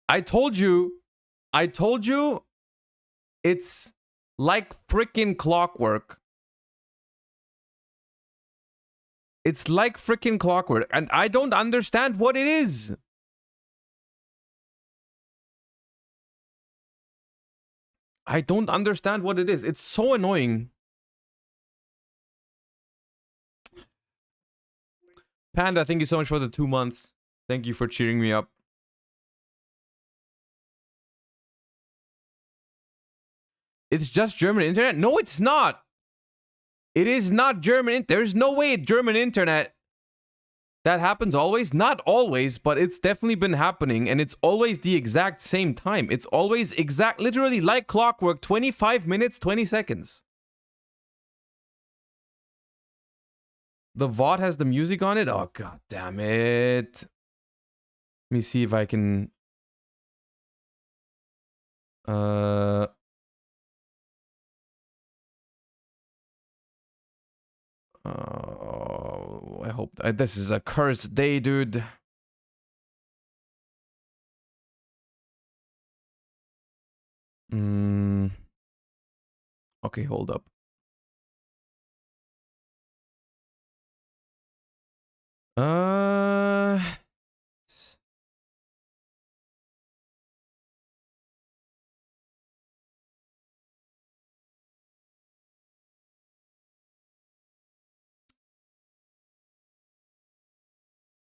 I told you, it's like freaking clockwork. It's like freaking clockwork, and I don't understand what it is. I don't understand what it is. It's so annoying. Panda, thank you so much for the 2 months. Thank you for cheering me up. It's just German internet? No, it's not. It is not German. There's no way German internet. That happens always? Not always, but it's definitely been happening, and it's always the exact same time. It's always literally like clockwork, 25 minutes, 20 seconds. The VOD has the music on it? Oh, god damn it. Let me see if I can... Oh, I hope this is a cursed day, dude. Okay, hold up.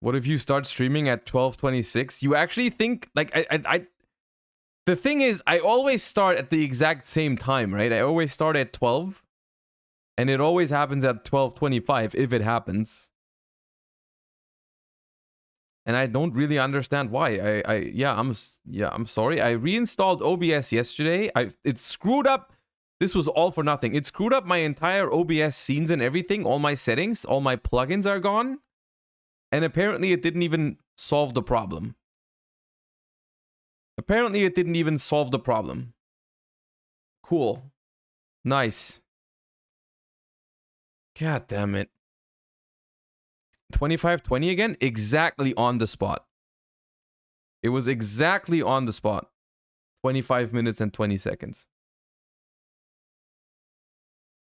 What if you start streaming at 12:26? You actually think, like, the thing is, I always start at the exact same time, right? I always start at 12, and it always happens at 12:25 if it happens. And I don't really understand why. I'm sorry. I reinstalled OBS yesterday. It screwed up. This was all for nothing. It screwed up my entire OBS scenes and everything. All my settings, all my plugins are gone. And apparently it didn't even solve the problem. Cool. Nice. God damn it. 25:20 again? Exactly on the spot. It was exactly on the spot. 25 minutes and 20 seconds.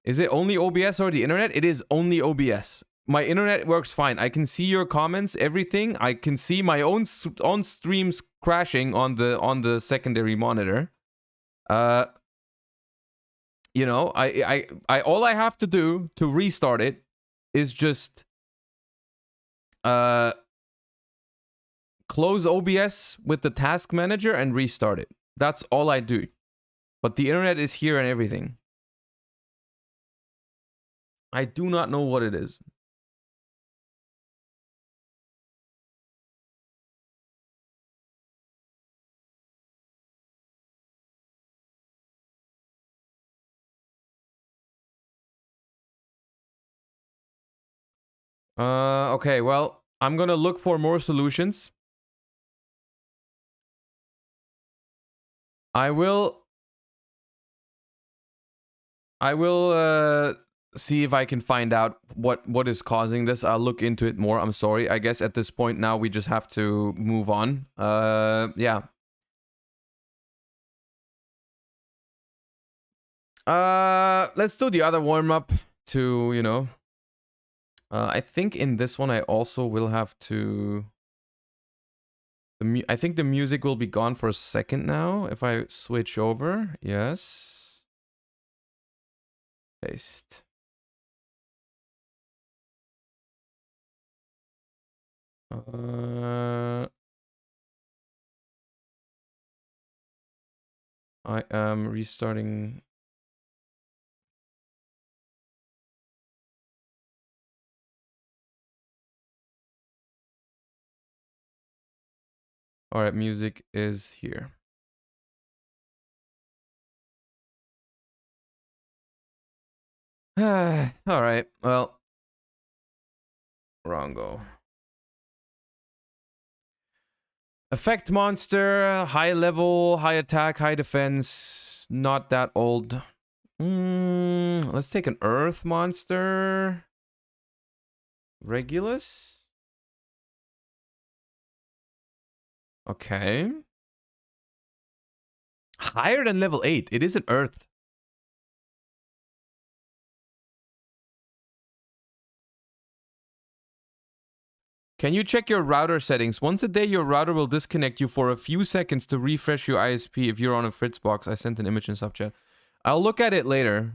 Is it only OBS or the internet? It is only OBS. My internet works fine. I can see your comments, everything. I can see my own streams crashing on the secondary monitor. You know, I all I have to do to restart it is just close OBS with the task manager and restart it. That's all I do. But the internet is here and everything. I do not know what it is. Okay, well, I'm gonna look for more solutions. I will see if I can find out what is causing this. I'll look into it more. I'm sorry. I guess at this point now we just have to move on. Yeah. Let's do the other warm-up to, you know. I think in this one I also will have to... I think the music will be gone for a second now if I switch over. Yes. Paste. I am restarting. All right, music is here. All right, well, wrongo. Effect monster, high level, high attack, high defense. Not that old. Let's take an earth monster. Regulus. Okay. Higher than level 8. It is an Earth. Can you check your router settings? Once a day, your router will disconnect you for a few seconds to refresh your ISP if you're on a Fritz box. I sent an image in sub chat. I'll look at it later.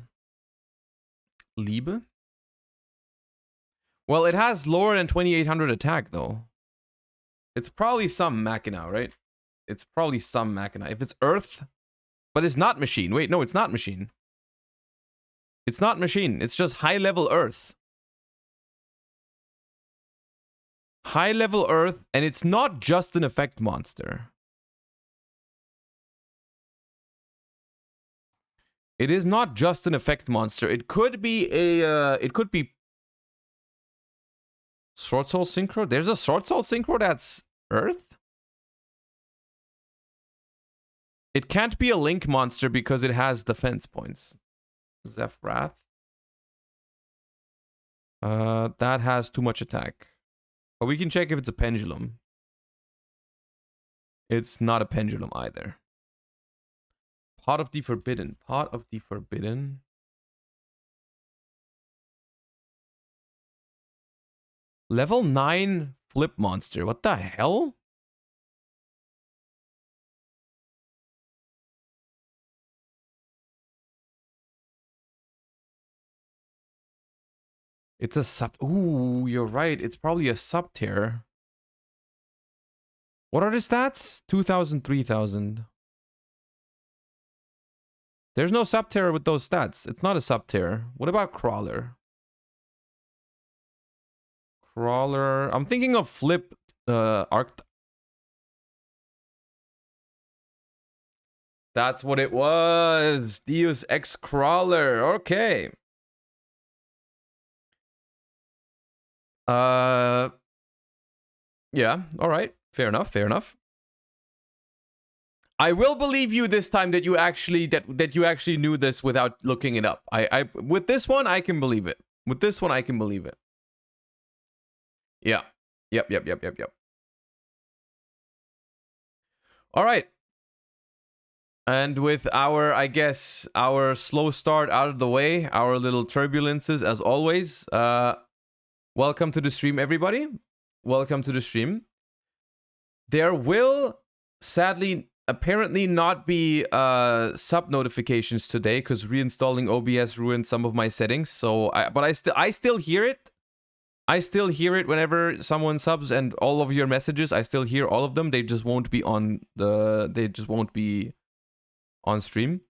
Liebe? Well, it has lower than 2800 attack, though. It's probably some Machina, right? It's probably some Machina. If it's Earth, but it's not machine. Wait, no, it's not machine. It's not machine. It's just high-level Earth. High-level Earth, and it's not just an effect monster. It is not just an effect monster. It could be a... it could be... Sword Soul Synchro? There's a Sword Soul Synchro that's Earth? It can't be a Link monster because it has defense points. Zeph Wrath. That has too much attack. But we can check if it's a pendulum. It's not a pendulum either. Pot of the Forbidden. Pot of the Forbidden. Level 9 flip monster. What the hell? It's a sub... Ooh, you're right. It's probably a sub-tier. What are the stats? 2,000, 3,000. There's no sub-tier with those stats. It's not a sub-tier. What about Crawler? Crawler... I'm thinking of Flip Arc... That's what it was. Deus Ex Crawler. Okay. Yeah, all right. Fair enough, fair enough. I will believe you this time that you actually that you actually knew this without looking it up. I with this one I can believe it. With this one I can believe it. Yeah. Yep. All right. And with our, I guess, our slow start out of the way, our little turbulences as always, welcome to the stream, everybody. Welcome to the stream. There will, sadly, apparently not be sub notifications today because reinstalling OBS ruined some of my settings. So, but I still hear it. I still hear it whenever someone subs, and all of your messages. I still hear all of them. They just won't be on the. They just won't be on stream.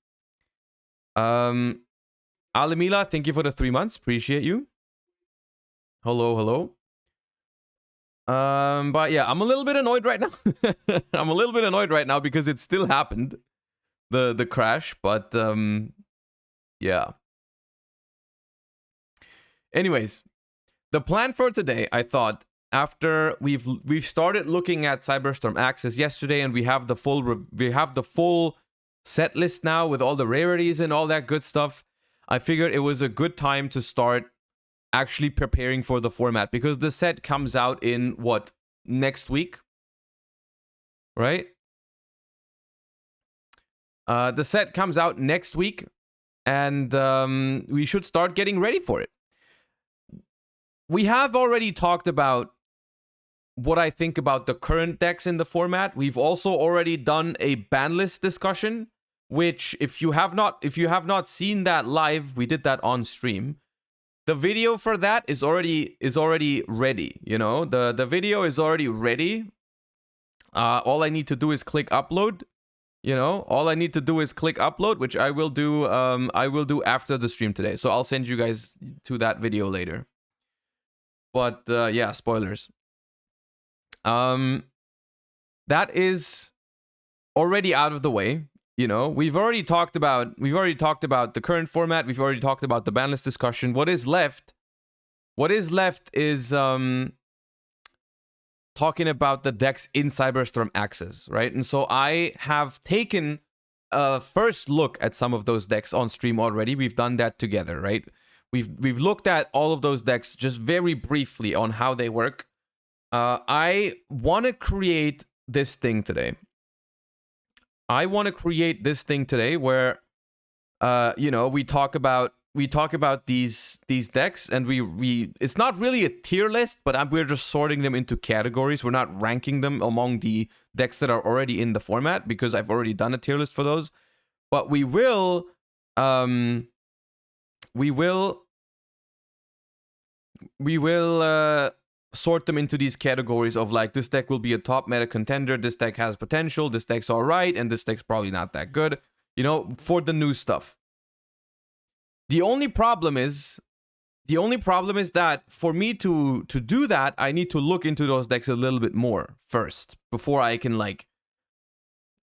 Alamila, thank you for the 3 months. Appreciate you. Hello. But yeah, I'm a little bit annoyed right now. I'm a little bit annoyed right now because it still happened, the crash. But yeah. Anyways, the plan for today, I thought, after we've started looking at Cyberstorm Acces yesterday, and we have the full set list now with all the rarities and all that good stuff. I figured it was a good time to start actually preparing for the format, because the set comes out in what, next week, right? The set comes out next week, and we should start getting ready for it. We have already talked about what I think about the current decks in the format. We've also already done a ban list discussion, which if you have not seen that live, we did that on stream. The video for that is already ready. You know, the video is already ready. All I need to do is click upload. You know, all I need to do is click upload, which I will do. I will do after the stream today. So I'll send you guys to that video later. But yeah, spoilers. That is already out of the way. You know, we've already talked about the current format. We've already talked about the ban list discussion. What is left is talking about the decks in Cyberstorm Acces, right? And so I have taken a first look at some of those decks on stream already. We've done that together, right? We've looked at all of those decks just very briefly on how they work. I want to create this thing today. I want to create this thing today where, you know, we talk about these decks, and we it's not really a tier list, but we're just sorting them into categories. We're not ranking them among the decks that are already in the format, because I've already done a tier list for those. But we will sort them into these categories of, like, this deck will be a top meta contender, this deck has potential, this deck's all right, and this deck's probably not that good, you know, for the new stuff. The only problem is that for me to do that, I need to look into those decks a little bit more first before I can, like,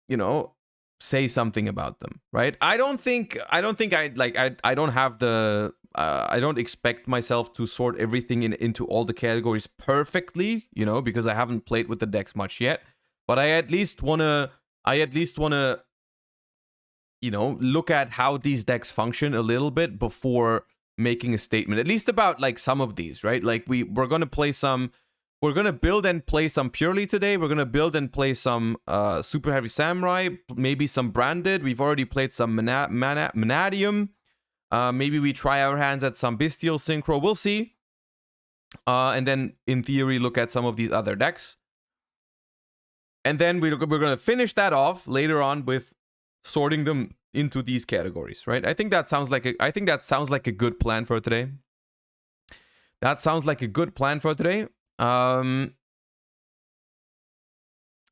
you know, say something about them, right? I don't have the I don't expect myself to sort everything into all the categories perfectly, you know, because I haven't played with the decks much yet. But I at least wanna you know, look at how these decks function a little bit before making a statement, at least about, like, some of these, right? Like, we're gonna build and play some Purrely today. We're gonna build and play some Superheavy Samurai, maybe some Branded. We've already played some Manadium. Maybe we try our hands at some Bestial Synchro. We'll see. And then, in theory, look at some of these other decks. And then we're gonna finish that off later on with sorting them into these categories, right? I think that sounds like a good plan for today. That sounds like a good plan for today. And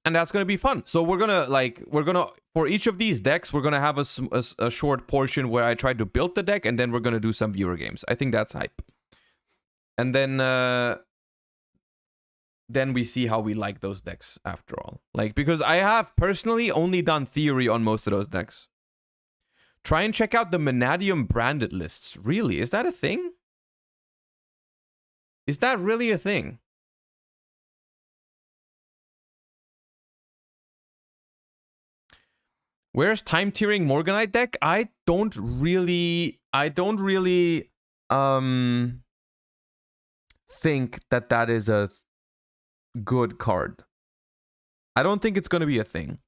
that's gonna be fun. So we're gonna for each of these decks, we're gonna have a short portion where I try to build the deck, and then we're gonna do some viewer games. I think that's hype. And then we see how we like those decks after all. Like, because I have personally only done theory on most of those decks. Try and check out the Manadium branded lists. Really? Is that a thing? Is that really a thing? Where's time tiering Morganite deck? I don't really think that is a good card. I don't think it's going to be a thing.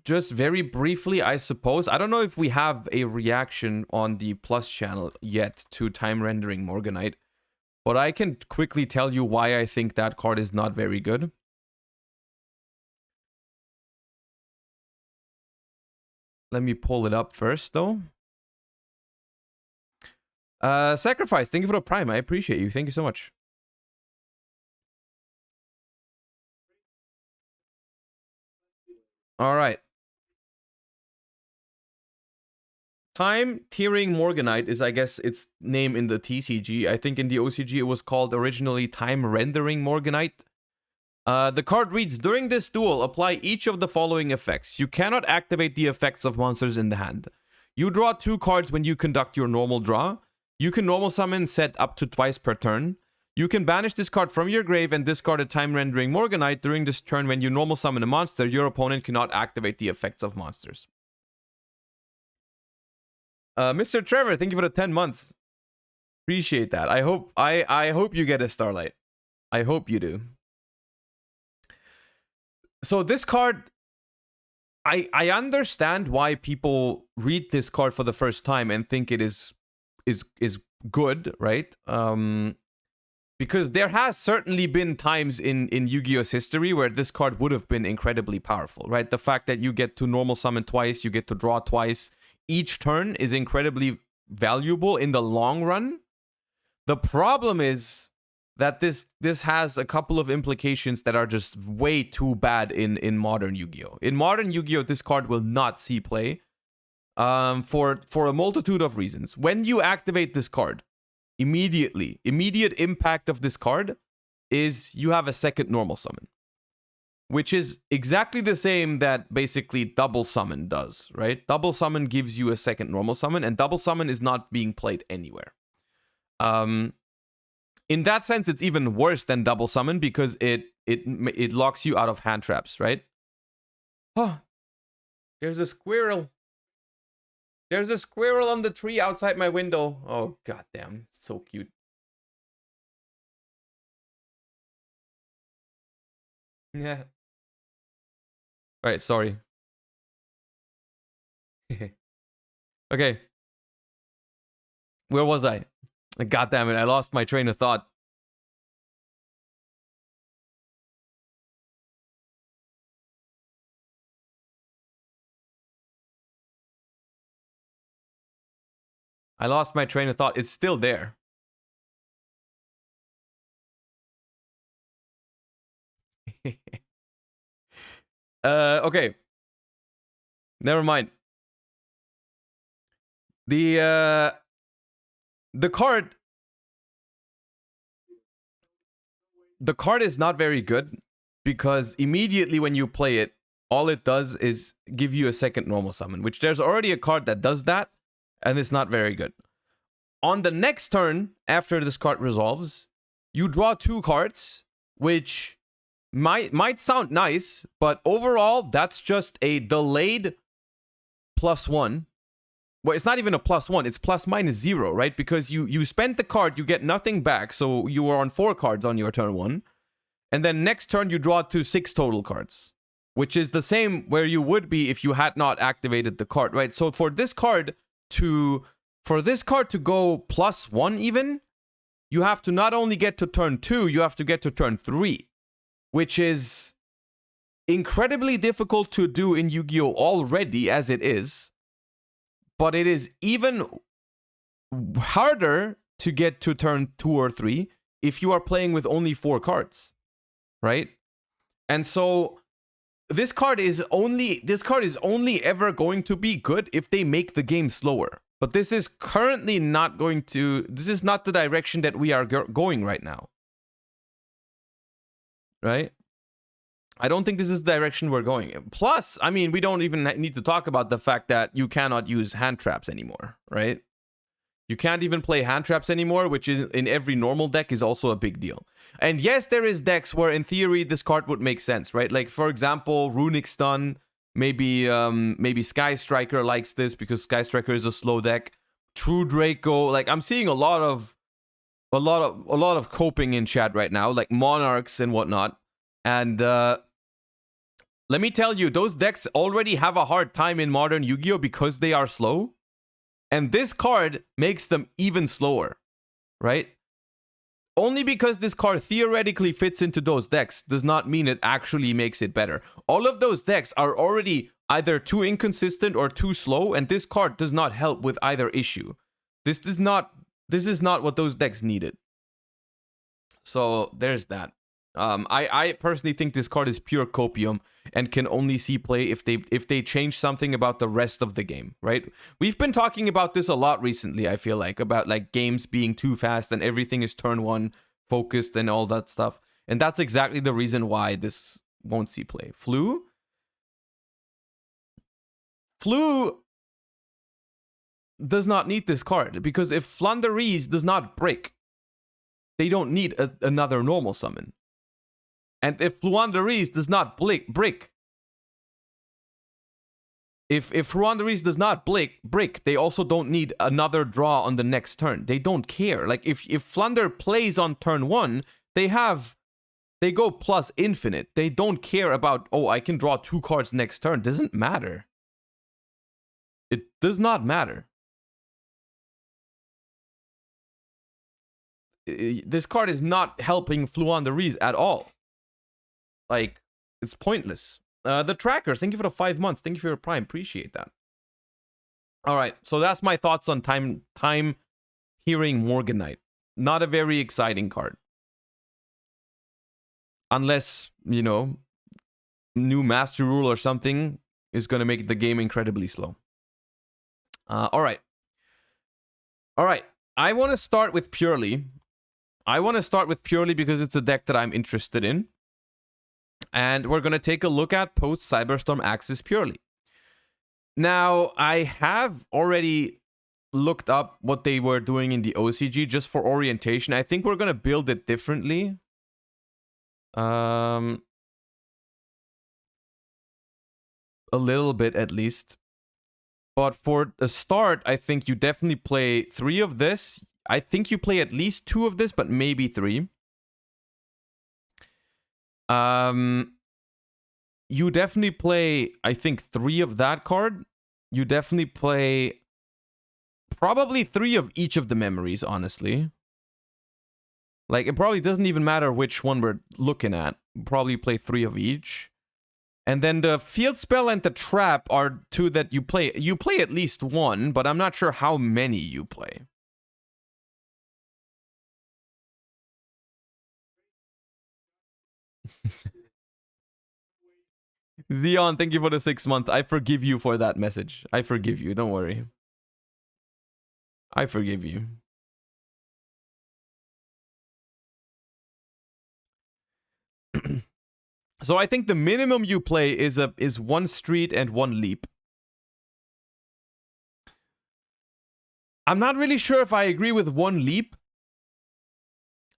Just very briefly, I suppose. I don't know if we have a reaction on the Plus channel yet to time rendering Morganite, but I can quickly tell you why I think that card is not very good. Let me pull it up first, though. Sacrifice, thank you for the Prime. I appreciate you. Thank you so much. All right. Time tiering Morganite is, I guess, its name in the TCG. I think in the OCG it was called originally time rendering Morganite. The card reads, during this duel, apply each of the following effects. You cannot activate the effects of monsters in the hand. You draw 2 cards when you conduct your normal draw. You can normal summon set up to twice per turn. You can banish this card from your grave and discard a time rendering Morganite. During this turn, when you normal summon a monster, your opponent cannot activate the effects of monsters. Mr. Trevor, thank you for the 10 months. Appreciate that. I hope you get a Starlight. I hope you do. So this card, I understand why people read this card for the first time and think it is good, right? Because there has certainly been times in Yu-Gi-Oh's history where this card would have been incredibly powerful, right? The fact that you get to normal summon twice, you get to draw twice each turn is incredibly valuable in the long run. The problem is that this has a couple of implications that are just way too bad in modern Yu-Gi-Oh. In modern Yu-Gi-Oh, this card will not see play for a multitude of reasons. When you activate this card, immediate impact of this card is you have a second normal summon, which is exactly the same that basically double summon does, right? Double summon gives you a second normal summon, and double summon is not being played anywhere. In that sense, it's even worse than double summon because it locks you out of hand traps, right? Oh, there's a squirrel. There's a squirrel on the tree outside my window. Oh, goddamn. It's so cute. Yeah. Right, sorry. Okay. Where was I? God damn it, I lost my train of thought. I lost my train of thought. It's still there. Okay. Never mind. The card is not very good because immediately when you play it, all it does is give you a second normal summon, which there's already a card that does that, and it's not very good. On the next turn, after this card resolves, you draw 2 cards, which might sound nice, but overall, that's just a delayed +1. Well, it's not even a +1, it's ±0, right? Because you spend the card, you get nothing back, so you are on 4 cards on your turn 1. And then next turn, you draw to 6 total cards, which is the same where you would be if you had not activated the card, right? So for this card to go +1 even, you have to not only get to turn 2, you have to get to turn 3, which is incredibly difficult to do in Yu-Gi-Oh! Already as it is. But it is even harder to get to turn 2 or 3 if you are playing with only 4 cards, right? And so this card is only ever going to be good if they make the game slower. But this is currently not this is not the direction that we are going right now. Right? I don't think this is the direction we're going. Plus, I mean, we don't even need to talk about the fact that you cannot use Handtraps anymore, right? You can't even play Handtraps anymore, which is in every normal deck is also a big deal. And yes, there is decks where in theory this card would make sense, right? Like for example, Runic Stun, maybe Sky Striker likes this because Sky Striker is a slow deck. True Draco, like I'm seeing a lot of coping in chat right now, like Monarchs and whatnot. And let me tell you, those decks already have a hard time in modern Yu-Gi-Oh! Because they are slow. And this card makes them even slower, right? Only because this card theoretically fits into those decks does not mean it actually makes it better. All of those decks are already either too inconsistent or too slow, and this card does not help with either issue. This is not what those decks needed. So there's that. I personally think this card is pure copium and can only see play if they change something about the rest of the game, right? We've been talking about this a lot recently, I feel like, about like games being too fast and everything is turn 1 focused and all that stuff. And that's exactly the reason why this won't see play. Flu does not need this card because if Flanderies does not break, they don't need another normal summon. And if Flanderies does not break, if Flanderies does not break, they also don't need another draw on the next turn. They don't care. Like if Flander plays on turn 1, they go plus infinite. They don't care about, oh, I can draw 2 cards next turn. Doesn't matter. It does not matter. This card is not helping Flanderies at all. Like, it's pointless. The Tracker, thank you for the 5 months. Thank you for your Prime. Appreciate that. All right, so that's my thoughts on Time Hearing Morganite. Not a very exciting card. Unless, you know, new Master Rule or something is going to make the game incredibly slow. All right. I want to start with Purrely. Because it's a deck that I'm interested in. And we're going to take a look at post-Cyberstorm Acces Purrely. Now, I have already looked up what they were doing in the OCG just for orientation. I think we're going to build it differently. A little bit, at least. But for the start, I think you definitely play 3 of this. I think you play at least 2 of this, but maybe 3. you definitely play, I think, 3 of that card. You definitely play probably 3 of each of the memories, honestly. Like, it probably doesn't even matter which one we're looking at. Probably play 3 of each. And then the field spell and the trap are 2 that you play. You play at least 1, but I'm not sure how many you play. Zeon, thank you for the 6 month. I forgive you for that message. I forgive you. Don't worry. I forgive you. So I think the minimum you play is 1 street and 1 leap. I'm not really sure if I agree with 1 leap,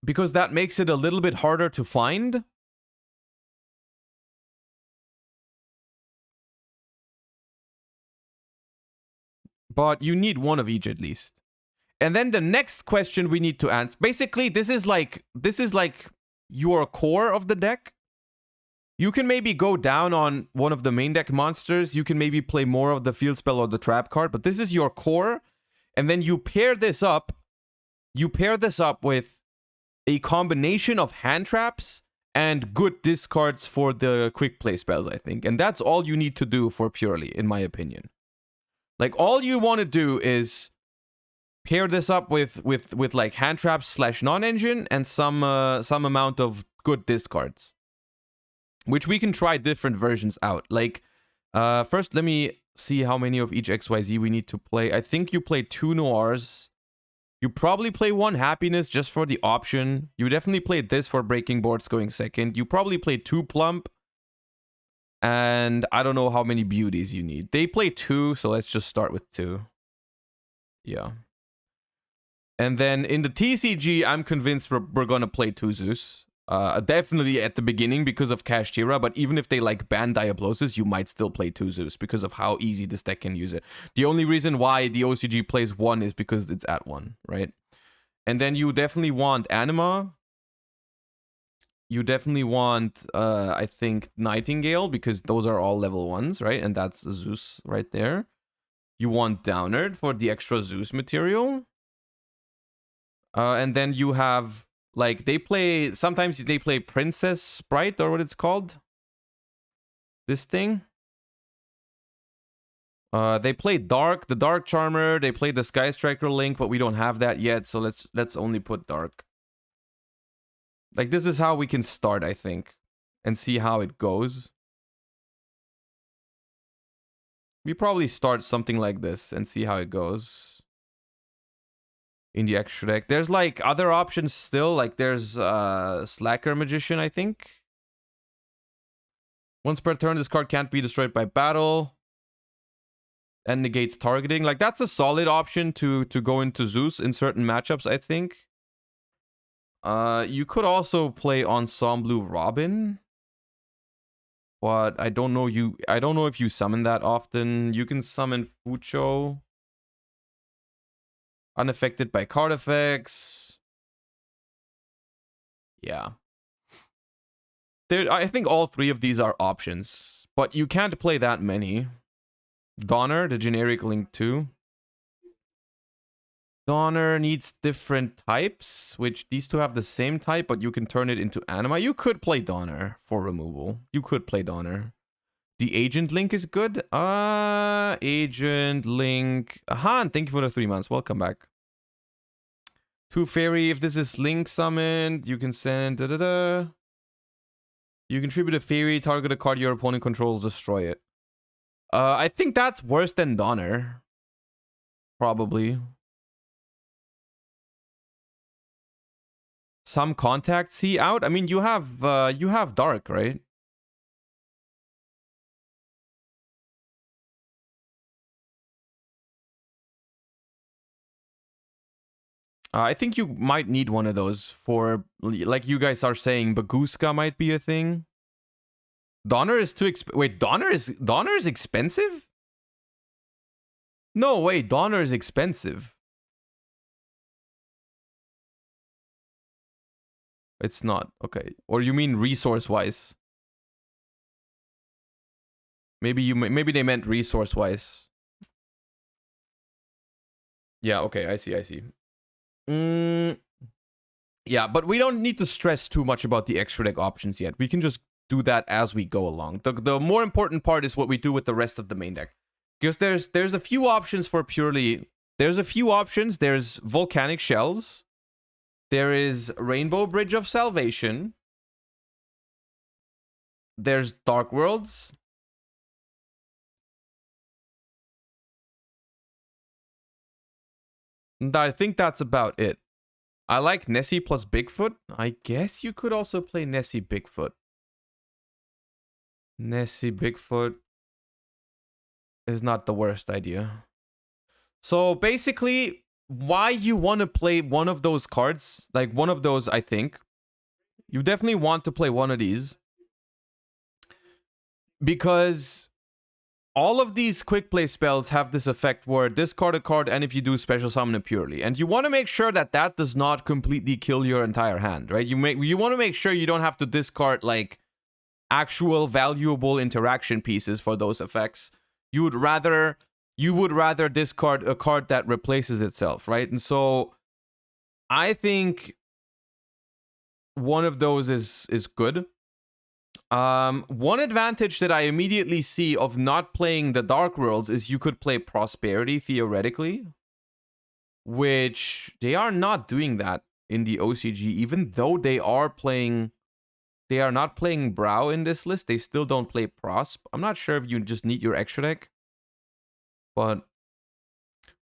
because that makes it a little bit harder to find. But you need 1 of each at least. And then the next question we need to answer, basically this is like your core of the deck. You can maybe go down on one of the main deck monsters. You can maybe play more of the field spell or the trap card, but this is your core. And then you pair this up. You pair this up with a combination of hand traps and good discards for the quick play spells, I think. And that's all you need to do for Purrely, in my opinion. Like, all you want to do is pair this up with like hand traps / non-engine and some amount of good discards, which we can try different versions out. Like, first let me see how many of each XYZ we need to play. I think you play 2 Noirs. You probably play 1 Happiness just for the option. You definitely play this for breaking boards going second. You probably play 2 Plump. And I don't know how many beauties you need. They play 2, so let's just start with 2. Yeah. And then in the TCG, I'm convinced we're going to play 2 Zeus. Definitely at the beginning because of Kashtira, but even if they like ban Diablosis, you might still play 2 Zeus because of how easy this deck can use it. The only reason why the OCG plays 1 is because it's at 1, right? And then you definitely want Anima. You definitely want, I think, Nightingale, because those are all level 1s, right? And that's Zeus right there. You want Downerd for the extra Zeus material. And then you have, like, sometimes they play Princess Sprite, or what it's called. This thing. They play Dark, the Dark Charmer. They play the Sky Striker Link, but we don't have that yet, so let's only put Dark. Like, this is how we can start, I think, and see how it goes. We probably start something like this and see how it goes in the extra deck. There's like other options still. Like, there's Slacker Magician, I think. Once per turn, this card can't be destroyed by battle and negates targeting. Like, that's a solid option to go into Zeus in certain matchups, I think. You could also play Ensemble Robin, but I don't know if you summon that often. You can summon Fucho, unaffected by card effects. Yeah. I think all 3 of these are options, but you can't play that many. Donner, the generic Link 2. Donner needs different types, which these 2 have the same type, but you can turn it into Anima. You could play Donner for removal. You could play Donner. The Agent Link is good. Agent Link. Ahan, thank you for the 3 months. Welcome back. 2 Fairy. If this is Link summoned, you can send... You contribute a Fairy, target a card your opponent controls, destroy it. I think that's worse than Donner. Probably. Some contact see out. I mean, you have Dark, right? I think you might need one of those for, like you guys are saying, Baguska might be a thing. Donner is too wait, Donner is expensive? No, wait, Donner is expensive. It's not. Okay. Or you mean resource-wise? Maybe they meant resource-wise. Yeah, okay, I see. Yeah, but we don't need to stress too much about the extra deck options yet. We can just do that as we go along. The more important part is what we do with the rest of the main deck. Because there's a few options for Purrely. There's a few options. There's Volcanic Shells. There is Rainbow Bridge of Salvation. There's Dark Worlds. And I think that's about it. I like Nessie plus Bigfoot. I guess you could also play Nessie Bigfoot. Nessie Bigfoot is not the worst idea. So basically, why you want to play one of those cards, like one of those, I think, you definitely want to play one of these. Because all of these quick play spells have this effect where discard a card and if you do special summon it Purrely. And you want to make sure that that does not completely kill your entire hand, right? You want to make sure you don't have to discard like actual valuable interaction pieces for those effects. You would rather discard a card that replaces itself, right? And so I think one of those is good. One advantage that I immediately see of not playing the Dark Worlds is you could play Prosperity theoretically, which they are not doing that in the OCG, even though they are not playing Brow in this list. They still don't play Prosp. I'm not sure if you just need your extra deck, but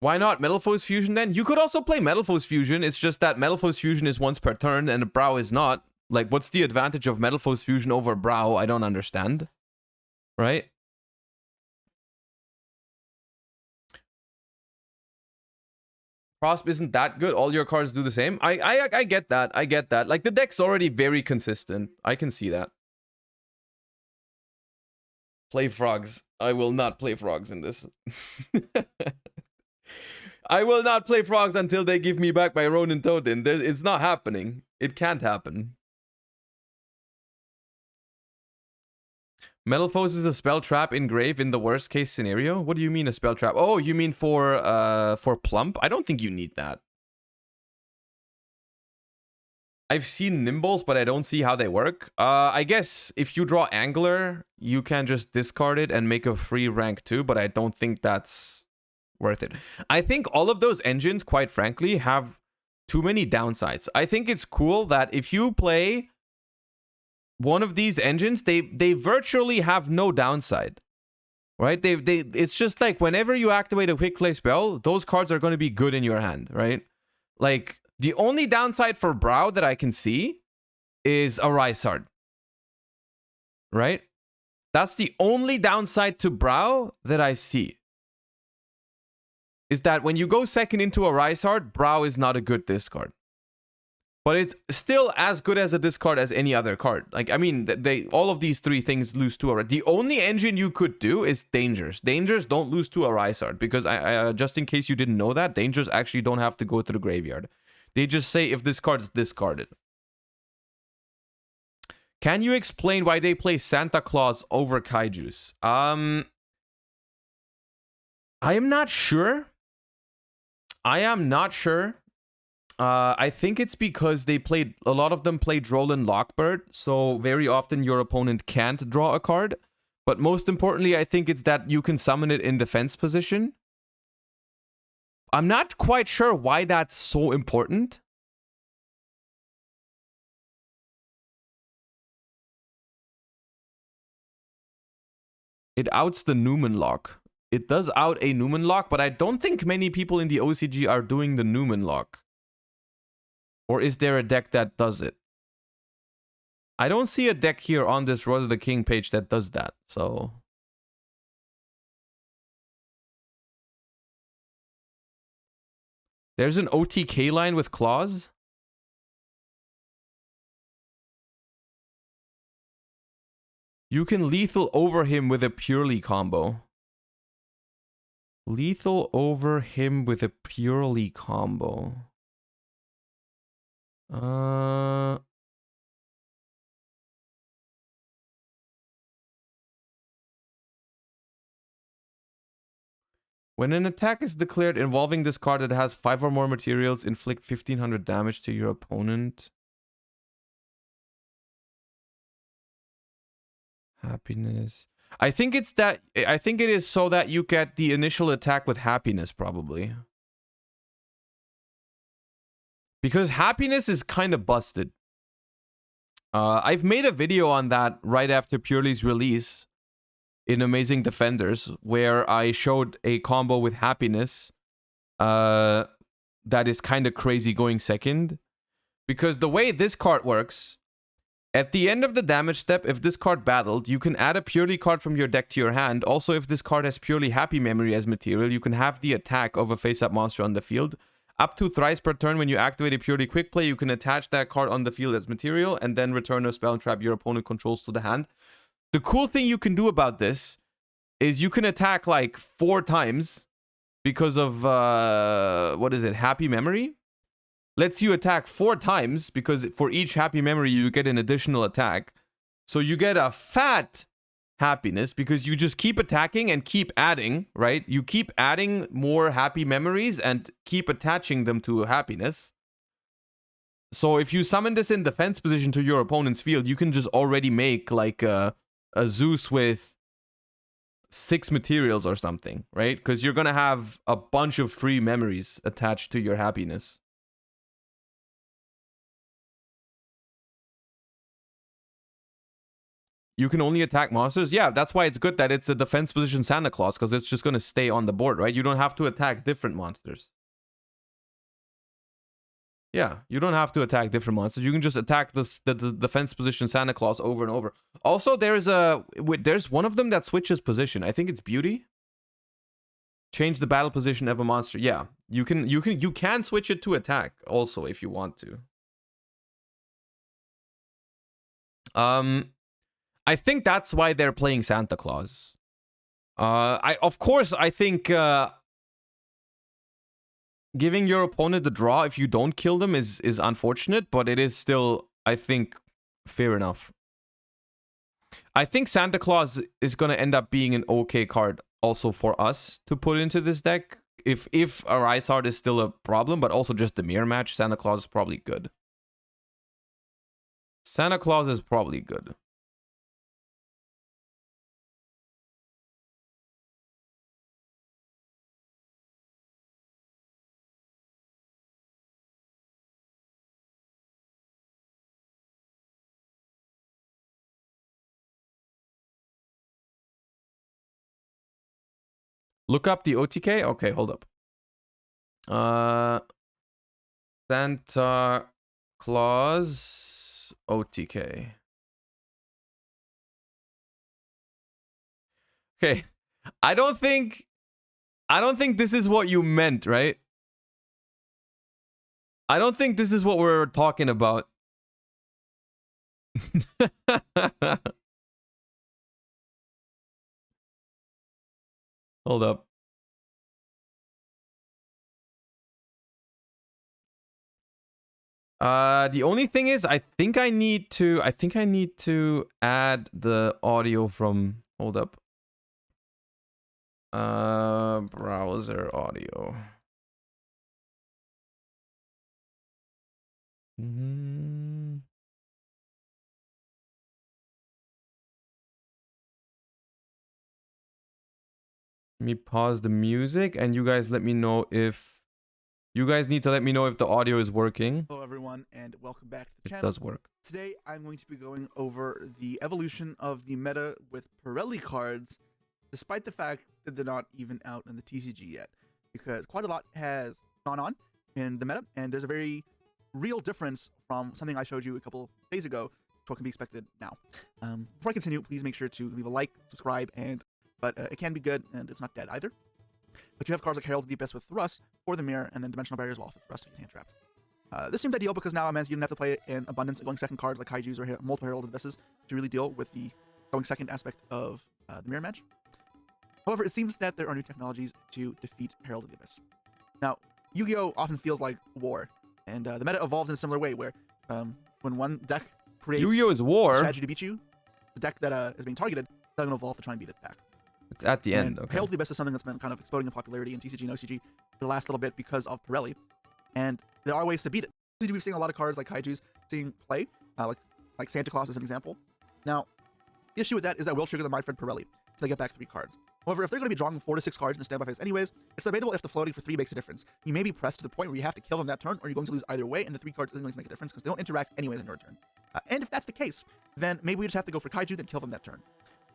why not Metalfoes Fusion then? You could also play Metalfoes Fusion. It's just that Metalfoes Fusion is once per turn and Brow is not. Like, what's the advantage of Metalfoes Fusion over Brow? I don't understand. Right? Prosp isn't that good. All your cards do the same. I get that. I get that. Like, the deck's already very consistent. I can see that. Play frogs. I will not play frogs in this. I will not play frogs until they give me back my Ronin Totem. It's not happening. It can't happen. Metalfoes is a spell trap in grave in the worst case scenario? What do you mean a spell trap? Oh, you mean for plump? I don't think you need that. I've seen Nimbles, but I don't see how they work. I guess if you draw Angler, you can just discard it and make a free rank 2, but I don't think that's worth it. I think all of those engines, quite frankly, have too many downsides. I think it's cool that if you play one of these engines, they virtually have no downside, right? It's just like whenever you activate a quick play spell, those cards are going to be good in your hand, right? Like the only downside for Brow that I can see is a Rysard, right? That's the only downside to Brow that I see. Is that when you go second into a Rysard, Brow is not a good discard. But it's still as good as a discard as any other card. Like, I mean, all of these three things lose to a... The only engine you could do is Dangers. Dangers don't lose to a Rysard. Because, just in case you didn't know that, Dangers actually don't have to go to the graveyard. They just say if this card's discarded. Can you explain why they play Santa Claus over Kaijus? I am not sure. I think it's because a lot of them played Roland Lockbird, so very often your opponent can't draw a card. But most importantly, I think it's that you can summon it in defense position. I'm not quite sure why that's so important. It outs the Newman lock. It does out a Newman lock, but I don't think many people in the OCG are doing the Newman lock. Or is there a deck that does it? I don't see a deck here on this Road to the King page that does that, so... There's an OTK line with claws? You can lethal over him with a Purrely combo. Lethal over him with a Purrely combo. When an attack is declared involving this card that has 5 or more materials, inflict 1500 damage to your opponent. Happiness. I think it's that. I think it is so that you get the initial attack with happiness, probably. Because happiness is kind of busted. I've made a video on that right after Purrely's release in Amazing Defenders, where I showed a combo with happiness that is kind of crazy going second. Because the way this card works, at the end of the damage step, if this card battled, you can add a Purrely card from your deck to your hand. Also, if this card has Purrely Happy Memory as material, you can have the attack of a face-up monster on the field. Up to thrice per turn, when you activate a Purrely Quick Play, you can attach that card on the field as material and then return a spell and trap your opponent controls to the hand. The cool thing you can do about this is you can attack like 4 times because of, what is it, Happy Memory? Lets you attack 4 times because for each Happy Memory, you get an additional attack. So you get a fat happiness because you just keep attacking and keep adding, right? You keep adding more Happy Memories and keep attaching them to happiness. So if you summon this in defense position to your opponent's field, you can just already make like a Zeus with 6 materials or something, right? Because you're going to have a bunch of free memories attached to your happiness. You can only attack monsters? Yeah, that's why it's good that it's a defense position Santa Claus, because it's just going to stay on the board, right? You don't have to attack different monsters. Yeah, you don't have to attack different monsters. You can just attack the defense position Santa Claus over and over. Also, there's one of them that switches position. I think it's Beauty. Change the battle position of a monster. Yeah, you can switch it to attack also if you want to. I think that's why they're playing Santa Claus. Of course, I think giving your opponent the draw if you don't kill them is unfortunate, but it is still, I think, fair enough. I think Santa Claus is going to end up being an okay card also for us to put into this deck. If our Ice Heart is still a problem, but also just the mirror match, Santa Claus is probably good. Santa Claus is probably good. Look up the OTK. Okay, hold up. Santa Claus OTK. Okay. I don't think this is what you meant, right? I don't think this is what we're talking about. Hold up. The only thing is, I think I need to add the audio from, hold up. Browser audio. Let me pause the music and you guys let me know if you guys need to let me know if the audio is working. Hello everyone and welcome back to the channel. It does work. Today I'm going to be going over the evolution of the meta with Purrely cards, despite the fact that they're not even out in the TCG yet, because quite a lot has gone on in the meta and there's a very real difference from something I showed you a couple days ago to what can be expected now. Before I continue, please make sure to leave a like, subscribe, but it can be good and it's not dead either. But you have cards like Herald of the Abyss with Thrust, or the Mirror, and then Dimensional Barrier as well for Thrust and Handtraps. This seemed ideal because now it means you didn't have to play in abundance of going second cards like Kaijus or multiple Herald of the Abysses to really deal with the going second aspect of the Mirror match. However, it seems that there are new technologies to defeat Herald of the Abyss. Now, Yu-Gi-Oh! Often feels like war, and the meta evolves in a similar way where when one deck creates Yu-Gi-Oh! Is war. a strategy to beat you, the deck that is being targeted is going to evolve to try and beat it back. It's at the end. And Okay. Hail to the Abyss is something that's been kind of exploding in popularity in TCG and OCG for the last little bit because of Purrely. And there are ways to beat it. We've seen a lot of cards like Kaijus seeing play, like Santa Claus as an example. Now, the issue with that is that will trigger the My Friend Purrely until they get back 3 cards. However, if they're going to be drawing 4 to 6 cards in the standby phase anyways, it's debatable if the floating for 3 makes a difference. You may be pressed to the point where you have to kill them that turn, or you're going to lose either way, and the 3 cards isn't going to make a difference because they don't interact anyways in your turn. And if that's the case, then maybe we just have to go for Kaiju, then kill them that turn.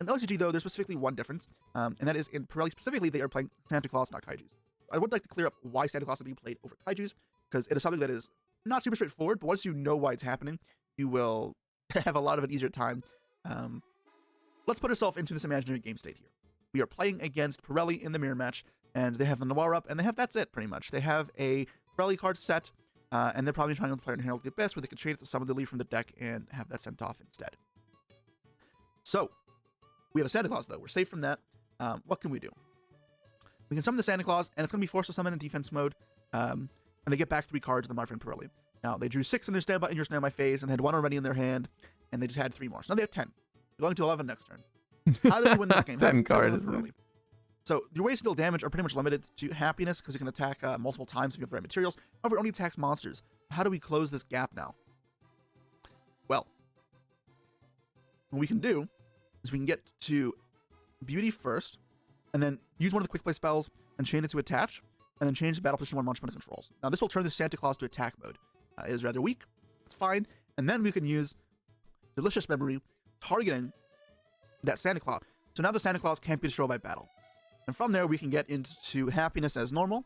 In LCG, though, there's specifically one difference, and that is in Purrely specifically, they are playing Santa Claus, not Kaijus. I would like to clear up why Santa Claus is being played over Kaijus, because it is something that is not super straightforward, but once you know why it's happening, you will have a lot of an easier time. Let's put ourselves into this imaginary game state here. We are playing against Purrely in the mirror match, and they have the Warmup, and that's it, pretty much. They have a Purrely card set, and they're probably trying to play in Herald of the Abyss, where they can trade it to summon the lead from the deck and have that sent off instead. So, we have a Santa Claus, though. We're safe from that. What can we do? We can summon the Santa Claus, and it's going to be forced to summon in defense mode, and they get back 3 cards of the My Friend Purrely. Now, they drew 6 in their your standby phase, and they had 1 already in their hand, and they just had 3 more. So now they have 10. They're going to 11 next turn. How do we win this game? 10 cards. So your ways to deal damage are pretty much limited to Happiness because you can attack multiple times if you have the right materials. However, it only attacks monsters. How do we close this gap now? Well, what we can do is we can get to Beauty first, and then use one of the quick play spells and chain it to attach, and then change the battle position 1 launch controls. Now this will turn the Santa Claus to attack mode. It is rather weak. It's fine. And then we can use Delicious Memory targeting that Santa Claus. So now the Santa Claus can't be destroyed by battle. And from there, we can get into Happiness as normal.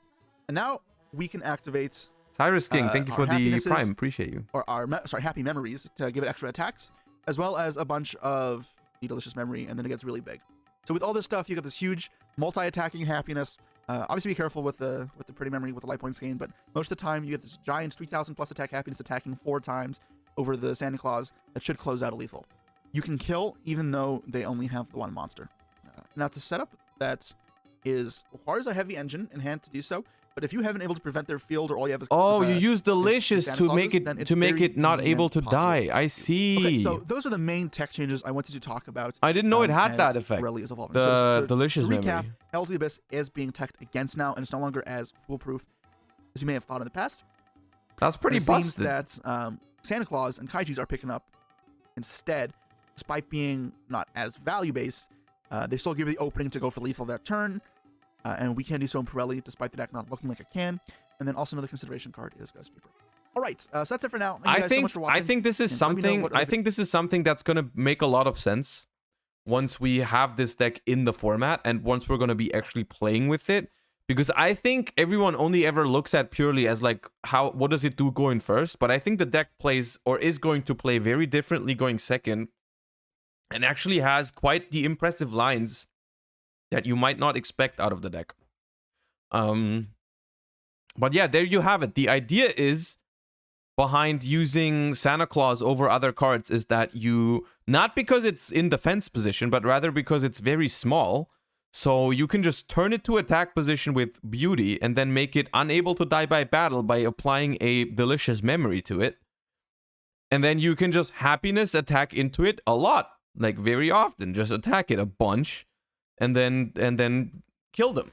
And now we can activate Cyrus King, thank you for the Prime. Appreciate you. Or our Happy Memories to give it extra attacks, as well as a bunch of the Delicious Memory, and then it gets really big. So with all this stuff, you get this huge multi-attacking Happiness. Obviously, be careful with the Pretty Memory with the life points gain, but most of the time, you get this giant 3,000 plus attack Happiness attacking 4 times over the Santa Claus that should close out a lethal. You can kill even though they only have the 1 monster. Now, it's a setup that requires a heavy engine in hand to do so. But if you haven't able to prevent their field, or all you have is you use Delicious to make it not able to die. I see. Okay, so those are the main tech changes I wanted to talk about. I didn't know it had that effect. Is evolving. The Delicious to recap, Memory. Herald of the Abyss is being teched against now, and it's no longer as foolproof as you may have thought in the past. That's pretty busted. It seems that Santa Claus and Kaijus are picking up instead, despite being not as value-based. They still give you the opening to go for lethal that turn. And we can do so in Purrely, despite the deck not looking like it can. And then also another consideration card is Ghost Keeper. All right, so that's it for now. Thank you guys so much for watching. I think this is something. I think this is something that's gonna make a lot of sense once we have this deck in the format, and once we're gonna be actually playing with it. Because I think everyone only ever looks at Purrely as like what does it do going first, but I think the deck plays or is going to play very differently going second, and actually has quite the impressive lines that you might not expect out of the deck. But yeah, there you have it. The idea is behind using Santa Claus over other cards is that you, not because it's in defense position, but rather because it's very small. So you can just turn it to attack position with Beauty and then make it unable to die by battle by applying a Delicious Memory to it. And then you can just Happiness attack into it a lot, like very often. Just attack it a bunch. And then kill them.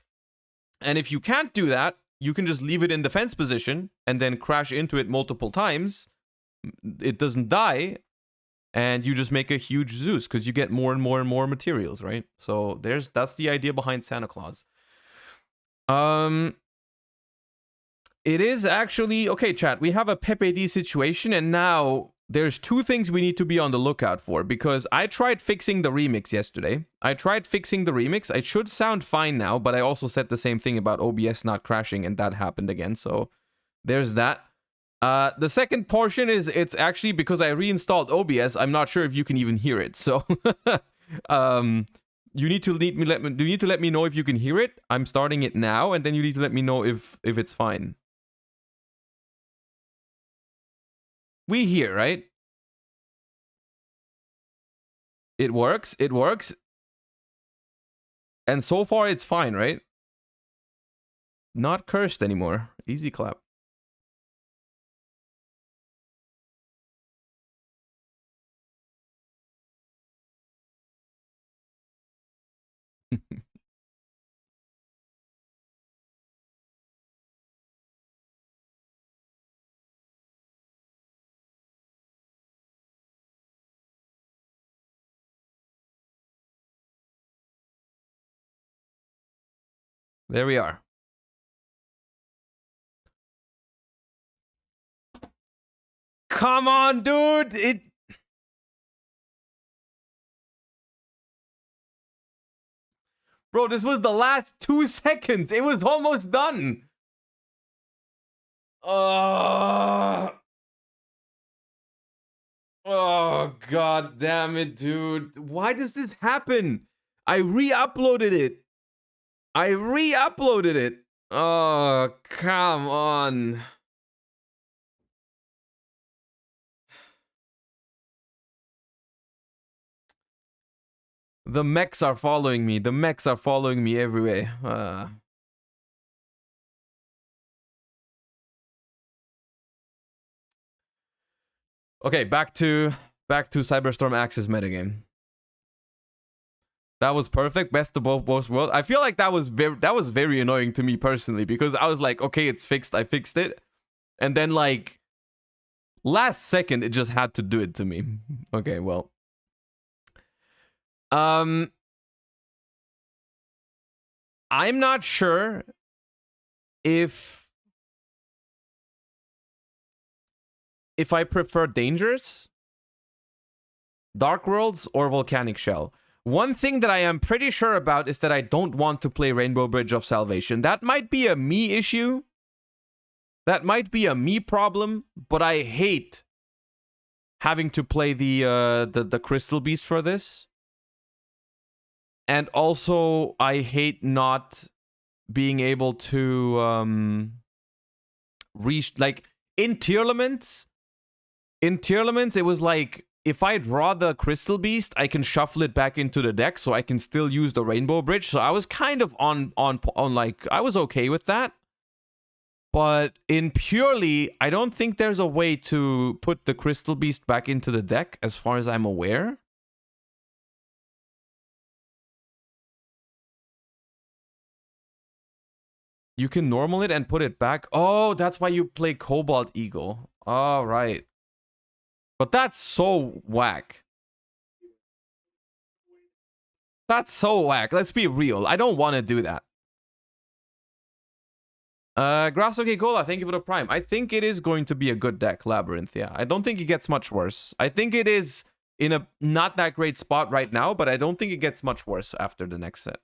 And if you can't do that, you can just leave it in defense position and then crash into it multiple times. It doesn't die, and you just make a huge Zeus because you get more and more and more materials, right? So that's the idea behind Santa Claus. It is actually okay, chat. We have a Pepe D situation, and now there's 2 things we need to be on the lookout for, because I tried fixing the remix yesterday. It should sound fine now, but I also said the same thing about OBS not crashing, and that happened again. So there's that. The second portion is it's actually because I reinstalled OBS. I'm not sure if you can even hear it. So you need to let me know if you can hear it. I'm starting it now, and then you need to let me know if it's fine. We hear, right? It works. And so far it's fine, right? Not cursed anymore. Easy clap. There we are. Come on, dude! Bro, this was the last 2 seconds. It was almost done. Oh, god damn it, dude. Why does this happen? I re-uploaded it. Oh, come on. The mechs are following me. The mechs are following me everywhere. Okay, back to Cyberstorm Acces metagame. That was perfect. Best of both worlds. I feel like that was very annoying to me personally because I was like, okay, it's fixed. I fixed it, and then like last second, it just had to do it to me. Okay, well, I'm not sure if I prefer Dangerous, Dark Worlds, or Volcanic Shell. One thing that I am pretty sure about is that I don't want to play Rainbow Bridge of Salvation. That might be a me issue. That might be a me problem, but I hate having to play the Crystal Beast for this. And also, I hate not being able to reach, like, in Tierlist, it was like, if I draw the Crystal Beast, I can shuffle it back into the deck, so I can still use the Rainbow Bridge. So I was kind of on like, I was okay with that. But in Purrely, I don't think there's a way to put the Crystal Beast back into the deck, as far as I'm aware. You can normal it and put it back. Oh, that's why you play Cobalt Eagle. All right. But that's so whack. That's so whack. Let's be real. I don't want to do that. Grafsoke Cola, thank you for the prime. I think it is going to be a good deck, Labyrinth. Yeah, I don't think it gets much worse. I think it is in a not that great spot right now, but I don't think it gets much worse after the next set.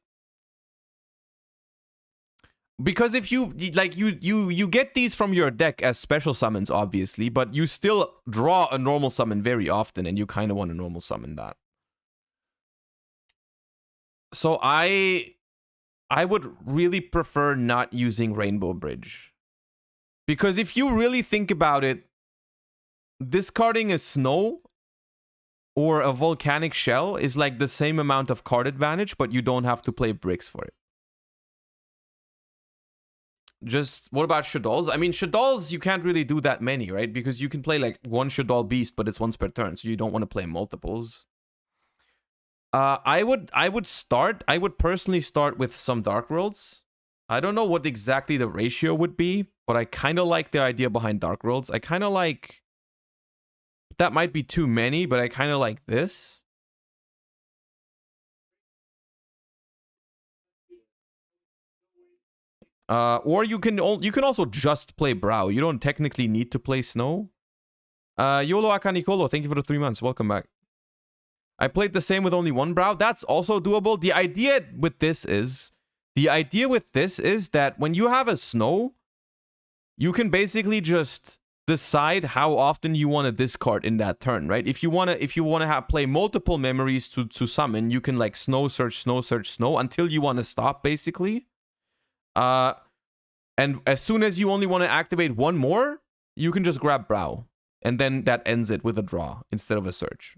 Because if you like you get these from your deck as special summons, obviously, but you still draw a normal summon very often, and you kind of want to normal summon that. So I would really prefer not using Rainbow Bridge. Because if you really think about it, discarding a Snow or a Volcanic Shell is like the same amount of card advantage, but you don't have to play bricks for it. Just, what about Shaddolls? I mean, Shaddolls, you can't really do that many, right? Because you can play like one Shaddol Beast, but it's once per turn, so you don't want to play multiples. I would personally start with some Dark Worlds. I don't know what exactly the ratio would be, but I kind of like the idea behind Dark Worlds. I kind of like... That might be too many, but I kind of like this. Or you can also just play Brow. You don't technically need to play Snow. Yolo Akanikolo, thank you for the 3 months. Welcome back. I played the same with only one Brow. That's also doable. The idea with this is that when you have a Snow, you can basically just decide how often you want to discard in that turn, right? If you want to play multiple memories to summon, you can like Snow search until you want to stop, basically. And as soon as you only want to activate one more, you can just grab Brow, and then that ends it with a draw instead of a search.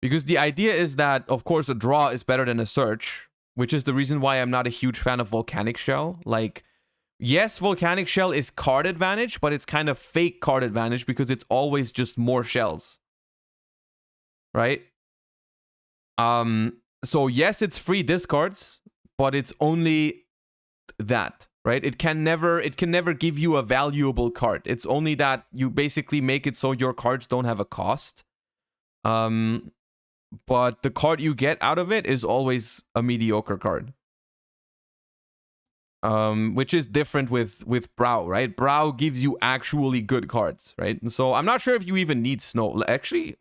Because the idea is that, of course, a draw is better than a search, which is the reason why I'm not a huge fan of Volcanic Shell. Like, yes, Volcanic Shell is card advantage, but it's kind of fake card advantage because it's always just more shells. Right? So yes, it's free discards, but it's only that, right? It can never give you a valuable card. It's only that you basically make it so your cards don't have a cost. But the card you get out of it is always a mediocre card. which is different with Brow, right? Brow gives you actually good cards, right? And so I'm not sure if you even need Snow. Actually,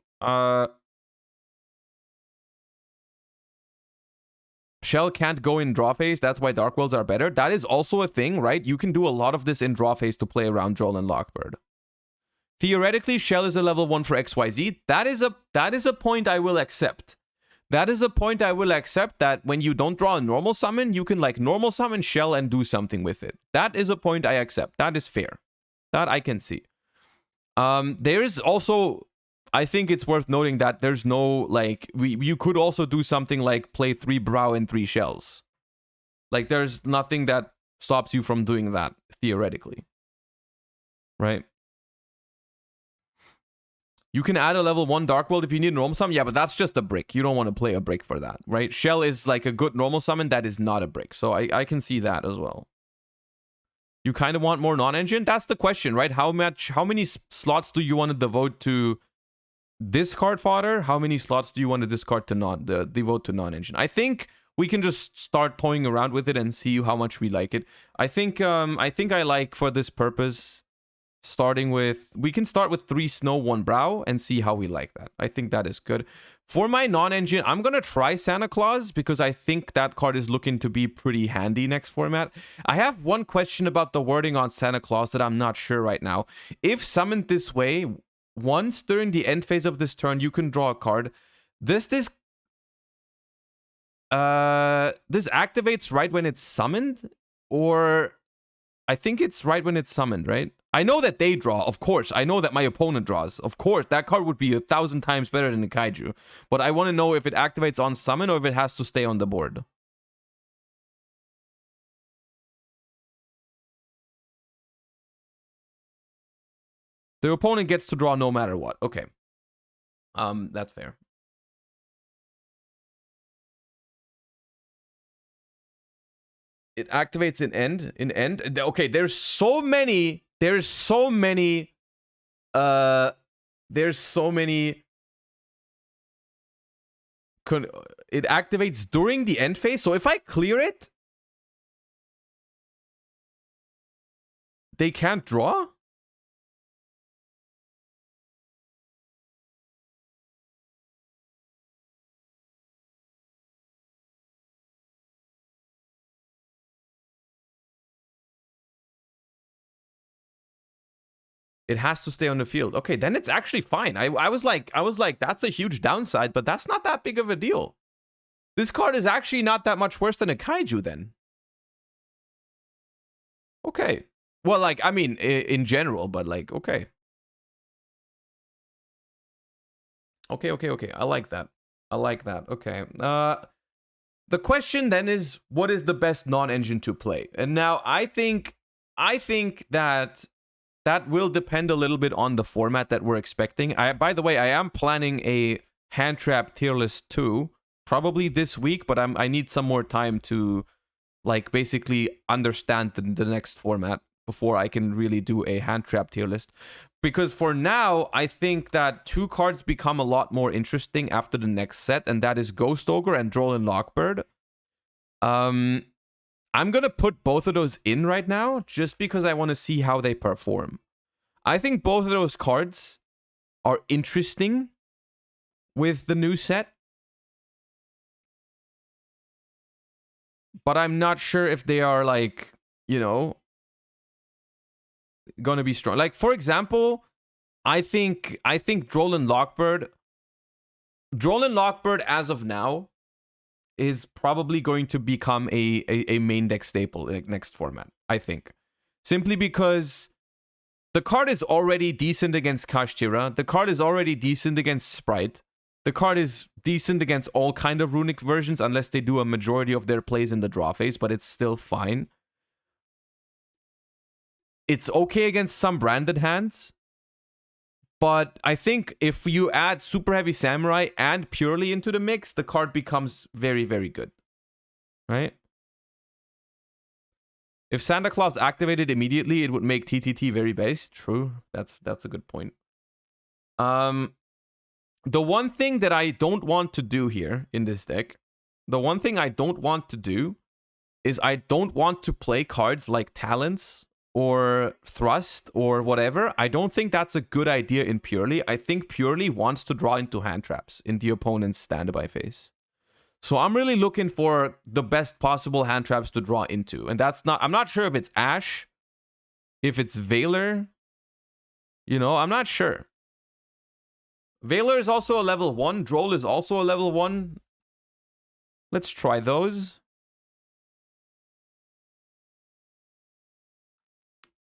Shell can't go in draw phase. That's why Dark Worlds are better. That is also a thing, right? You can do a lot of this in draw phase to play around Droll and Lockbird. Theoretically, Shell is a level 1 for XYZ. That is a point I will accept. That is a point I will accept, that when you don't draw a normal summon, you can like normal summon Shell and do something with it. That is a point I accept. That is fair. That I can see. There is also, I think it's worth noting that there's no, like, you could also do something like play 3 Brow and 3 Shells. Like, there's nothing that stops you from doing that, theoretically. Right? You can add a level 1 Dark World if you need a normal summon. Yeah, but that's just a brick. You don't want to play a brick for that, right? Shell is like a good normal summon that is not a brick. So I can see that as well. You kind of want more non-engine? That's the question, right? How many slots do you want to devote to discard fodder? How many slots do you want to discard to devote to non-engine? I think we can just start toying around with it and see how much we like it. I think I like, for this purpose, starting with, we can start with 3 Snow, 1 Brow and see how we like that. I think that is good. For my non-engine, I'm going to try Santa Claus because I think that card is looking to be pretty handy next format. I have one question about the wording on Santa Claus that I'm not sure right now. If summoned this way, once during the end phase of this turn, you can draw a card. This activates right when it's summoned, or I think it's right when it's summoned, right? I know that they draw, of course. I know that my opponent draws. Of course, that card would be 1,000 times better than the Kaiju. But I want to know if it activates on summon or if it has to stay on the board. The opponent gets to draw no matter what. Okay. That's fair. It activates in end. Okay, there's so many. It activates during the end phase. So if I clear it, they can't draw? It has to stay on the field. Okay, then it's actually fine. I was like, that's a huge downside, but that's not that big of a deal. This card is actually not that much worse than a Kaiju then. Okay. Well, like, I mean, in general, but like, okay. Okay. I like that. Okay. The question then is, what is the best non-engine to play? And now I think that will depend a little bit on the format that we're expecting. By the way, I am planning a Handtrap tier list too, probably this week, but I need some more time to like basically understand the next format before I can really do a Handtrap tier list. Because for now, I think that 2 cards become a lot more interesting after the next set, and that is Ghost Ogre and Droll and Lockbird. I'm going to put both of those in right now just because I want to see how they perform. I think both of those cards are interesting with the new set, but I'm not sure if they are, like, you know, going to be strong. Like, for example, I think Droll and Lockbird as of now is probably going to become a main deck staple in next format, I think. Simply because the card is already decent against Kashtira. The card is already decent against Sprite. The card is decent against all kind of runic versions unless they do a majority of their plays in the draw phase, but it's still fine. It's okay against some branded hands. But I think if you add Superheavy Samurai and Purrely into the mix, the card becomes very, very good. Right? If Santa Claus activated immediately, it would make TTT very base. True. That's a good point. The one thing that I don't want to do here in this deck, the one thing I don't want to do is I don't want to play cards like Talents or Thrust or whatever. I don't think that's a good idea in Purrely. I think Purrely wants to draw into Handtraps in the opponent's standby phase. So I'm really looking for the best possible Handtraps to draw into. And that's not, I'm not sure if it's Ash, if it's Valor. You know, I'm not sure. Valor is also a level 1. Droll is also a level 1. Let's try those.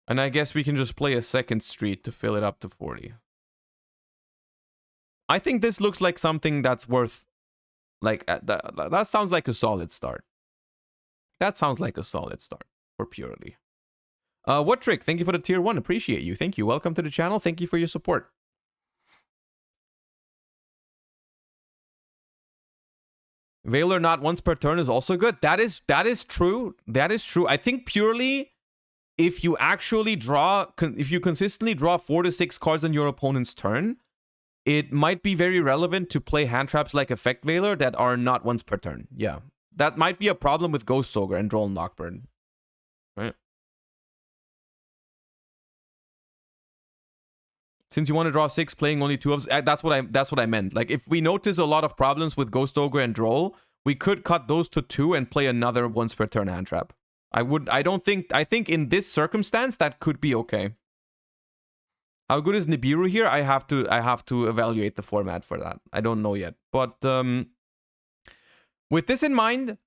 And I guess we can just play a second street to fill it up to 40. I think this looks like something that's worth... Like, that sounds like a solid start. That sounds like a solid start for Purrely. What Trick? Thank you for the tier 1. Appreciate you. Thank you. Welcome to the channel. Thank you for your support. Valor not once per turn is also good. That is true. That is true. I think Purrely, if you actually draw, if you consistently draw 4 to 6 cards on your opponent's turn, it might be very relevant to play hand traps like Effect Valor that are not once per turn. Yeah. That might be a problem with Ghost Ogre and Droll and Lockbird. Right? Since you want to draw 6, playing only 2 of... That's what I meant. Like, if we notice a lot of problems with Ghost Ogre and Droll, we could cut those to 2 and play another once per turn hand trap. I think in this circumstance, that could be okay. How good is Nibiru here? I have to evaluate the format for that. I don't know yet. But with this in mind,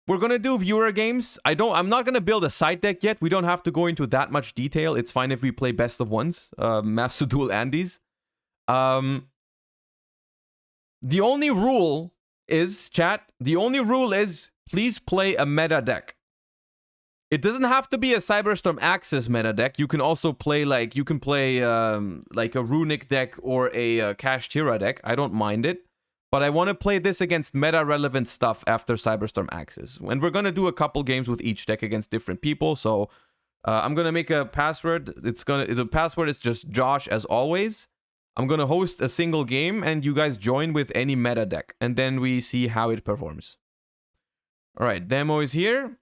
we're gonna do viewer games. I'm not gonna build a side deck yet. We don't have to go into that much detail. It's fine if we play best of ones. Master Duel Andes. The only rule is, chat, the only rule is please play a meta deck. It doesn't have to be a Cyberstorm Acces meta deck. You can also play like a Runic deck or a Kashtira deck. I don't mind it. But I want to play this against meta-relevant stuff after Cyberstorm Acces. And we're going to do a couple games with each deck against different people. So I'm going to make a password. The password is just Josh as always. I'm going to host a single game and you guys join with any meta deck. And then we see how it performs. All right, demo is here.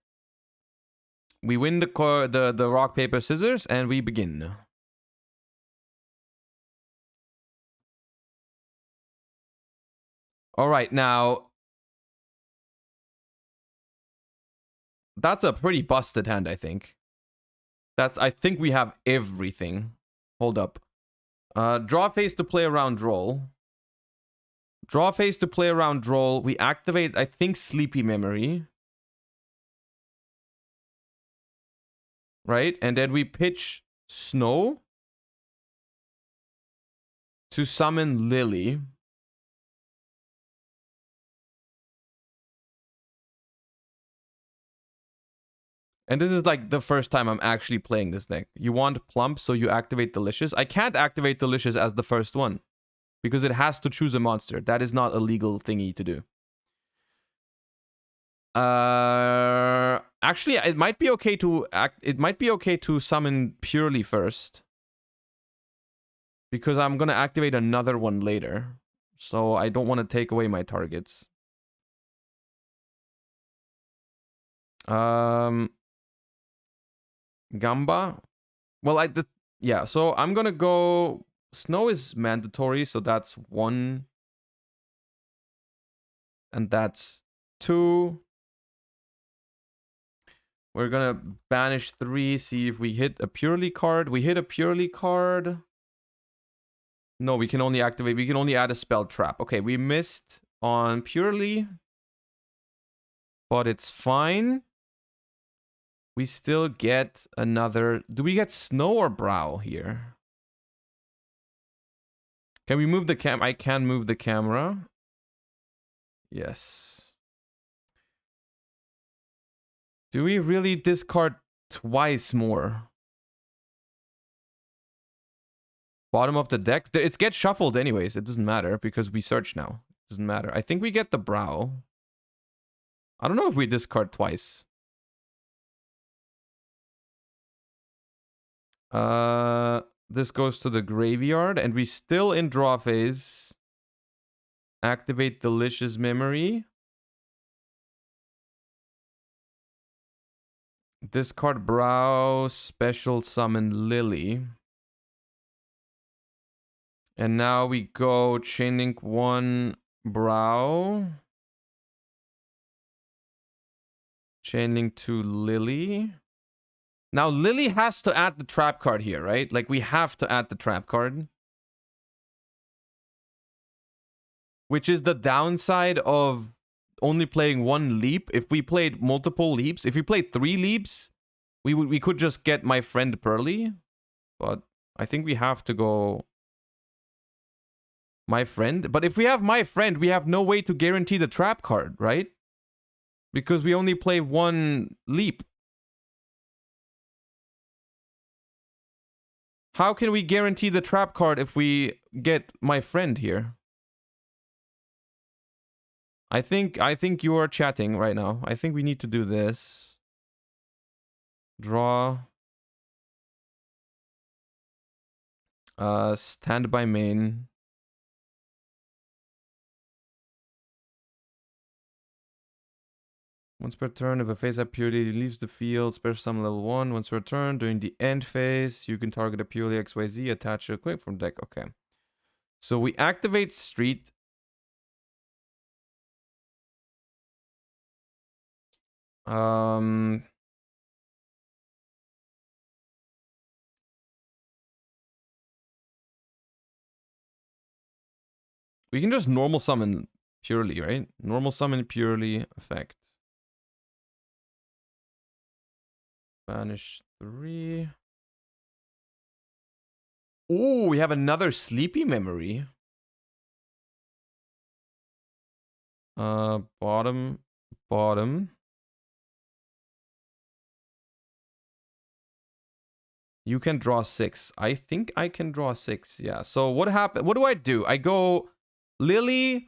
We win the rock, paper, scissors and we begin. All right, now, that's a pretty busted hand, I think. I think we have everything. Hold up. Draw phase to play around Droll. Draw phase to play around Droll. We activate, I think, Sleepy Memory. Right? And then we pitch Snow to summon Lily. And this is like the first time I'm actually playing this deck. You want Plump, so you activate Delicious. I can't activate Delicious as the first one because it has to choose a monster. That is not a legal thingy to do. Actually, it might be okay to summon Purrely first because I'm gonna activate another one later. So I don't want to take away my targets. Gamba. Well, yeah, so I'm gonna go... Snow is mandatory, so that's 1. And that's 2. We're gonna banish 3, see if we hit a Purrely card. We hit a Purrely card. No, we can only add a spell trap. Okay, we missed on Purrely. But it's fine. We still get another... Do we get Snow or Brow here? Can we move the cam? I can move the camera. Yes. Do we really discard twice more? Bottom of the deck? It gets shuffled anyways. It doesn't matter because we search now. It doesn't matter. I think we get the Brow. I don't know if we discard twice. This goes to the graveyard and we still in draw phase. Activate Delicious Memory. Discard Brow, special summon Lily. And now we go Chain Link 1 Brow. Chain Link 2 Lily. Now Lily has to add the trap card here, right? Like we have to add the trap card. Which is the downside of only playing one leap. If we played multiple leaps, if we played 3 leaps, we could just get my friend Purrely. But I think we have to go my friend. But if we have my friend, we have no way to guarantee the trap card, right? Because we only play one leap. How can we guarantee the trap card if we get my friend here? I think you are chatting right now. I think we need to do this. Draw. Stand by main. Once per turn, if a phase up Purrely leaves the field, special summon level 1. Once per turn, during the end phase, you can target a Purrely XYZ, attach a quick from deck. Okay. So we activate Street. We can just normal summon Purrely, right? Normal summon Purrely effect. Banish 3. Ooh, we have another sleepy memory. Bottom. You can draw 6. I think I can draw 6. Yeah. So what happened? What do I do? I go Lily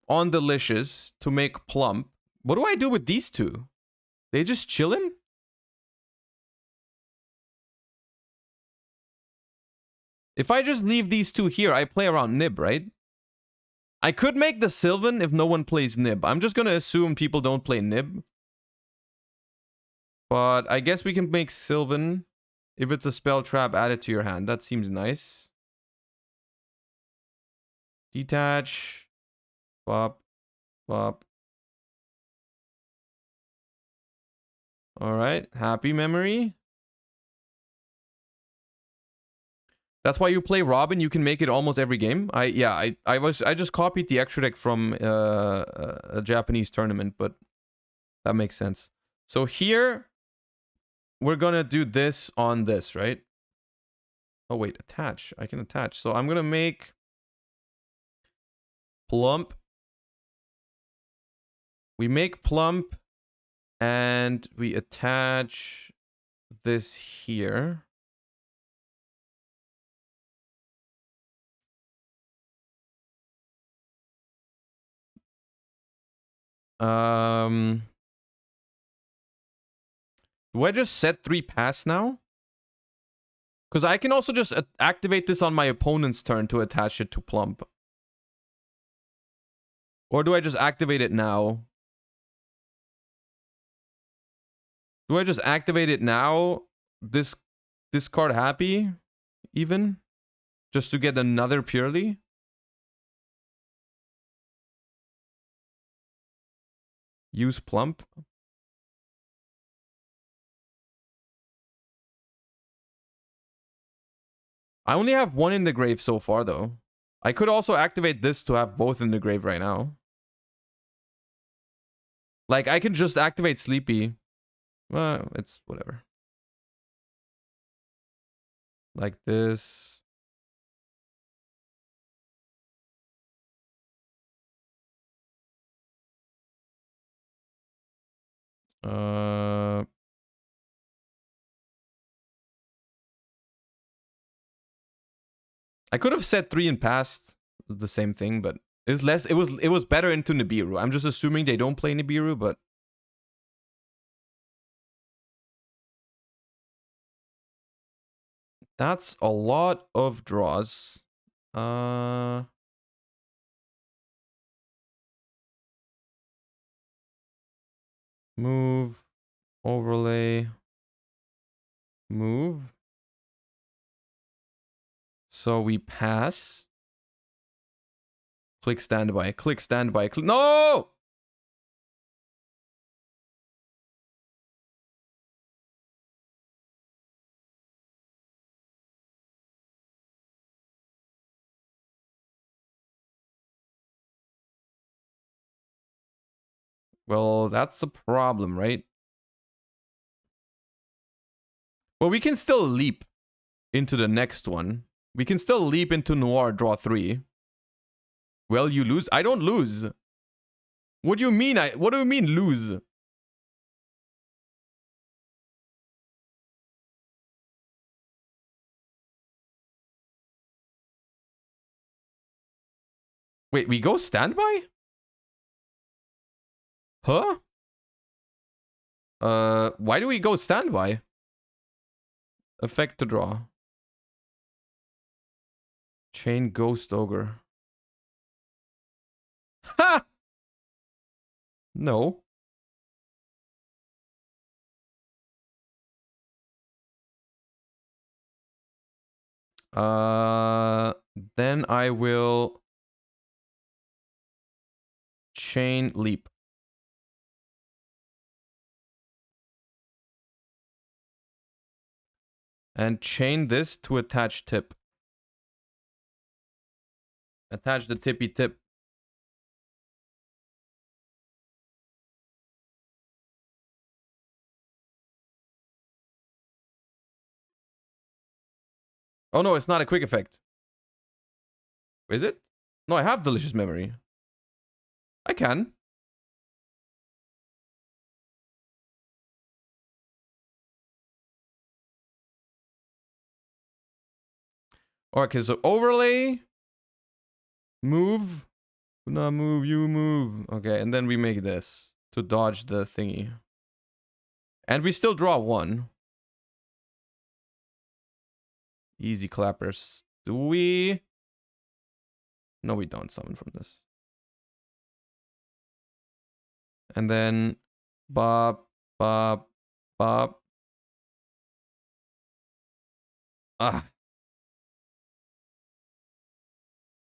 on Delicious to make Plump. What do I do with these two? They just chillin'? If I just leave these two here, I play around Nib, right? I could make the Sylvan if no one plays Nib. I'm just gonna assume people don't play Nib. But I guess we can make Sylvan if it's a spell trap added to your hand. That seems nice. Detach. Bop. Bop. Alright. Happy memory. That's why you play Robin. You can make it almost every game. I just copied the extra deck from a Japanese tournament, but that makes sense. So here we're gonna do this on this, right? Oh wait, attach. I can attach. So I'm gonna make Plump. We make Plump and we attach this here. Do I just set 3 pass now? Because I can also just activate this on my opponent's turn to attach it to Plump. Or do I just activate it now? Do I just activate it now? This card happy? Even? Just to get another Purrely? Use Plump? I only have 1 in the grave so far, though. I could also activate this to have both in the grave right now. Like, I can just activate Sleepy. It's whatever. Like this. I could have said 3 and passed the same thing, but it's less. It was better into Nibiru. I'm just assuming they don't play Nibiru, but that's a lot of draws. Move. Overlay. Move. So we pass. Click standby. Click standby. No! Well, that's a problem, right? Well, we can still leap into the next one. We can still leap into Noir, draw 3. Well, you lose? I don't lose. What do you mean? What do you mean lose? Wait, we go standby? Huh? Why do we go standby? Effect to draw. Chain Ghost Ogre. Ha! No. Then I will chain leap. And chain this to attach tip. Attach the tippy tip. Oh no, it's not a quick effect. Is it? No, I have delicious memory. I can. Okay, so overlay. Move. No, move, you move. Okay, and then we make this to dodge the thingy. And we still draw 1. Easy clappers. Do we? No, we don't summon from this. And then bop, bop, bop. Ah.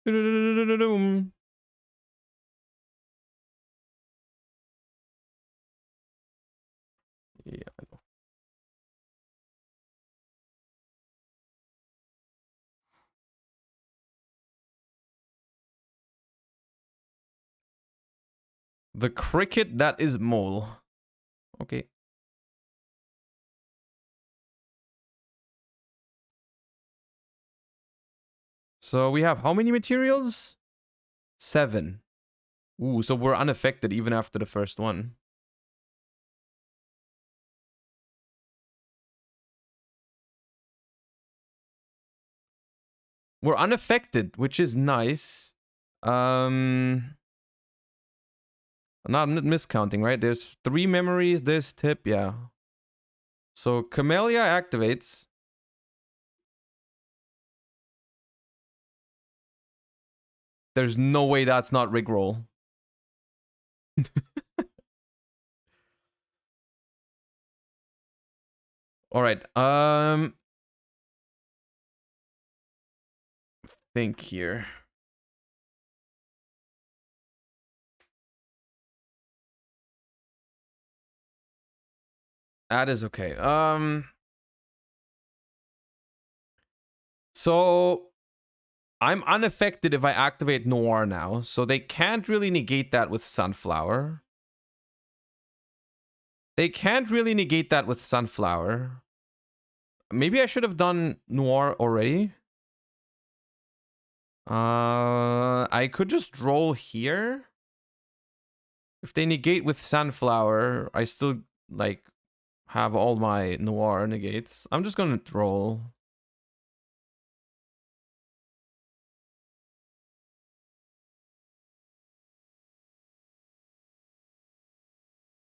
Yeah, I know. The cricket that is mole. Okay. So we have how many materials? 7. Ooh, so we're unaffected even after the first one. We're unaffected, which is nice. Not miscounting, right? There's 3 memories, this tip, yeah. So Camellia activates. There's no way that's not rigroll. All right. Think here. That is okay. So I'm unaffected if I activate Noir now, so they can't really negate that with Sunflower. They can't really negate that with Sunflower. Maybe I should have done Noir already. I could just roll here. If they negate with Sunflower, I still, like, have all my Noir negates. I'm just gonna roll.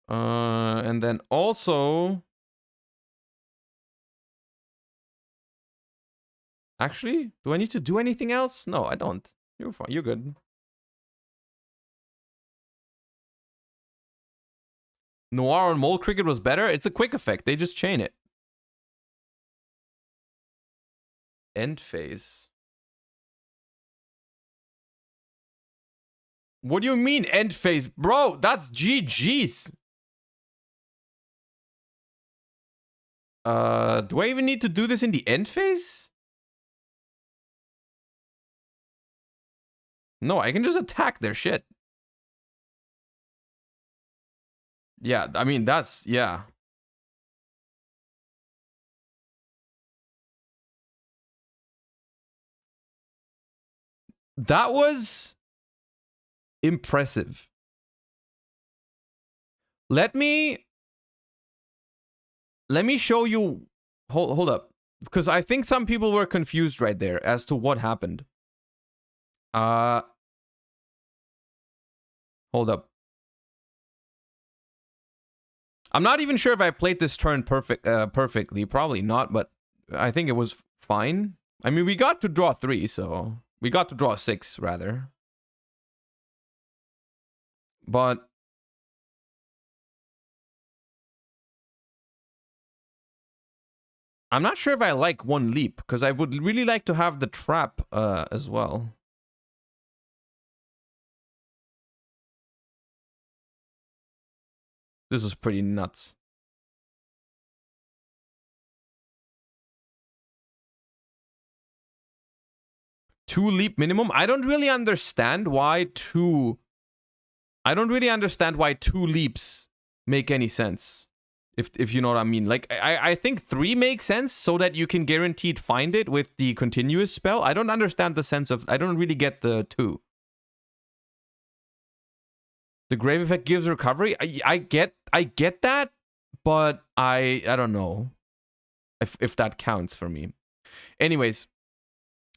And then also... Actually, do I need to do anything else? No, I don't. You're fine. You're good. Noir on Mole Cricket was better. It's a quick effect. They just chain it. End phase. What do you mean end phase? Bro, that's GG's. Do I even need to do this in the end phase? No, I can just attack their shit. Yeah, I mean, that's, yeah. That was impressive. Let me show you. Hold up, because I think some people were confused right there as to what happened. Hold up. I'm not even sure if I played this turn perfectly. Probably not, but I think it was fine. I mean, we got to draw 3, so we got to draw 6 rather. But I'm not sure if I like 1 leap, because I would really like to have the trap as well. This was pretty nuts. Two leap minimum? I don't really understand why 2... I don't really understand why 2 leaps make any sense. If you know what I mean. Like, I think 3 makes sense so that you can guaranteed find it with the continuous spell. I don't understand the sense of... I don't really get the 2. The grave effect gives recovery. I get that, but I don't know if that counts for me. Anyways,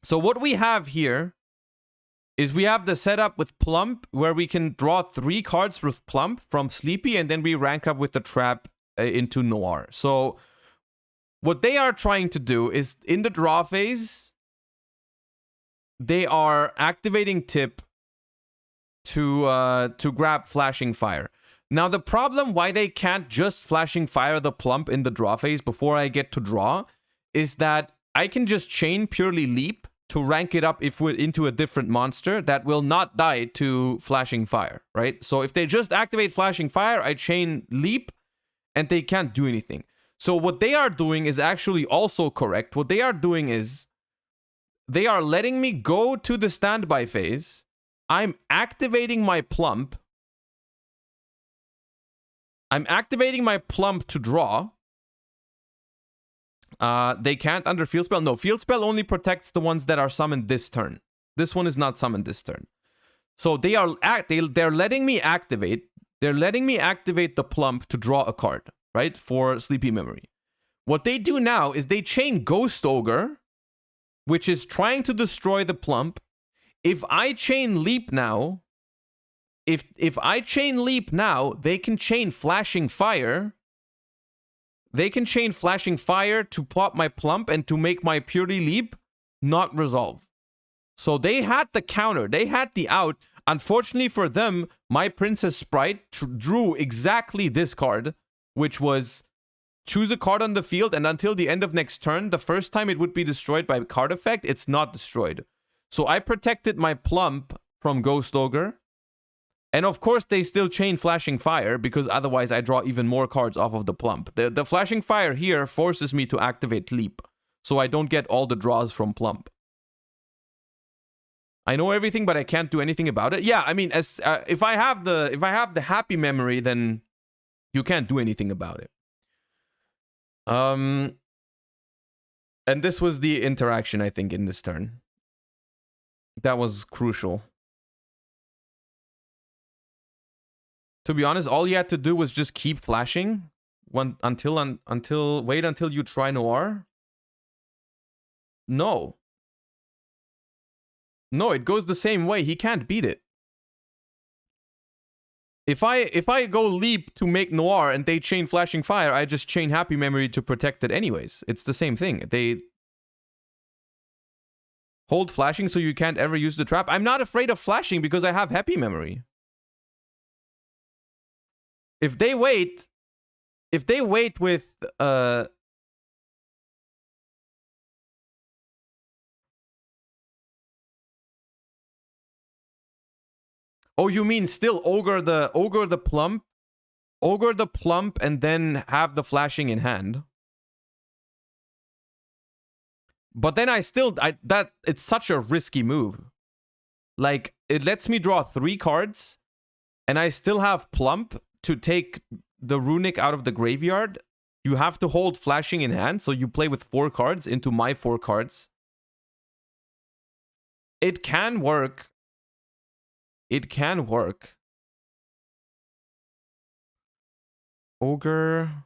so what we have here is we have the setup with Plump, where we can draw 3 cards with Plump from Sleepy, and then we rank up with the trap into Noir. So what they are trying to do is, in the draw phase, they are activating Tip to grab Flashing Fire. Now, the problem why they can't just Flashing Fire the Plump in the draw phase before I get to draw is that I can just chain Purrely Leap to rank it up if we're into a different monster that will not die to Flashing Fire, right? So if they just activate Flashing Fire, I chain Leap, and they can't do anything. So what they are doing is actually also correct. What they are doing is they are letting me go to the standby phase. I'm activating my Plump. I'm activating my Plump to draw. They can't under Field Spell. No, Field Spell only protects the ones that are summoned this turn. This one is not summoned this turn. So they are they're letting me activate. They're letting me activate the Plump to draw a card, right? For Sleepy Memory. What they do now is they chain Ghost Ogre, which is trying to destroy the Plump. If I chain Leap now, if I chain Leap now, they can chain Flashing Fire. They can chain Flashing Fire to pop my Plump and to make my Purrely Leap not resolve. So they had the counter. They had the out. Unfortunately for them, my Princess Sprite drew exactly this card, which was choose a card on the field, and until the end of next turn, the first time it would be destroyed by card effect, it's not destroyed. So I protected my Plump from Ghost Ogre. And of course, they still chain Flashing Fire, because otherwise I draw even more cards off of the Plump. The Flashing Fire here forces me to activate Leap, so I don't get all the draws from Plump. I know everything, but I can't do anything about it. Yeah, I mean, as if I have the happy memory, then you can't do anything about it. And this was the interaction, I think, in this turn. That was crucial. To be honest, all you had to do was just keep flashing wait until you try Noir. No. No, it goes the same way. He can't beat it. If I go Leap to make Noir and they chain Flashing Fire, I just chain Happy Memory to protect it anyways. It's the same thing. They hold flashing so you can't ever use the trap. I'm not afraid of flashing because I have Happy Memory. If they wait with oh, you mean still ogre the plump and then have the flashing in hand. But then it's such a risky move. Like, it lets me draw 3 cards, and I still have plump to take the runic out of the graveyard. You have to hold flashing in hand, so you play with 4 cards into my 4 cards. It can work. It can work. Ogre.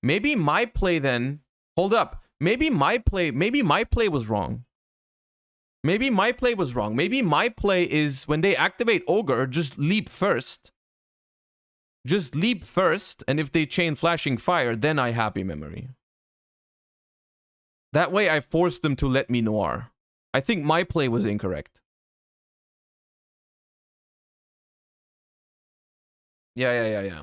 Maybe my play then. Hold up. Maybe my play was wrong. Maybe my play was wrong. Maybe my play is when they activate Ogre, just leap first. Just leap first, and if they chain Flashing Fire, then I Happy Memory. That way I forced them to let me Noir. I think my play was incorrect. Yeah.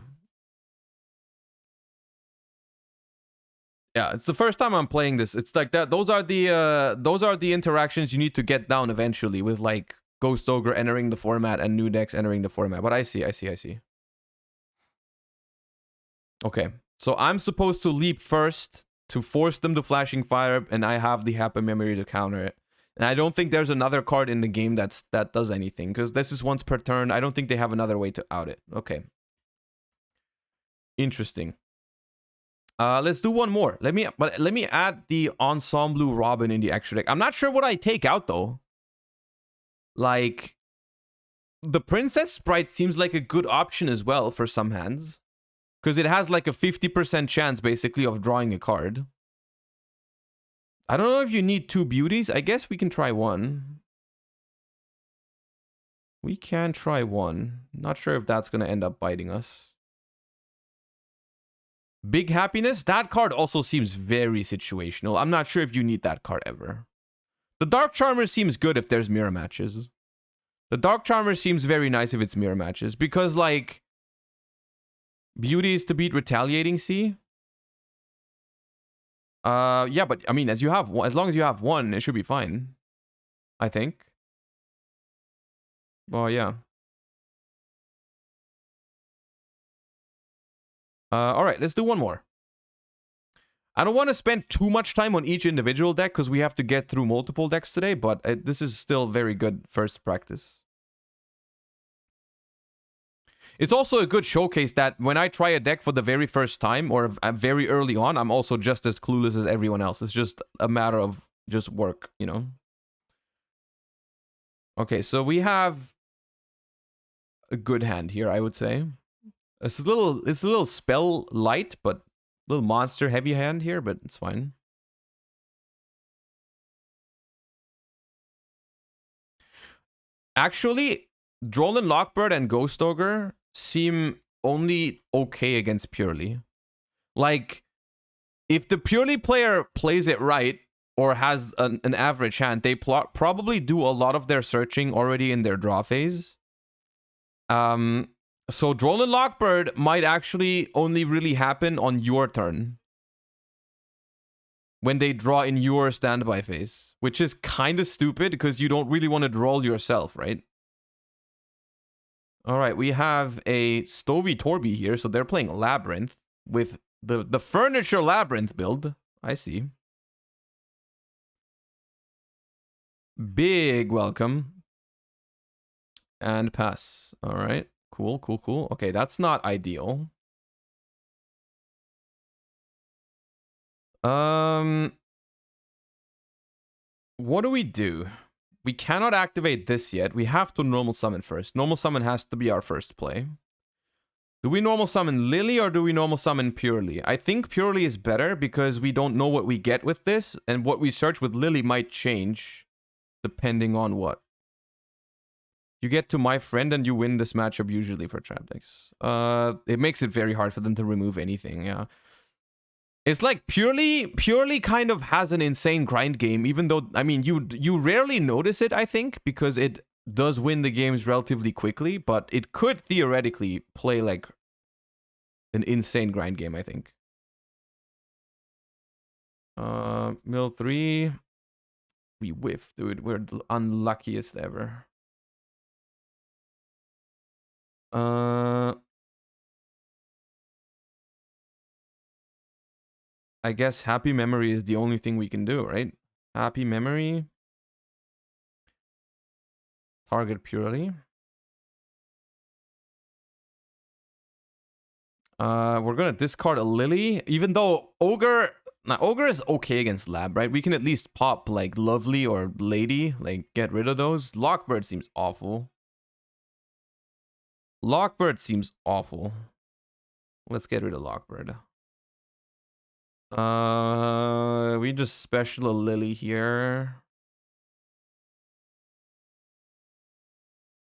Yeah, it's the first time I'm playing this. It's like that. Those are the interactions you need to get down eventually with like Ghost Ogre entering the format and new decks entering the format. But I see. Okay, so I'm supposed to leap first to force them to Flashing Fire, and I have the Happy Memory to counter it. And I don't think there's another card in the game that does anything, because this is once per turn. I don't think they have another way to out it. Okay. Interesting. Let's do one more. Let me add the Ensemble Robin in the extra deck. I'm not sure what I take out though. Like, the Princess Sprite seems like a good option as well for some hands, because it has like a 50% chance basically of drawing a card. I don't know if you need 2 beauties. I guess we can try one. We can try one. Not sure if that's gonna end up biting us. Big Happiness, that card also seems very situational. I'm not sure if you need that card ever. The Dark Charmer seems good if there's mirror matches. The Dark Charmer seems very nice if it's mirror matches, because like beauty is to beat Retaliating Sea. Yeah, but I mean, as long as you have one, it should be fine, I think. Well, yeah. All right, let's do one more. I don't want to spend too much time on each individual deck because we have to get through multiple decks today, but this is still very good first practice. It's also a good showcase that when I try a deck for the very first time or very early on, I'm also just as clueless as everyone else. It's just a matter of just work, you know? Okay, so we have a good hand here, I would say. It's a little spell light, but a little monster heavy hand here, but it's fine. Actually, Drollin Lockbird and Ghost Ogre seem only okay against Purrely. Like, if the Purrely player plays it right or has an average hand, they probably do a lot of their searching already in their draw phase. So Drollin Lockbird might actually only really happen on your turn, when they draw in your standby phase, which is kind of stupid because you don't really want to draw yourself, right? All right, we have a Stovey Torby here, so they're playing Labyrinth with the Furniture Labyrinth build. I see. Big welcome. And pass. All right. Cool. Okay, that's not ideal. What do we do? We cannot activate this yet. We have to normal summon first. Normal summon has to be our first play. Do we normal summon Lily or do we normal summon Purrely? I think Purrely is better because we don't know what we get with this, and what we search with Lily might change depending on what. You get to my friend and you win this matchup usually for trap decks. It makes it very hard for them to remove anything, yeah. It's like Purrely kind of has an insane grind game, even though, I mean, you rarely notice it, I think, because it does win the games relatively quickly, but it could theoretically play like an insane grind game, I think. Mill 3. We whiff, dude. We're the unluckiest ever. I guess Happy Memory is the only thing we can do, right? Happy Memory. Target Purrely. We're gonna discard a Lily, even though Ogre. Now, Ogre is okay against Lab, right? We can at least pop like Lovely or Lady, like get rid of those. Lockbird seems awful. Lockbird seems awful. Let's get rid of Lockbird. We just special a Lily here.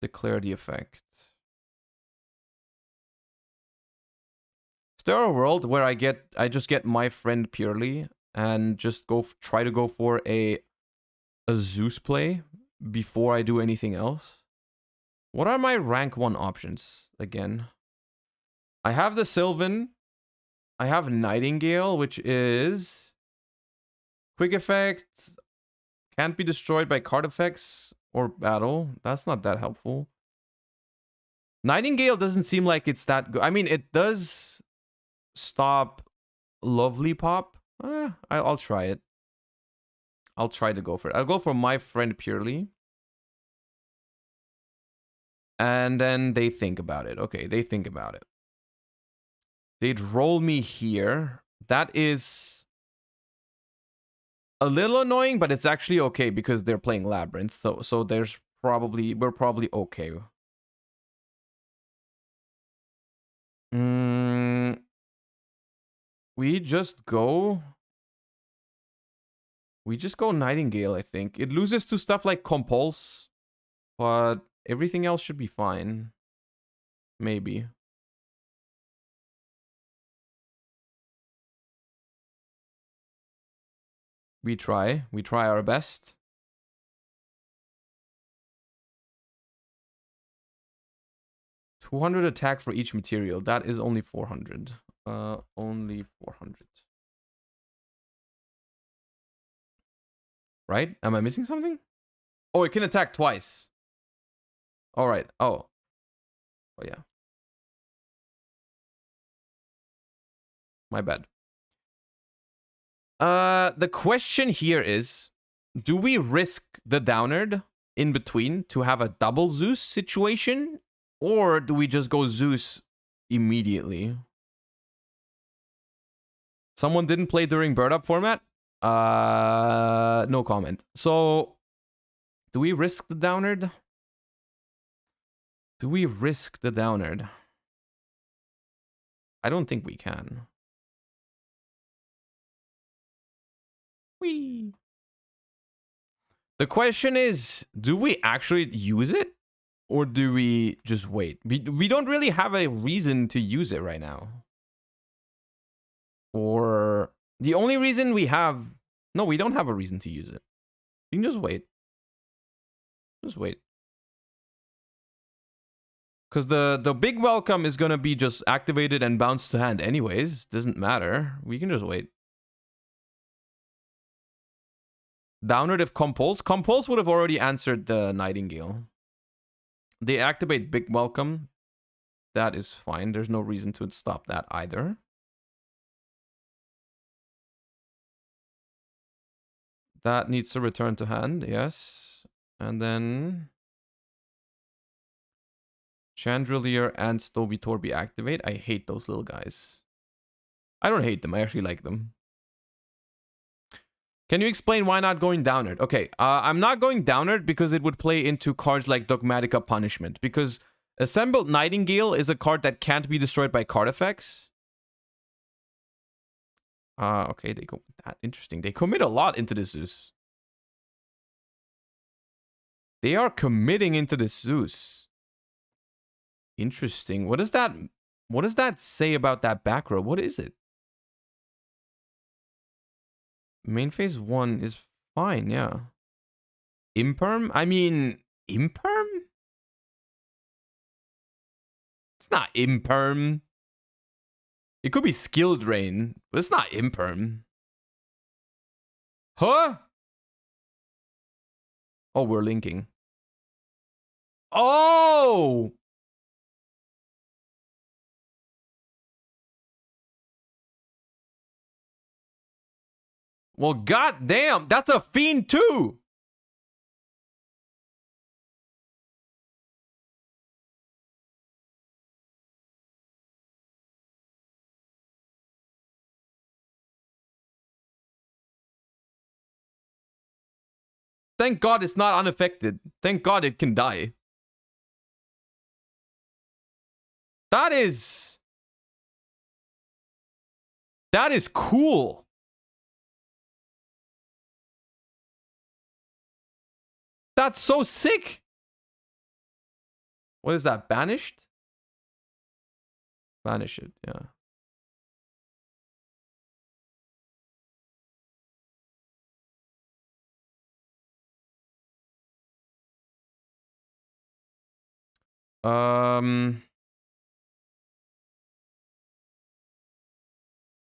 Declare the effect. Is there a world where I just get my friend Purrely and just try to go for a Zeus play before I do anything else? What are my rank 1 options again? I have the Sylvan. I have Nightingale, which is quick effect, can't be destroyed by card effects or battle. That's not that helpful. Nightingale doesn't seem like it's that good. I mean, it does stop Lovely Pop. I'll try it. I'll try to go for it. I'll go for my friend Purrely. And then they think about it. Okay, they think about it. They'd roll me here. That is a little annoying, but it's actually okay because they're playing Labyrinth. So we're probably okay. We just go Nightingale, I think. It loses to stuff like Compulse, but everything else should be fine. Maybe. We try our best. $200 attack for each material. That is only 400. Only 400. Right? Am I missing something? Oh, it can attack twice. All right. Oh, yeah. My bad. The question here is, do we risk the Downerd in between to have a double Zeus situation? Or do we just go Zeus immediately? Someone didn't play during bird up format? No comment. So, do we risk the Downerd? Do we risk the Downerd? I don't think we can. Whee. The question is, do we actually use it? Or do we just wait? We don't really have a reason to use it right now. Or the only reason we have... No, we don't have a reason to use it. You can just wait. Just wait. Because the big welcome is going to be just activated and bounced to hand anyways. Doesn't matter. We can just wait. Downward if Compulse. Compulse would have already answered the Nightingale. They activate big welcome. That is fine. There's no reason to stop that either. That needs to return to hand, yes. And then Chandelier and Stovitorbi activate. I hate those little guys. I don't hate them. I actually like them. Can you explain why not going Downward? Okay, I'm not going Downward because it would play into cards like Dogmatica Punishment. Because Assembled Nightingale is a card that can't be destroyed by card effects. Okay, they go that. Interesting. They commit a lot into this Zeus. They are committing into this Zeus. Interesting. What does that say about that back row? What is it? Main phase 1 is fine, yeah. Imperm? I mean, Imperm? It's not imperm. It could be skill drain, but it's not imperm. Huh? Oh, we're linking. Oh! Well, goddamn, that's a fiend too. Thank God it's not unaffected. Thank God it can die. That is cool. That's so sick. What is that? Banished? Banish it, yeah.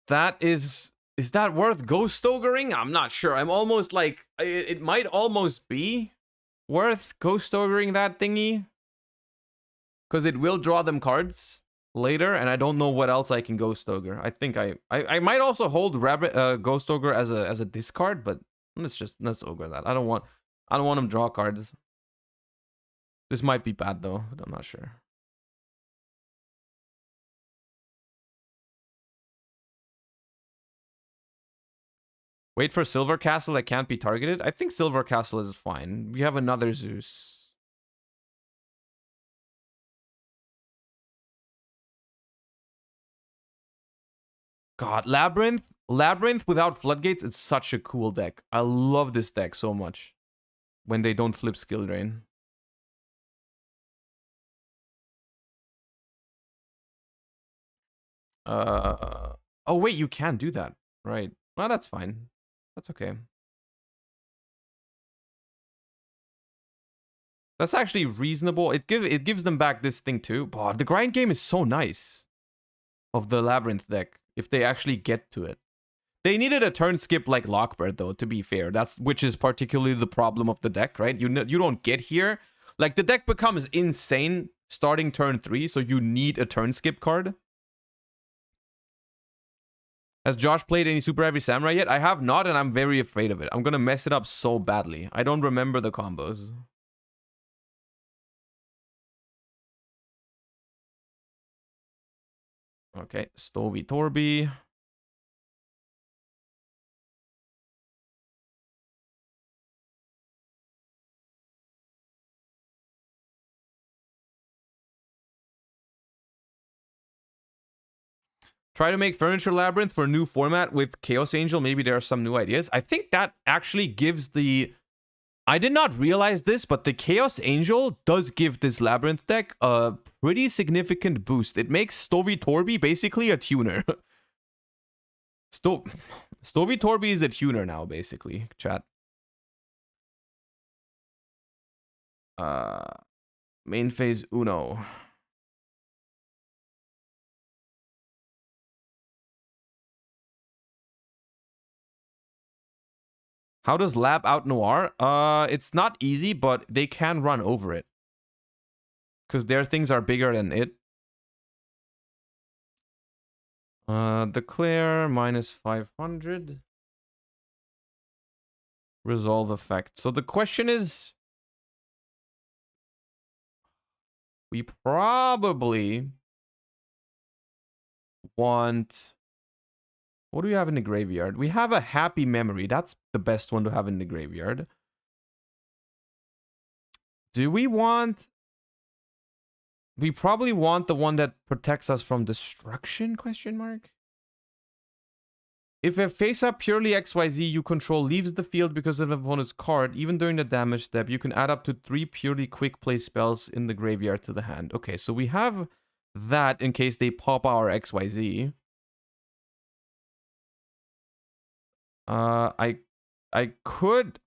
That is that worth ghost ogering? I'm not sure. I'm almost like it might almost be worth ghost ogering that thingy, because it will draw them cards later, and I don't know what else I can ghost ogre. I think I might also hold rabbit ghost ogre as a discard, but let's ogre that. I don't want him draw cards. This might be bad though, but I'm not sure. Wait for Silver Castle that can't be targeted? I think Silver Castle is fine. We have another Zeus. God, Labyrinth without Floodgates, it's such a cool deck. I love this deck so much. When they don't flip Skill Drain. Oh wait, you can do that. Right. Well, that's fine. That's okay. That's actually reasonable. It gives them back this thing too. But the grind game is so nice of the Labyrinth deck if they actually get to it. They needed a turn skip like Lockbird though, to be fair. Which is particularly the problem of the deck, right? You don't get here. Like the deck becomes insane starting turn 3, so you need a turn skip card. Has Josh played any Super Heavy Samurai yet? I have not, and I'm very afraid of it. I'm gonna mess it up so badly. I don't remember the combos. Okay, Stovey Torby. Try to make Furniture Labyrinth for a new format with Chaos Angel. Maybe there are some new ideas. I think that actually gives the... I did not realize this, but the Chaos Angel does give this Labyrinth deck a pretty significant boost. It makes Stovey Torby basically a tuner. Stovey Torby is a tuner now, basically, chat. Main phase Uno. How does Lab out Noir? It's not easy, but they can run over it. Because their things are bigger than it. Declare minus 500. Resolve effect. So the question is... We probably want... What do we have in the graveyard? We have a Happy Memory. That's the best one to have in the graveyard. Do we want... We probably want the one that protects us from destruction, question mark? If a face-up Purrely XYZ you control leaves the field because of an opponent's card, even during the damage step, you can add up to 3 Purrely quick play spells in the graveyard to the hand. Okay, so we have that in case they pop our XYZ. I could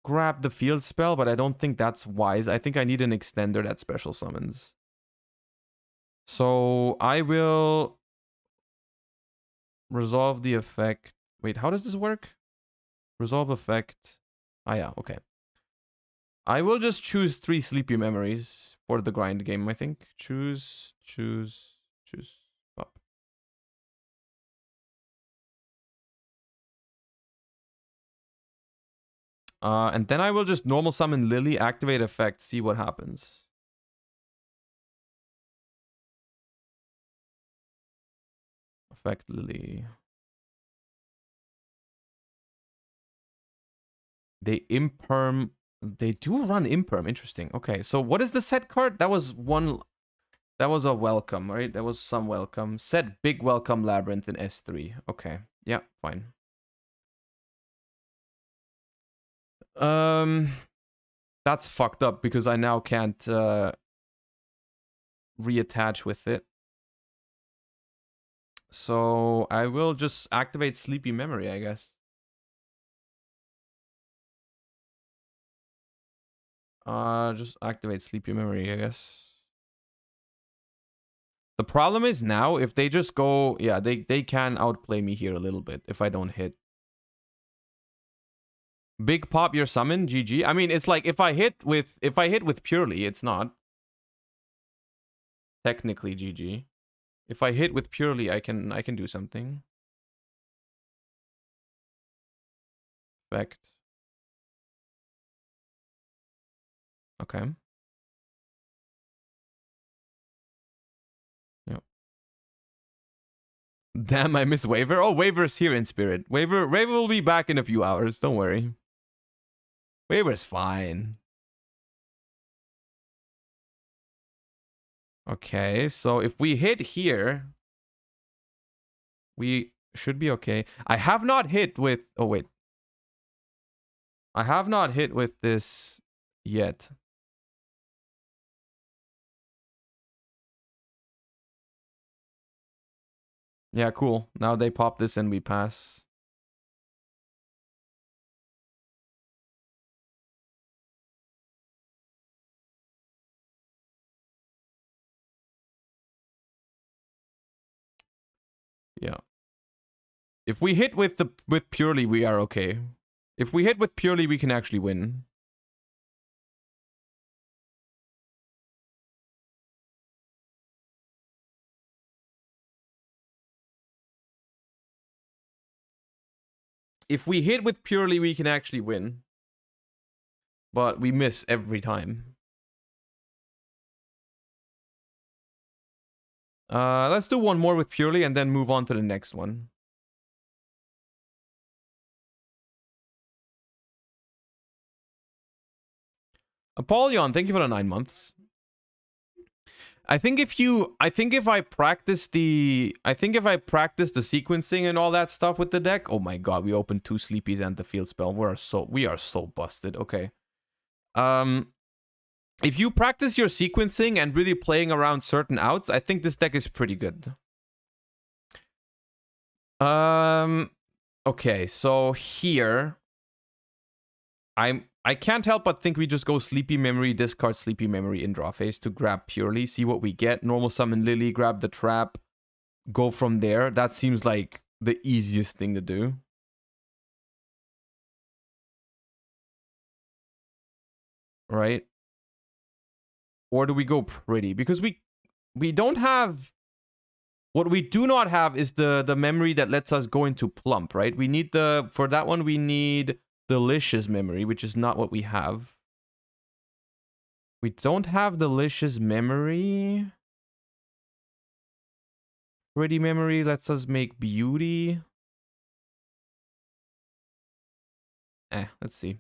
grab the field spell, but I don't think that's wise. I think I need an extender that special summons. So I will resolve the effect. Wait, how does this work? Resolve effect. Ah, yeah, okay. I will just choose 3 sleepy memories for the grind game, I think. Choose. Up. And then I will just normal summon Lily, activate effect, see what happens. Effect Lily. They imperm. They do run imperm. Interesting. Okay, so what is the set card? That was one. That was a welcome, right? That was some welcome. Set big welcome labyrinth in S3. Okay. Yeah, fine. That's fucked up because I now can't reattach with it. So I will just activate sleepy memory, I guess. Just activate sleepy memory, I guess. The problem is now if they just go, yeah, they can outplay me here a little bit if I don't hit. Big pop your summon, GG. I mean, it's like if I hit with Purrely, it's not technically GG. If I hit with Purrely, I can do something. Effect. Okay. Yep. Damn, I miss Waver. Oh, Waver's here in spirit. Waver will be back in a few hours. Don't worry. Waver's fine. Okay, so if we hit here, we should be okay. I have not hit with... Oh, wait. I have not hit with this yet. Yeah, cool. Now they pop this and we pass. Yeah. If we hit with Purrely, we are okay. If we hit with Purrely, we can actually win. If we hit with Purrely, we can actually win. But we miss every time. Let's do one more with Purrely and then move on to the next one. Apollyon, thank you for the 9 months. I think if I practice the sequencing and all that stuff with the deck. Oh my god, we opened 2 sleepies and the field spell. We are so busted. Okay. If you practice your sequencing and really playing around certain outs, I think this deck is pretty good. Okay, so here I can't help but think we just go Sleepy Memory, discard Sleepy Memory in draw phase to grab Purrely, see what we get. Normal summon Lily, grab the trap, go from there. That seems like the easiest thing to do. Right? Or do we go pretty? Because we don't have... What we do not have is the memory that lets us go into plump, right? We need for that one, we need delicious memory, which is not what we have. We don't have delicious memory. Pretty memory lets us make beauty. Let's see.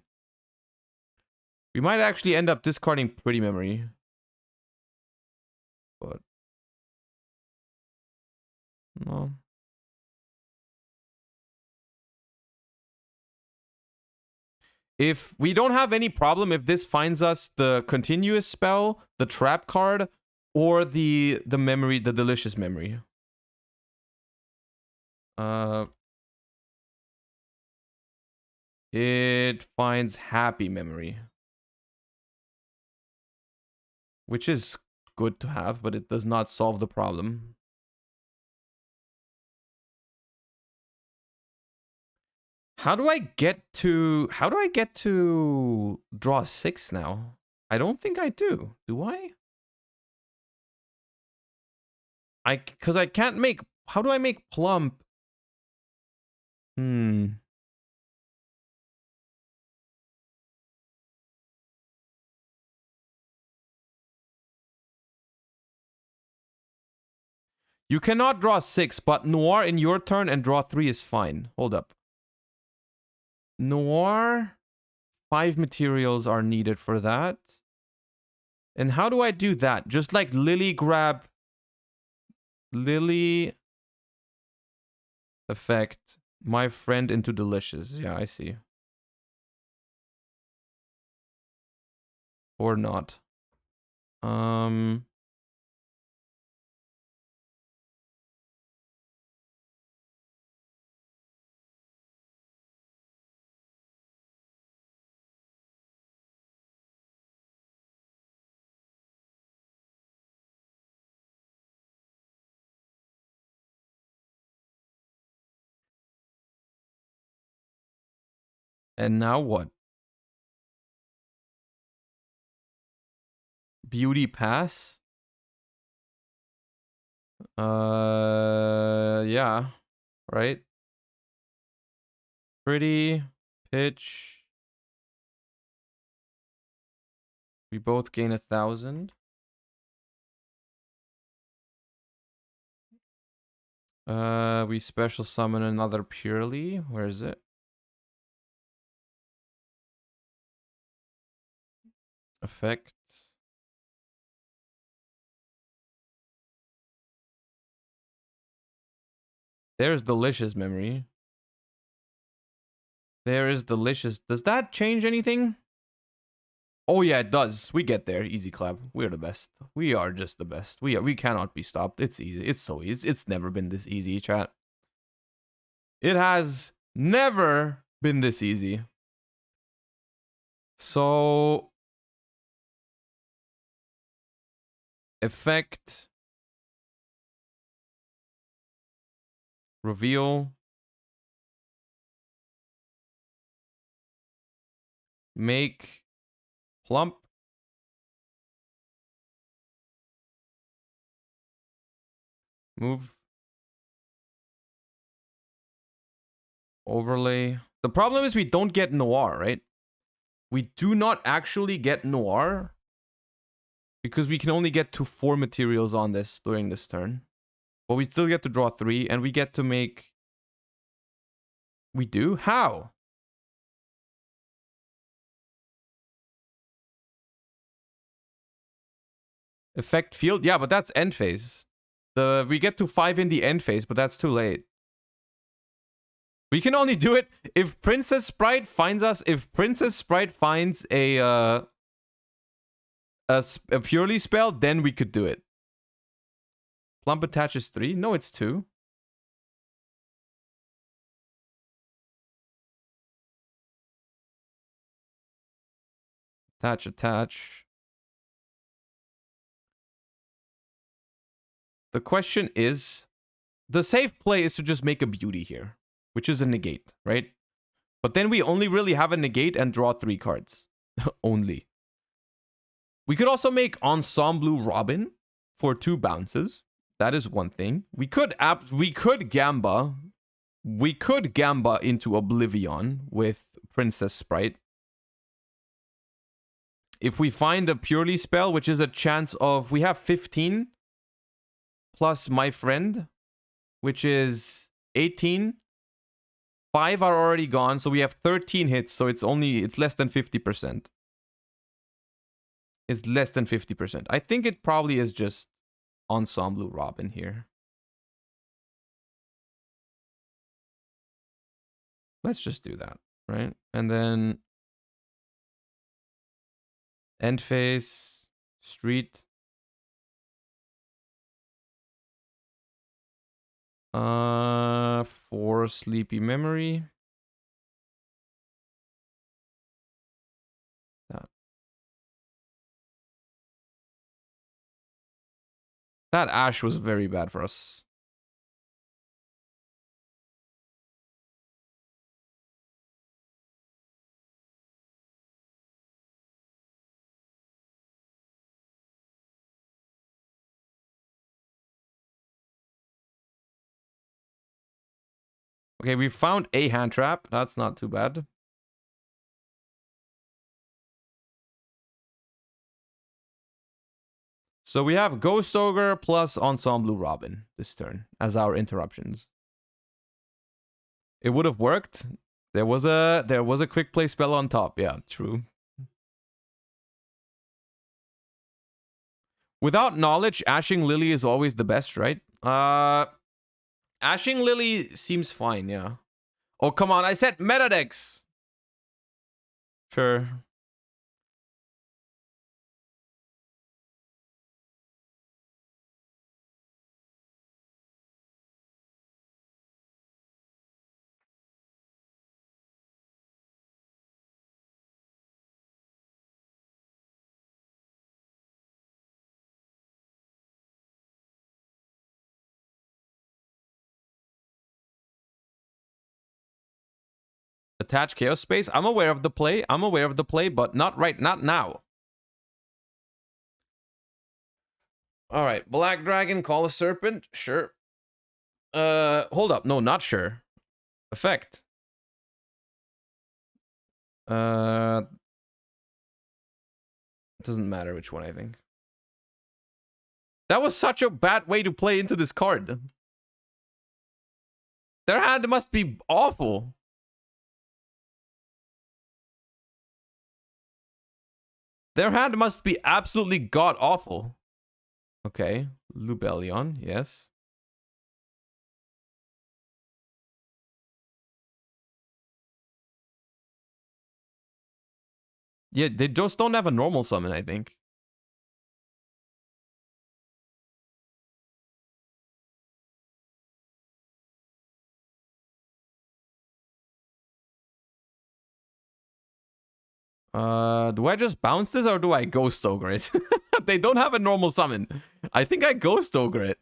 We might actually end up discarding pretty memory. But no. If we don't have any problem, if this finds us the continuous spell, the trap card, or the memory, the delicious memory. It finds happy memory, which is good to have, but it does not solve the problem. How do I get to draw 6 now? I don't think I do. Do I? Cuz I can't make, how do I make plump? You cannot draw 6, but Noir in your turn and draw 3 is fine. Hold up. Noir, 5 materials are needed for that. And how do I do that? Just like Lily grab Lily effect my friend into delicious. Yeah, I see. Or not. And now what? Beauty pass? Yeah. Right? Pretty. Pitch. We both gain 1,000. We special summon another Purrely. Where is it? Effect. There's delicious memory. There is delicious. Does that change anything? Oh yeah, it does. We get there. Easy clap. We're the best. We are just the best. We cannot be stopped. It's easy. It's so easy. It's never been this easy, chat. It has never been this easy. So effect, reveal, make plump, move, overlay. The problem is we don't get noir, right? We do not actually get noir because we can only get to 4 materials on this during this turn. But we still get to draw 3 and we get to make... We do? How? Effect field? Yeah, but that's end phase. We get to 5 in the end phase, but that's too late. We can only do it if Princess Sprite finds us. If Princess Sprite finds a Purrely spell, then we could do it. Plump attaches 3? No, it's 2. Attach. The question is, the safe play is to just make a beauty here, which is a negate, right? But then we only really have a negate and draw 3 cards. Only. We could also make Ensemble Robin for 2 bounces. That is one thing. We could Gamba. We could Gamba into Oblivion with Princess Sprite. If we find a Purrely spell, which is a chance of... We have 15 plus my friend, which is 18. 5 are already gone, so we have 13 hits, so it's less than 50%. It's less than 50%. I think it probably is just Ensemble Robin here. Let's just do that, right? And then end phase, street. 4 sleepy memory. That. That Ash was very bad for us. Okay, we found a hand trap. That's not too bad. So we have Ghost Ogre plus Ensemble Robin this turn as our interruptions. It would have worked. There was a quick play spell on top. Yeah, true. Without knowledge, Ashing Lily is always the best, right? Ashing Lily seems fine, yeah. Oh, come on. I said meta decks. Sure. Attach Chaos Space. I'm aware of the play. I'm aware of the play, but not now. All right. Black Dragon, Call a Serpent. Sure. Hold up. No, not sure. Effect. It doesn't matter which one, I think. That was such a bad way to play into this card. Their hand must be awful. Their hand must be absolutely god-awful. Okay. Lubellion, yes. Yeah, they just don't have a normal summon, I think. Do I just bounce this or do I Ghost Ogre it? They don't have a normal summon. I think I Ghost Ogre it.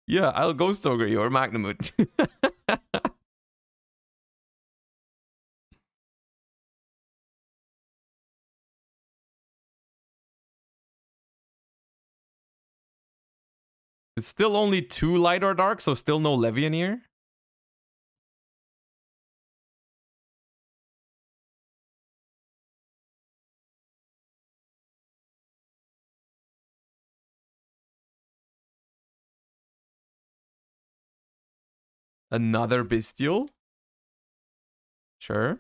Yeah, I'll Ghost Ogre your Magnamut. It's still only 2 light or dark, so still no Levianeer. Another Bestial? Sure.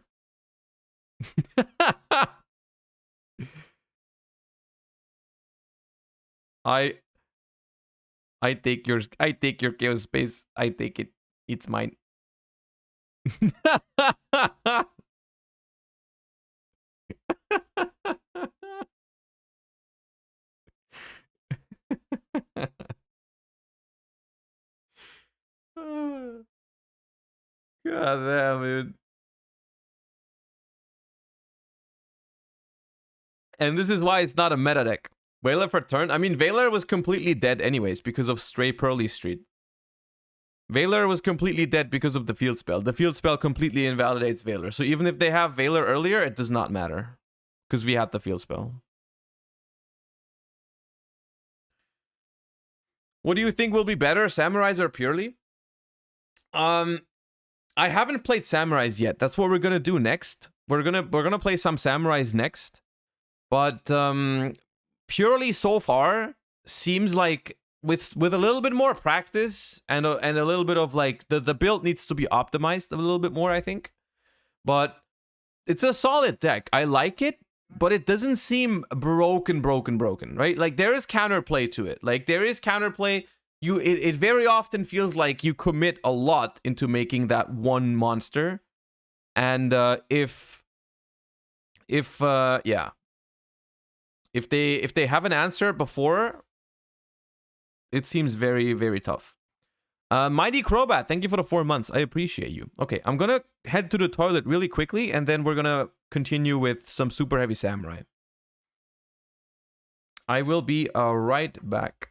I take your Chaos Space. I take it. It's mine. God damn, dude. And this is why it's not a meta deck. Veiler for turn. I mean, Veiler was completely dead anyways because of stray Purrely Street. Veiler was completely dead because of the field spell. The field spell completely invalidates Veiler. So even if they have Veiler earlier, it does not matter. Because we had the field spell. What do you think will be better, Samurais or Purrely? I haven't played Samurais yet. That's what we're gonna do next. We're gonna play some Samurais next. But Purrely so far seems like with a little bit more practice and a little bit of like the build needs to be optimized a little bit more, I think. But it's a solid deck. I like it, but it doesn't seem broken, right? Like there is counterplay to it. Like there is counterplay. It very often feels like you commit a lot into making that one monster. And if they have an answer before, it seems very, very tough. Mighty Crobat, thank you for the 4 months. I appreciate you. Okay, I'm gonna head to the toilet really quickly, and then we're gonna continue with some super heavy samurai. I will be right back.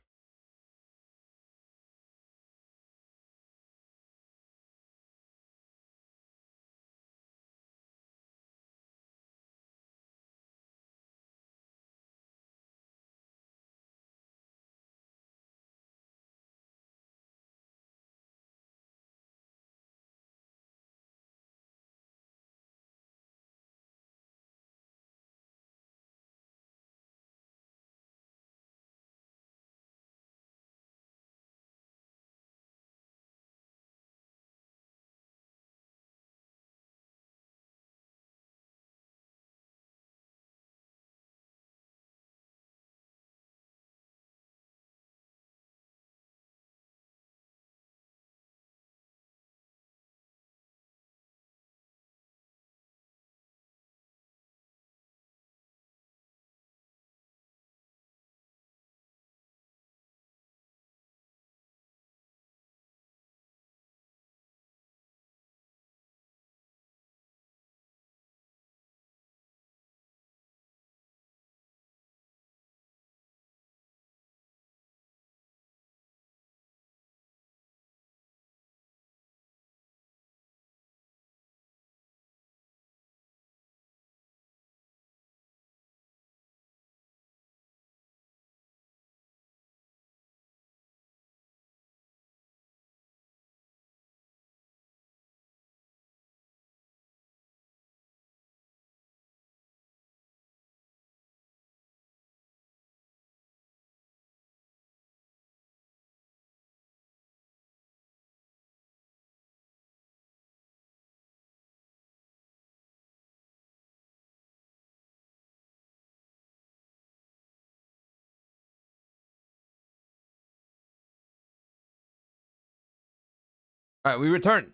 All right, we return.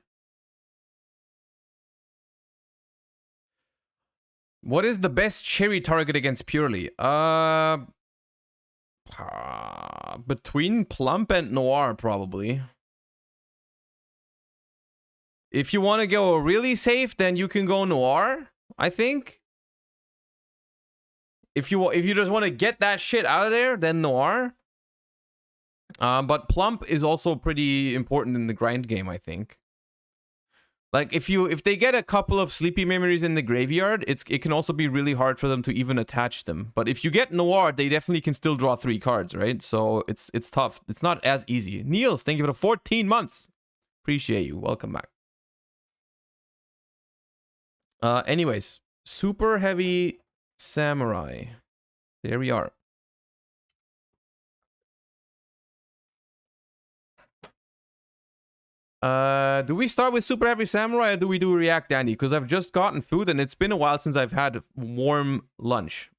What is the best cherry target against Purrely? Between Plump and Noir, probably. If you want to go really safe, then you can go Noir, I think. If you just want to get that shit out of there, then Noir. But Plump is also pretty important in the grind game, I think. Like if they get a couple of sleepy memories in the graveyard, it can also be really hard for them to even attach them. But if you get Noir, they definitely can still draw 3 cards, right? So it's tough. It's not as easy. Niels, thank you for the 14 months. Appreciate you. Welcome back. Anyways, Superheavy Samurai. There we are. Do we start with Superheavy Samurai or do we do React Dandy? Because I've just gotten food and it's been a while since I've had warm lunch.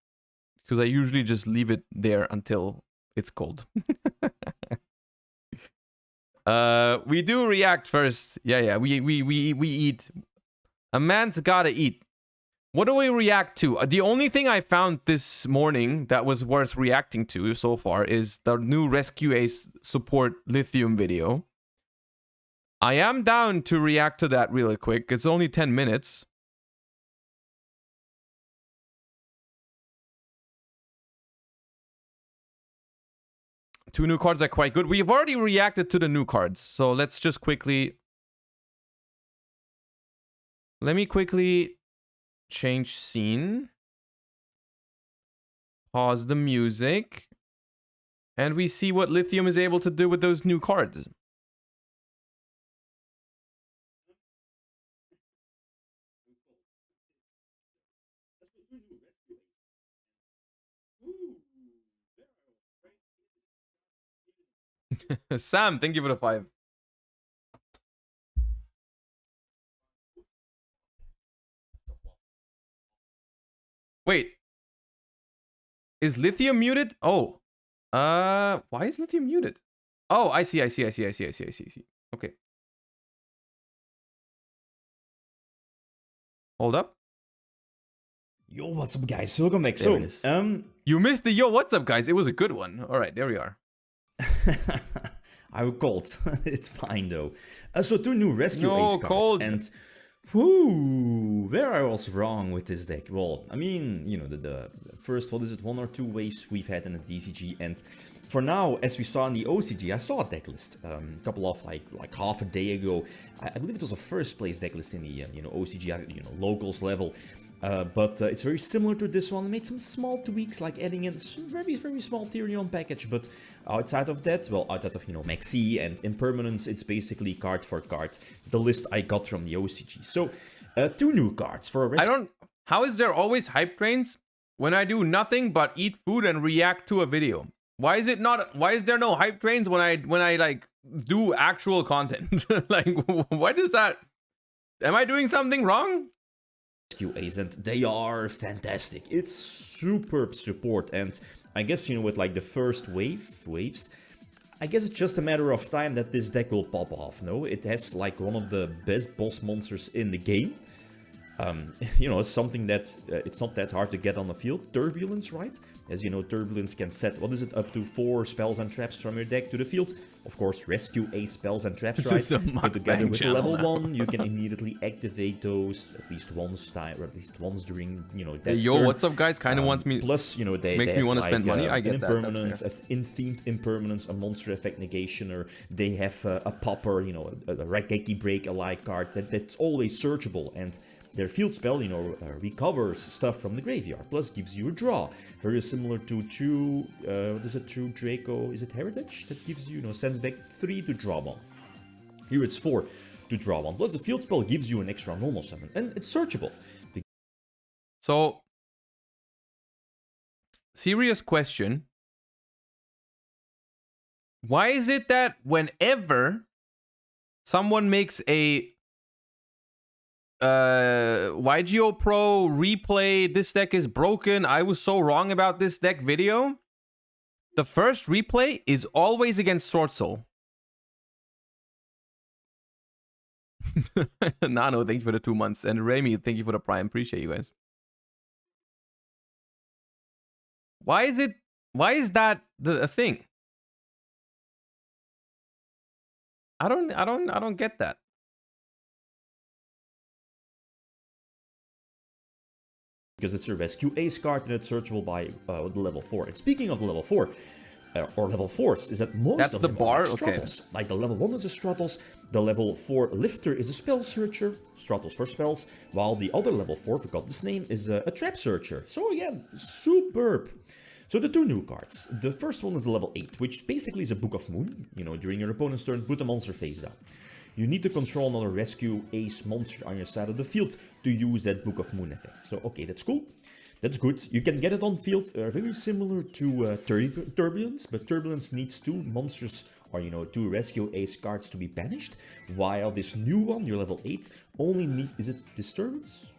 Because I usually just leave it there until it's cold. We do React first. Yeah, we eat. A man's gotta eat. What do we react to? The only thing I found this morning that was worth reacting to so far is the new Rescue Ace support Lithium video. I am down to react to that really quick. It's only 10 minutes. Two new cards are quite good. We've already reacted to the new cards. So let's just quickly... Let me quickly change scene. Pause the music. And we see what Lithium is able to do with those new cards. Sam, thank you for the 5. Wait. Is Lithium muted? Oh. Why is Lithium muted? Oh, I see. Okay. Hold up. Yo, what's up, guys? Welcome back. So, you missed the yo, what's up, guys? It was a good one. All right, there we are. I was cold. It's fine, though. So, 2 new Rescue Ace cards. Cold. And Whoo, where I was wrong with this deck. Well, I mean, you know, the first, what is it, 1 or 2 waves we've had in the DCG, and for now, as we saw in the OCG, I saw a deck list a couple of like half a day ago. I believe it was a first place deck list in the you know, OCG, you know, locals level. But it's very similar to this one. I made some small tweaks, like adding in some very small Tyrion package. But outside of that, well, outside of, you know, Maxi and Impermanence, it's basically card for card the list I got from the OCG. So 2 new cards for a rest. How is there always hype trains when I do nothing but eat food and react to a video? Why is there no hype trains when I like do actual content? Like, what is that? Am I doing something wrong? QAs, and they are fantastic. It's superb support, and I guess, you know, with like the first waves, I guess it's just a matter of time that this deck will pop off. No, it has like one of the best boss monsters in the game. You know, something that it's not that hard to get on the field. Turbulence, right? As you know, Turbulence can set, what is it, up to 4 spells and traps from your deck to the field. Of course, rescue 8 spells and traps, right? But together with level 1, you can immediately activate those at least once during, you know, that yo, turn. What's up, guys? Kind of wants me. Plus, you know, they makes me want to like, spend money. I get an that. impermanence, an in-themed impermanence, a monster effect negationer. They have a popper, you know, a Raigeki break alike card that's always searchable, and their field spell, you know, recovers stuff from the graveyard, plus gives you a draw. Very similar to True, what is it, True Draco, is it Heritage? That gives you, you know, sends back 3 to draw 1. Here it's 4 to draw 1, plus the field spell gives you an extra normal summon, and it's searchable. So, serious question. Why is it that whenever someone makes a yugioh Pro replay, this deck is broken, I was so wrong about this deck video, the first replay is always against Sword Soul? Nano, thank you for the 2 months, and Remy, thank you for the Prime. Appreciate you guys. Why is that a thing? I don't get that. Because it's a rescue ace card and it's searchable by the level 4. And speaking of the level 4, or level 4s, is that most of them are like Stratos. Okay. Like the level 1 is a Stratos, the level 4 Lifter is a Spell Searcher, Stratos for spells, while the other level 4, forgot this name, is a Trap Searcher. So again, superb. So the 2 new cards. The first one is the level 8, which basically is a Book of Moon. You know, during your opponent's turn, put a monster face down. You need to control another rescue ace monster on your side of the field to use that Book of Moon effect. So, okay, that's cool. That's good. You can get it on field, very similar to Turbulence, but Turbulence needs 2 monsters, or, you know, 2 rescue ace cards to be banished, while this new one, your level 8, only needs, is it Disturbance?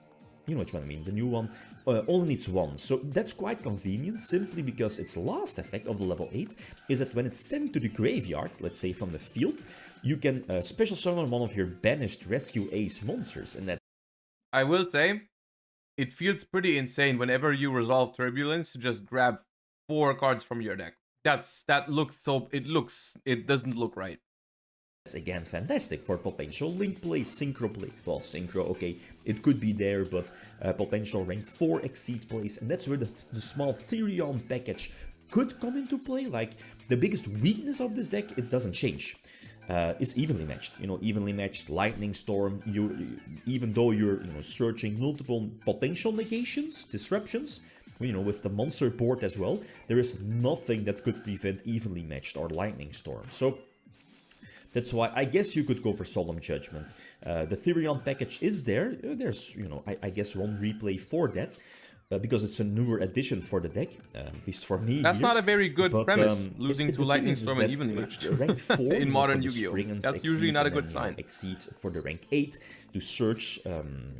You know which one I mean, the new one only needs 1. So that's quite convenient, simply because its last effect of the level 8 is that when it's sent to the graveyard, let's say from the field, you can special summon one of your banished rescue ace monsters, and that... I will say, it feels pretty insane whenever you resolve Turbulence to just grab 4 cards from your deck. It doesn't look right. That's again fantastic for potential link play, synchro play. Well, synchro, okay, it could be there, but potential rank 4 exceed plays, and that's where the small Therion package could come into play. Like, the biggest weakness of this deck, it doesn't change. Is evenly matched. You know, evenly matched Lightning Storm. Even though you're, you know, searching multiple potential negations, disruptions, you know, with the monster board as well, there is nothing that could prevent evenly matched or Lightning Storm. So that's why I guess you could go for Solemn Judgment. The Therion package is there. There's, you know, I guess 1 replay for that. Because it's a newer addition for the deck, at least for me. That's not a very good premise, losing to Lightning Storm and evenly matched rank 4 in modern Yu-Gi-Oh! That's usually not a good sign. Exceed for the rank 8 to search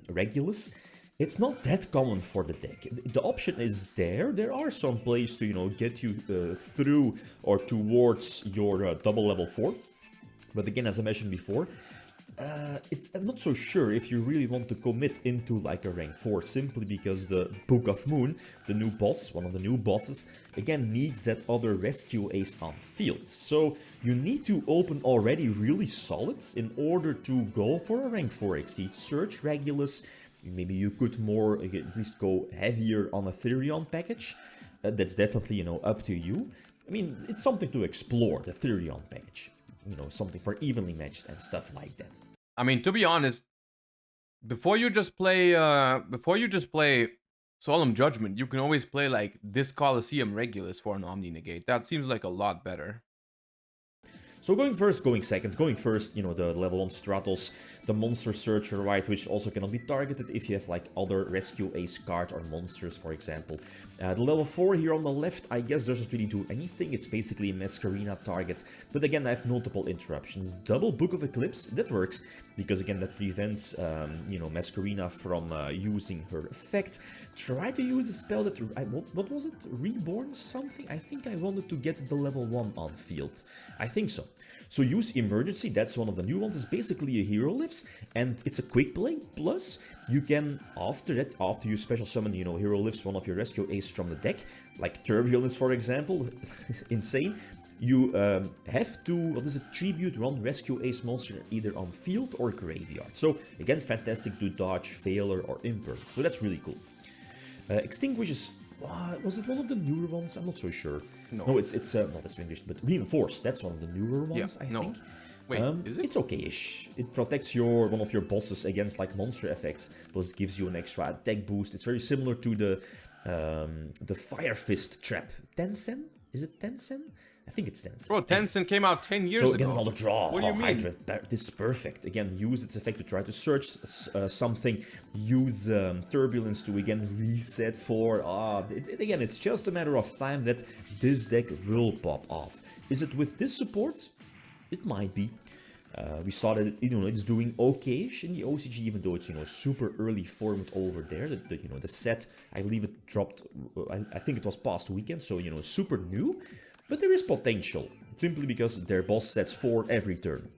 Regulus. It's not that common for the deck. The option is there. There are some plays to, you know, get you through or towards your double level 4. But again, as I mentioned before, I'm not so sure if you really want to commit into like a rank 4, simply because the Book of Moon, the new boss, one of the new bosses, again needs that other rescue ace on field. So you need to open already really solid in order to go for a rank 4 exceed. Search Regulus, maybe you could more, at least go heavier on a Therion package. That's definitely, you know, up to you. I mean, it's something to explore, the Therion package. You know, something for evenly matched and stuff like that. I mean, to be honest, before you just play Solemn Judgment, you can always play like this Colosseum Regulus for an Omni Negate. That seems like a lot better. So going first, going second, going first, you know, the level 1 Stratos, the Monster Searcher, right, which also cannot be targeted if you have like other Rescue Ace cards or monsters, for example. The level 4 here on the left, I guess doesn't really do anything, it's basically a Masquerina target, but again I have multiple interruptions. Double Book of Eclipse, that works, because again that prevents, you know, Masquerina from using her effect. Try to use the spell that, what was it? Reborn something? I think I wanted to get the level 1 on field. I think so. So use Emergency, that's one of the new ones, it's basically a hero lifts, and it's a quick play, plus you can, after that, after you special summon, you know, hero lifts one of your rescue aces from the deck, like Turbulence for example, insane, you have to, what is it, tribute one rescue ace monster either on field or graveyard. So again, fantastic to dodge, Failure or Imperm, so that's really cool. Extinguishes, was it one of the newer ones? I'm not so sure. No, it's not Extinguished, but Reinforced, that's one of the newer ones, I think. Wait, is it? It's okay-ish. It protects one of your bosses against like monster effects, plus gives you an extra attack boost. It's very similar to the Fire Fist trap. Tensen? Is it Tensen? I think it's Tensen. Bro, Tensen came out 10 years ago. So again, another draw. What do you mean? Hydrant. This is perfect. Again, use its effect to try to search something. Use Turbulence to again reset for... again, it's just a matter of time that this deck will pop off. Is it with this support? It might be. We saw that it's doing okay-ish in the OCG, even though it's super early formed over there. The set, I believe it dropped. I think it was past weekend, so super new. But there is potential, simply because their boss sets 4 every turn.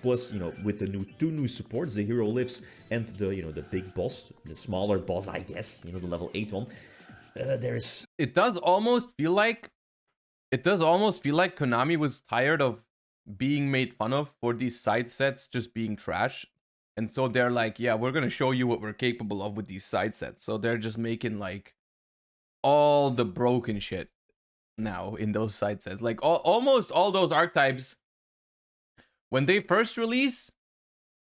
Plus, with the two new supports, the hero lifts and the big boss, the smaller boss, I guess, the level 8 one. There's. It does almost feel like Konami was tired of being made fun of for these side sets just being trash, and so they're like, yeah, we're gonna show you what we're capable of with these side sets. So they're just making like all the broken shit now in those side sets, like almost all those archetypes. When they first release,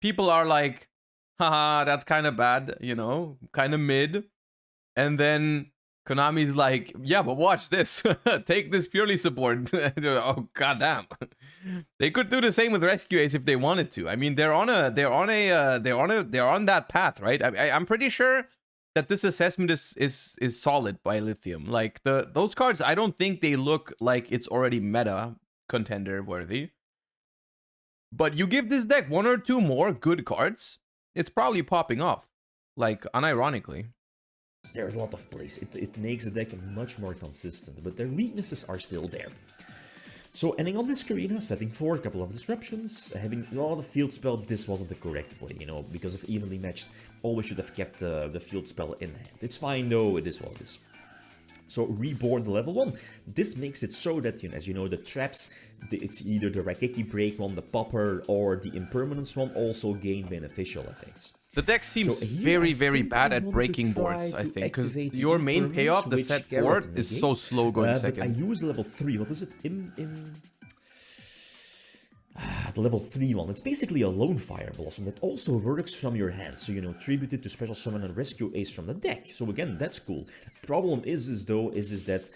people are like, haha, that's kind of bad, kind of mid, and then Konami's like, yeah, but watch this. Take this Purrely support. Oh goddamn. They could do the same with Rescue Ace if they wanted to. I mean, they're on that path, right? I'm pretty sure that this assessment is solid by Lithium. Like those cards, I don't think they look like it's already meta contender worthy. But you give this deck 1 or 2 more good cards, it's probably popping off. Like unironically. There's a lot of plays. It makes the deck much more consistent, but their weaknesses are still there. So ending on Masquerina, setting 4, a couple of disruptions, having a lot of field spell, this wasn't the correct play, because of evenly matched, always should have kept the field spell in hand. It's fine though, it is what it is. So Reborn level 1, this makes it so that, as you know, the traps, it's either the Rakeki Break one, the Popper, or the Impermanence one also gain beneficial effects. The deck seems very, very bad at breaking boards, I think, because your main payoff, the set 4, is so slow going second. But I use level 3, what is it? The level 3 one. It's basically a Lone Fire Blossom that also works from your hand. So, tribute it to special summon and rescue ace from the deck. So again, that's cool. Problem is that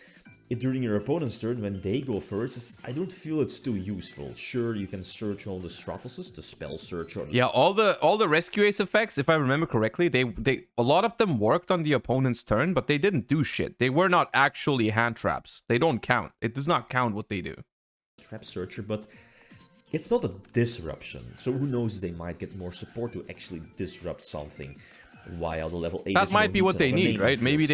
during your opponent's turn, when they go first, I don't feel it's too useful. Sure, you can search all the Stratoses, the spell search. Yeah, all the rescue ace effects, if I remember correctly, they a lot of them worked on the opponent's turn, but they didn't do shit. They were not actually hand traps. They don't count. It does not count what they do. Trap searcher, but it's not a disruption. So who knows, they might get more support to actually disrupt something. while the level 8 that might be what they need, right? Maybe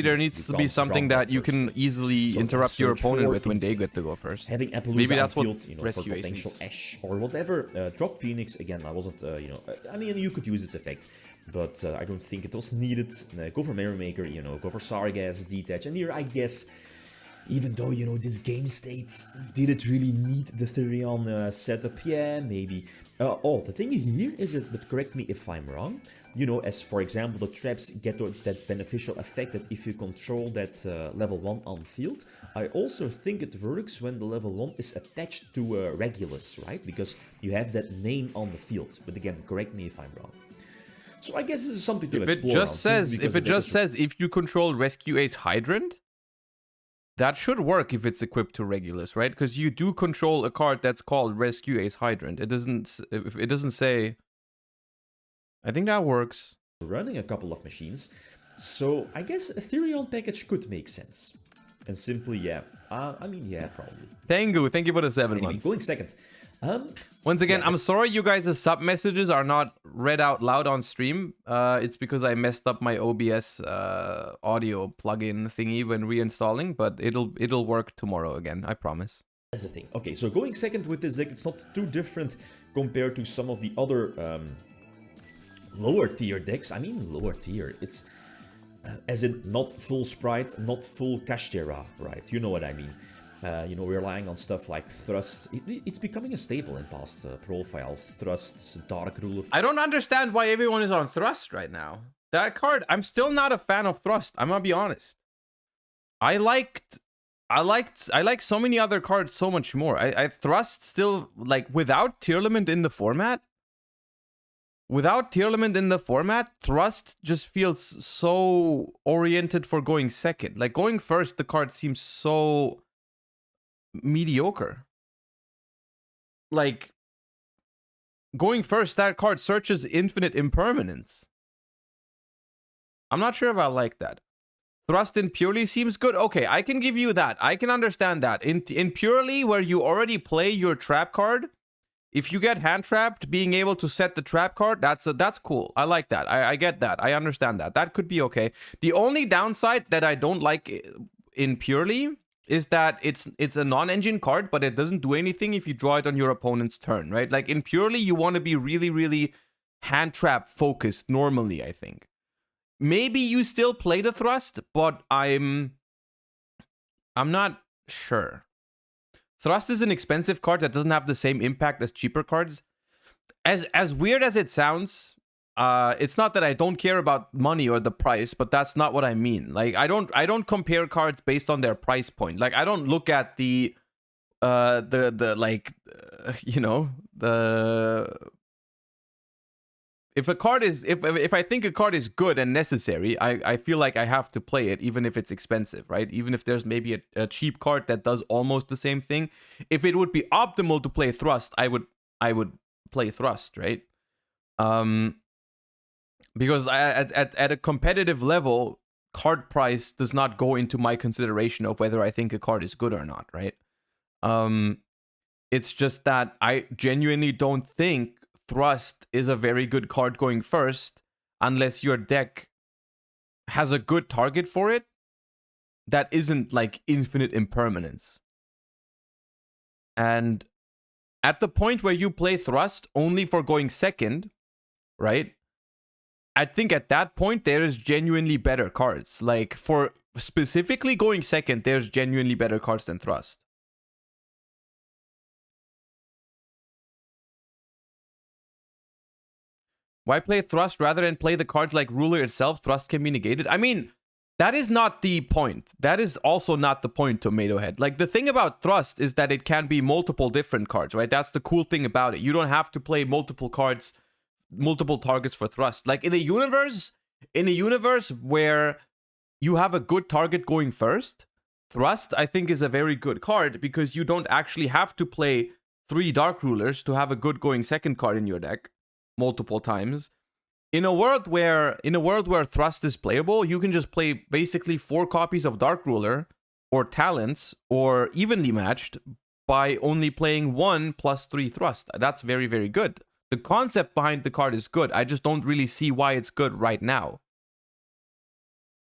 there needs to be something that you can easily interrupt your opponent with when they get to go first. Having Appaloosa maybe that's on field, what you know, for potential Ash or whatever. Drop Phoenix again. I wasn't, you know, I mean, you could use its effect, but I don't think it was needed. Go for Merrymaker, you know, go for Sargas, Detach, and here I guess, even though, you know, this game state, did it really need the Therion setup? Yeah, maybe. Oh, the thing here is that, but correct me if I'm wrong, you know, as for example, the traps get that beneficial effect that if you control that level 1 on field, I also think it works when the level 1 is attached to Regulus, right? Because you have that name on the field. But again, correct me if I'm wrong. So I guess this is something to explore. If it just says if you control Rescue Ace Hydrant, that should work if it's equipped to Regulus, right? Because you do control a card that's called Rescue Ace Hydrant. It doesn't say. I think that works. Running a couple of machines, so I guess a Therion package could make sense. And simply, yeah. I mean, yeah, probably. Tengu, thank you for the 7 anyway, months. Going second. Once again, yeah, I'm sorry you guys' sub messages are not read out loud on stream. It's because I messed up my OBS audio plugin thingy when reinstalling, but it'll work tomorrow again, I promise. That's the thing. Okay, so going second with this deck, it's not too different compared to some of the other lower tier decks. I mean lower tier, it's as in not full Sprite, not full Kashtira, right? You know what I mean. You know, relying on stuff like Thrust. It's becoming a staple in past profiles. Thrusts, Dark Ruler. I don't understand why everyone is on Thrust right now. That card, I'm still not a fan of Thrust. I'm gonna be honest. I like so many other cards so much more. I Thrust still, like, without Tierlist in the format. Without Tierlist in the format, Thrust just feels so oriented for going second. Like, going first, the card seems so mediocre. Like, going first, that card searches infinite impermanence. I'm not sure if I like that. Thrust in Purrely seems good. Okay, I can give you that. I can understand that. In Purrely, where you already play your trap card, if you get hand trapped, being able to set the trap card, that's cool. I like that. I get that. I understand that. That could be okay. The only downside that I don't like in Purrely is that it's a non-engine card, but it doesn't do anything if you draw it on your opponent's turn, right? Like in Purrely, you want to be really, really hand trap focused normally, I think. Maybe you still play the Thrust, but I'm not sure. Thrust is an expensive card that doesn't have the same impact as cheaper cards. As weird as it sounds, it's not that I don't care about money or the price, but that's not what I mean. Like, I don't compare cards based on their price point. Like, I don't look at the if a card is if I think a card is good and necessary, I feel like I have to play it even if it's expensive, right? Even if there's maybe a cheap card that does almost the same thing. If it would be optimal to play Thrust, I would play Thrust, right? Because at a competitive level, card price does not go into my consideration of whether I think a card is good or not, right? It's just that I genuinely don't think Thrust is a very good card going first unless your deck has a good target for it that isn't like infinite impermanence. And at the point where you play Thrust only for going second, right? I think at that point there is genuinely better cards. Like, for specifically going second, there's genuinely better cards than Thrust. Why play Thrust rather than play the cards like Ruler itself? Thrust can be negated. I mean, that is not the point. That is also not the point, Tomato Head. Like, the thing about Thrust is that it can be multiple different cards, right? That's the cool thing about it. You don't have to play multiple cards, multiple targets for Thrust. Like, in a universe where you have a good target going first, Thrust, I think, is a very good card because you don't actually have to play 3 Dark Rulers to have a good going second card in your deck multiple times. In a world where Thrust is playable, you can just play basically 4 copies of Dark Ruler or Talents or evenly matched by only playing 1 plus 3 Thrust. That's very, very good. The concept behind the card is good. I just don't really see why it's good right now.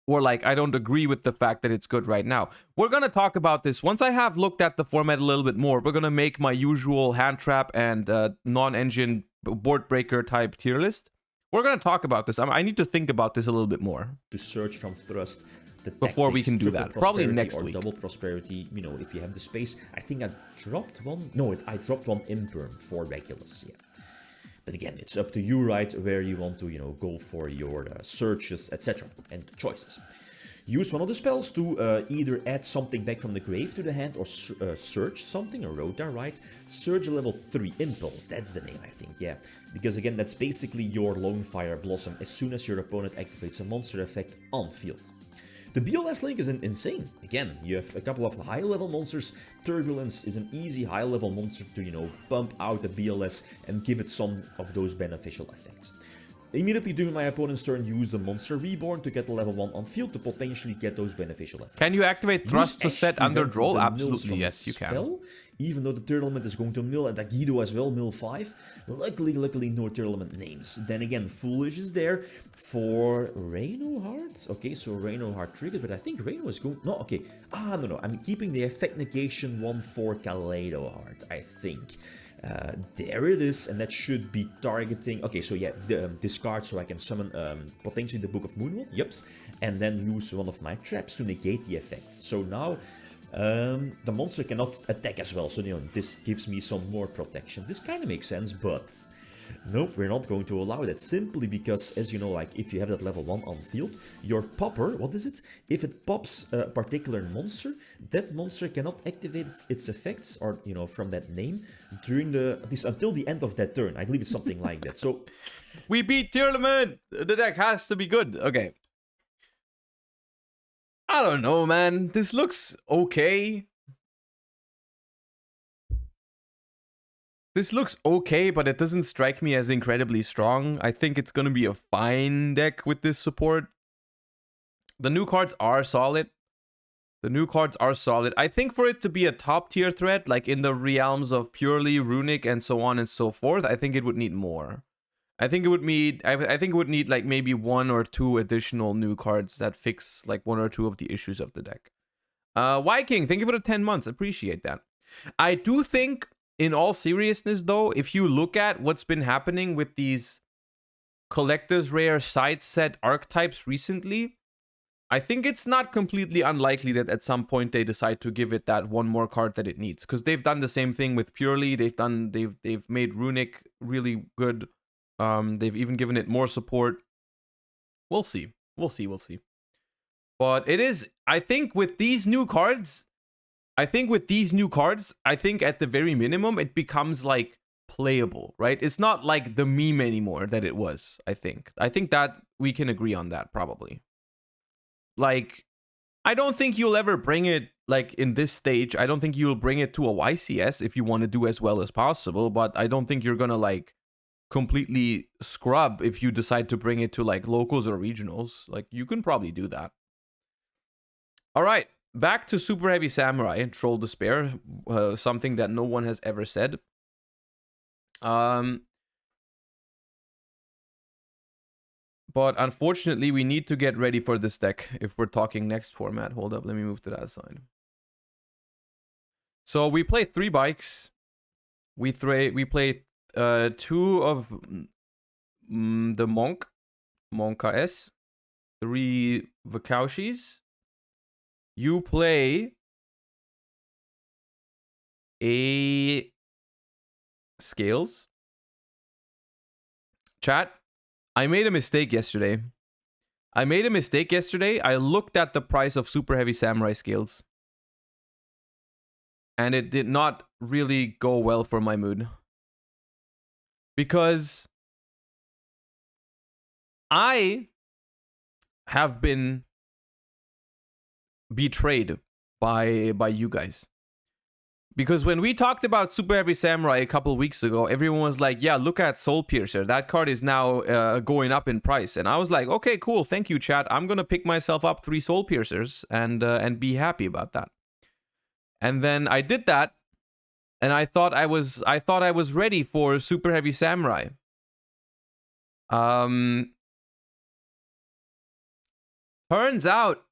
Or like, I don't agree with the fact that it's good right now. We're going to talk about this. Once I have looked at the format a little bit more, we're going to make my usual hand trap and non-engine board breaker type tier list. We're going to talk about this. I need to think about this a little bit more. To search from thrust. The before tactics, we can do that. Probably next week. Double prosperity, you know, if you have the space. I think I dropped one. No, I dropped one imperm for Regulus, yeah. But again, it's up to you, right, where you want to, you know, go for your searches, etc. and choices. Use one of the spells to either add something back from the grave to the hand or search something, a Rota, right? Surge level 3 Impulse, that's the name, I think, yeah. Because again, that's basically your Lone Fire Blossom as soon as your opponent activates a monster effect on field. The BLS link is insane. Again, you have a couple of high-level monsters. Turbulence is an easy high-level monster to, you know, pump out a BLS and give it some of those beneficial effects. Immediately during my opponent's turn, use the Monster Reborn to get a level 1 on field to potentially get those beneficial effects. Can you activate Thrust to set under draw? Absolutely, yes, you can. Even though the Turtle Element is going to mill, and Yugioh as well, mill 5. Luckily, no Turtle Element names. Then again, Foolish is there for Reno Heart. Okay, so Reno Heart triggered, but I think Reno is going... No, okay. No. I'm keeping the effect negation one for Kaleido Heart, I think. There it is, and that should be targeting... Okay, so yeah, discard so I can summon potentially the Book of Moonwell, yups, and then use one of my traps to negate the effect. So now the monster cannot attack as well, so you know, this gives me some more protection. This kind of makes sense, but nope, we're not going to allow that, simply because, as you know, like if you have that level 1 on field, your popper, what is it? If it pops a particular monster, that monster cannot activate its effects, or you know, from that name during until the end of that turn. I believe it's something like that. So we beat Tierlist. The deck has to be good. Okay. I don't know, man. This looks okay. This looks okay, but it doesn't strike me as incredibly strong. I think it's going to be a fine deck with this support. The new cards are solid. I think for it to be a top tier threat, like in the realms of Purrely, Runic, and so on and so forth, I think it would need more. I think it would need like maybe 1 or 2 additional new cards that fix like 1 or 2 of the issues of the deck. Viking, thank you for the 10 months. Appreciate that. I do think, in all seriousness though, if you look at what's been happening with these collector's rare side set archetypes recently, I think it's not completely unlikely that at some point they decide to give it that 1 more card that it needs, because they've done the same thing with Purrely. They've made Runic really good. They've even given it more support. We'll see. But it is, I think with these new cards, I think at the very minimum, it becomes like playable, right? It's not like the meme anymore that it was, I think. I think that we can agree on that probably. Like, I don't think you'll ever bring it, like in this stage, I don't think you'll bring it to a YCS if you want to do as well as possible, but I don't think you're gonna like completely scrub if you decide to bring it to like locals or regionals. Like, you can probably do that. All right, back to Super Heavy Samurai, Troll Despair, something that no one has ever said. But unfortunately, we need to get ready for this deck if we're talking next format. Hold up, let me move to that side. So we play 3 bikes. We play 2 of the Monka S, 3 Vakaushis. You play a Scales. Chat, I made a mistake yesterday. I looked at the price of Super Heavy Samurai Scales, and it did not really go well for my mood. Because I have been betrayed by you guys. Because when we talked about Super Heavy Samurai a couple weeks ago, everyone was like, yeah, look at Soul Piercer. That card is now going up in price. And I was like, okay, cool. Thank you, chat. I'm going to pick myself up 3 Soul Piercers and be happy about that. And then I did that. and I thought I was ready for Super Heavy Samurai. Turns out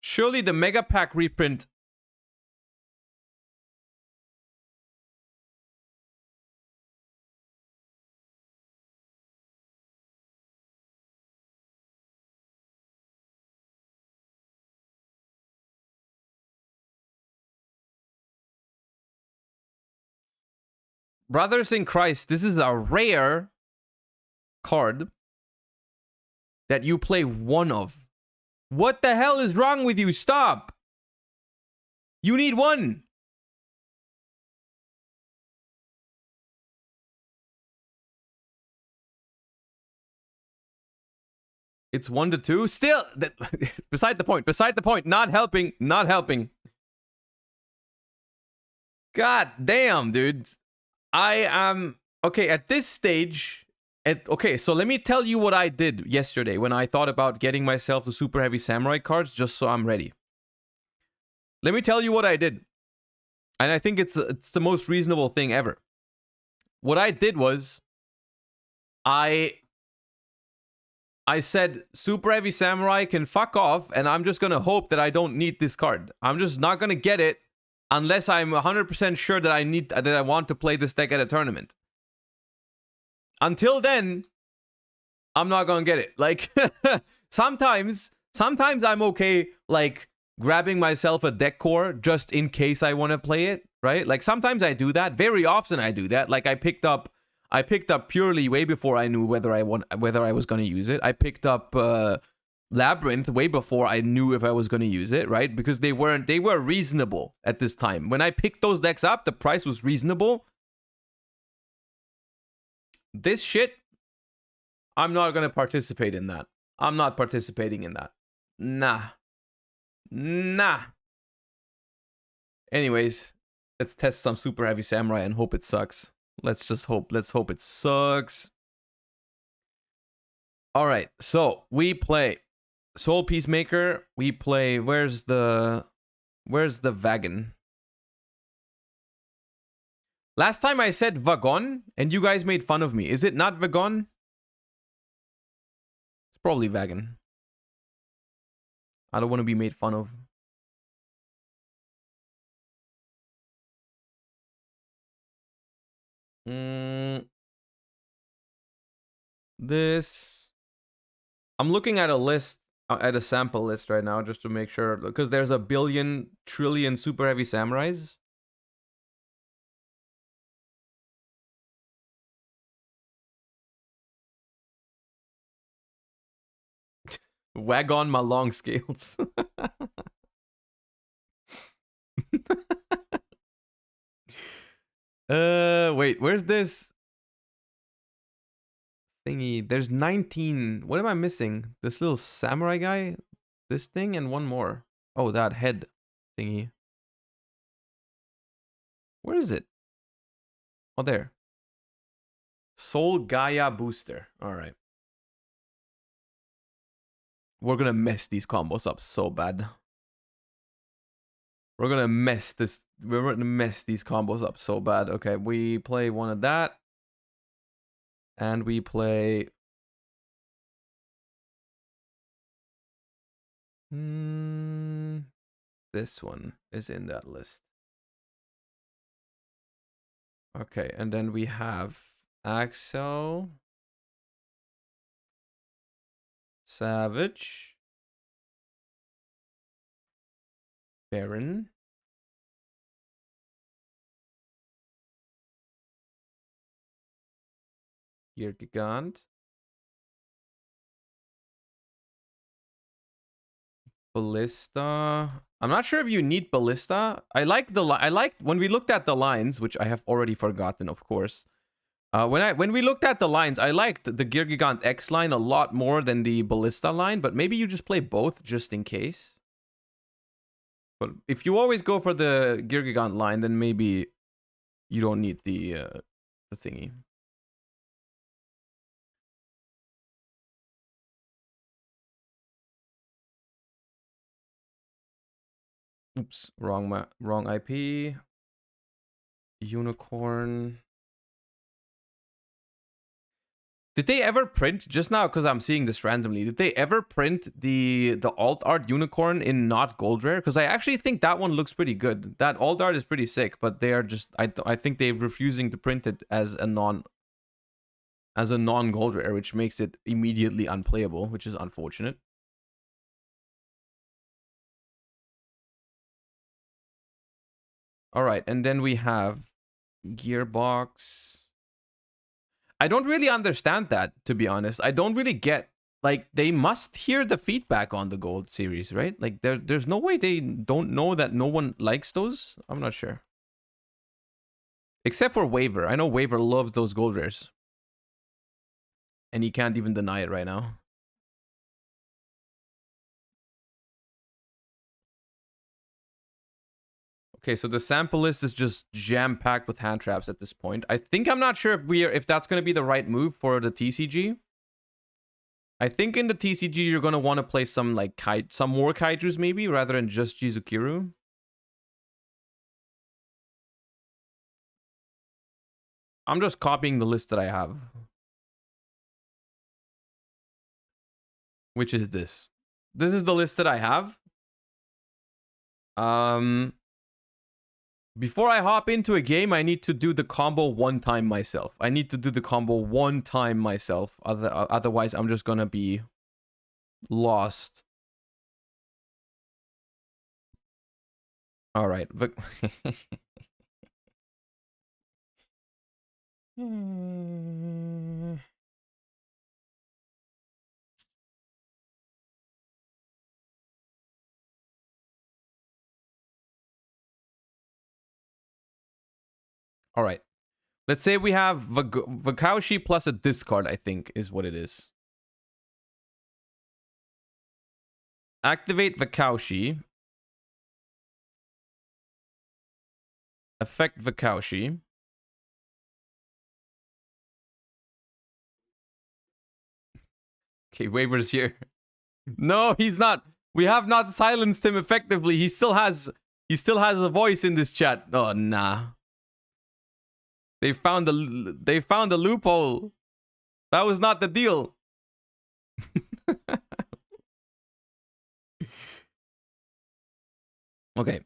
surely the Mega Pack reprint. Brothers in Christ, this is a rare card that you play one of. What the hell is wrong with you? Stop! You need one! It's 1 to 2. Still, beside the point. Beside the point. Not helping. Not helping. God damn, dude. I am okay at this stage. Okay, so let me tell you what I did yesterday when I thought about getting myself the Super Heavy Samurai cards just so I'm ready. Let me tell you what I did, and I think it's the most reasonable thing ever. What I did was, I said Super Heavy Samurai can fuck off, and I'm just gonna hope that I don't need this card. I'm just not gonna get it unless I'm 100% sure that I want to play this deck at a tournament. Until then, I'm not gonna get it. Like, sometimes I'm okay, like, grabbing myself a deck core just in case I want to play it, right? Like, sometimes I do that. Very often I do that. Like, I picked up Purrely way before I knew whether I was gonna use it. I picked up Labyrinth way before I knew if I was gonna use it, right? Because they were reasonable at this time. When I picked those decks up, the price was reasonable. This shit, I'm not gonna participate in that. I'm not participating in that. Nah. Anyways, let's test some Super Heavy Samurai and hope it sucks. Let's hope it sucks. Alright, so we play Soul Peacemaker. We play, where's the wagon? Last time I said Wagon, and you guys made fun of me. Is it not Wagon? It's probably wagon. I don't want to be made fun of. This. I'm looking at a list, at a sample list right now, just to make sure, because there's a billion, trillion Super Heavy Samurais. Wag on my long scales. Wait, where's this thingy? There's 19. What am I missing? This little samurai guy, this thing, and one more. Oh, that head thingy. Where is it? Oh, there. Soul Gaia booster. All right. We're gonna mess these combos up so bad. We're gonna mess these combos up so bad. Okay, we play one of that. And we play... this one is in that list. Okay, and then we have Acces, Savage, Baron, Gear Gigant, Ballista. I'm not sure if you need Ballista. I like when we looked at the lines, which I have already forgotten, of course. When we looked at the lines, I liked the Gear Gigant X line a lot more than the Ballista line, but maybe you just play both just in case. But if you always go for the Gear Gigant line, then maybe you don't need the thingy. Oops, wrong IP. Unicorn. Did they ever print, just now because I'm seeing this randomly, did they ever print the alt art unicorn in not gold rare? Because I actually think that one looks pretty good. That alt art is pretty sick, but they are just, I think they're refusing to print it as a non gold rare, which makes it immediately unplayable, which is unfortunate. All right, and then we have Gearbox. I don't really understand that, to be honest. I don't really get, like, they must hear the feedback on the gold series, right? Like, there's no way they don't know that no one likes those. I'm not sure. Except for Waver. I know Waver loves those gold rares. And he can't even deny it right now. Okay, so the sample list is just jam-packed with hand traps at this point. I'm not sure if that's going to be the right move for the TCG. I think in the TCG you're going to want to play some like some more Kaijus maybe rather than just Jizukiru. I'm just copying the list that I have. Which is this. This is the list that I have. Before I hop into a game, I need to do the combo one time myself. Otherwise, I'm just gonna be lost. All right. All right. Let's say we have Vakaushi plus a discard, I think, is what it is. Activate Vakaushi. Affect Vakaushi. Okay, Waver's here. No, he's not. We have not silenced him effectively. He still has a voice in this chat. Oh, nah. They found a loophole. That was not the deal. Okay.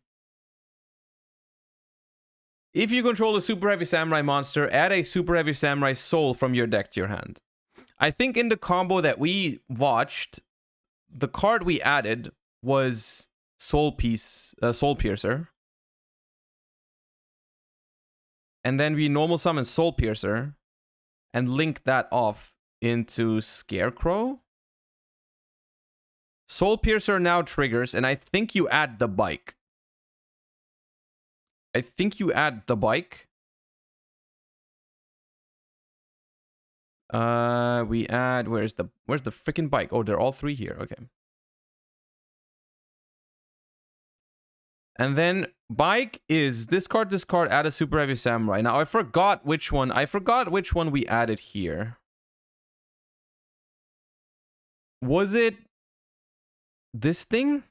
If you control a Super Heavy Samurai monster, add a Super Heavy Samurai soul from your deck to your hand. I think in the combo that we watched, the card we added was Soul Piercer. And then we normal summon Soul Piercer and link that off into Scarecrow. Soul Piercer now triggers, and I think you add the bike. We add, where's the freaking bike? Oh, they're all three here. Okay. And then bike is discard, add a Super Heavy Samurai. Now I forgot which one we added here. Was it this thing?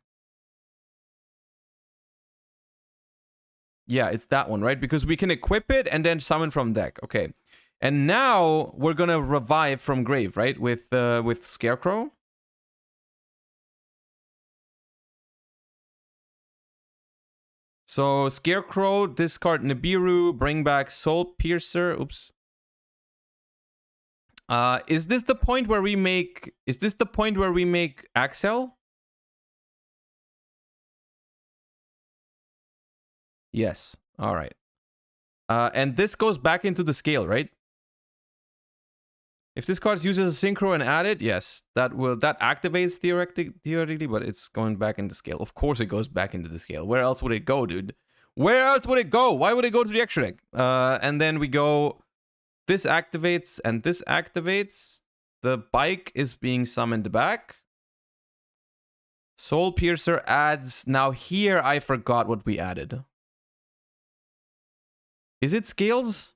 Yeah, it's that one, right? Because we can equip it and then summon from deck. Okay. And now we're gonna revive from grave, right? With Scarecrow. So Scarecrow, discard Nibiru, bring back Soul Piercer. Oops. Is this the point where we make Acces? Yes. All right. And this goes back into the scale, right? If this card uses a synchro and add it, yes, that activates theoretically, but it's going back into scale. Of course it goes back into the scale. Where else would it go, dude? Where else would it go? Why would it go to the extra deck? And then we go, this activates and this activates. The bike is being summoned back. Soul Piercer adds, now here I forgot what we added. Is it scales?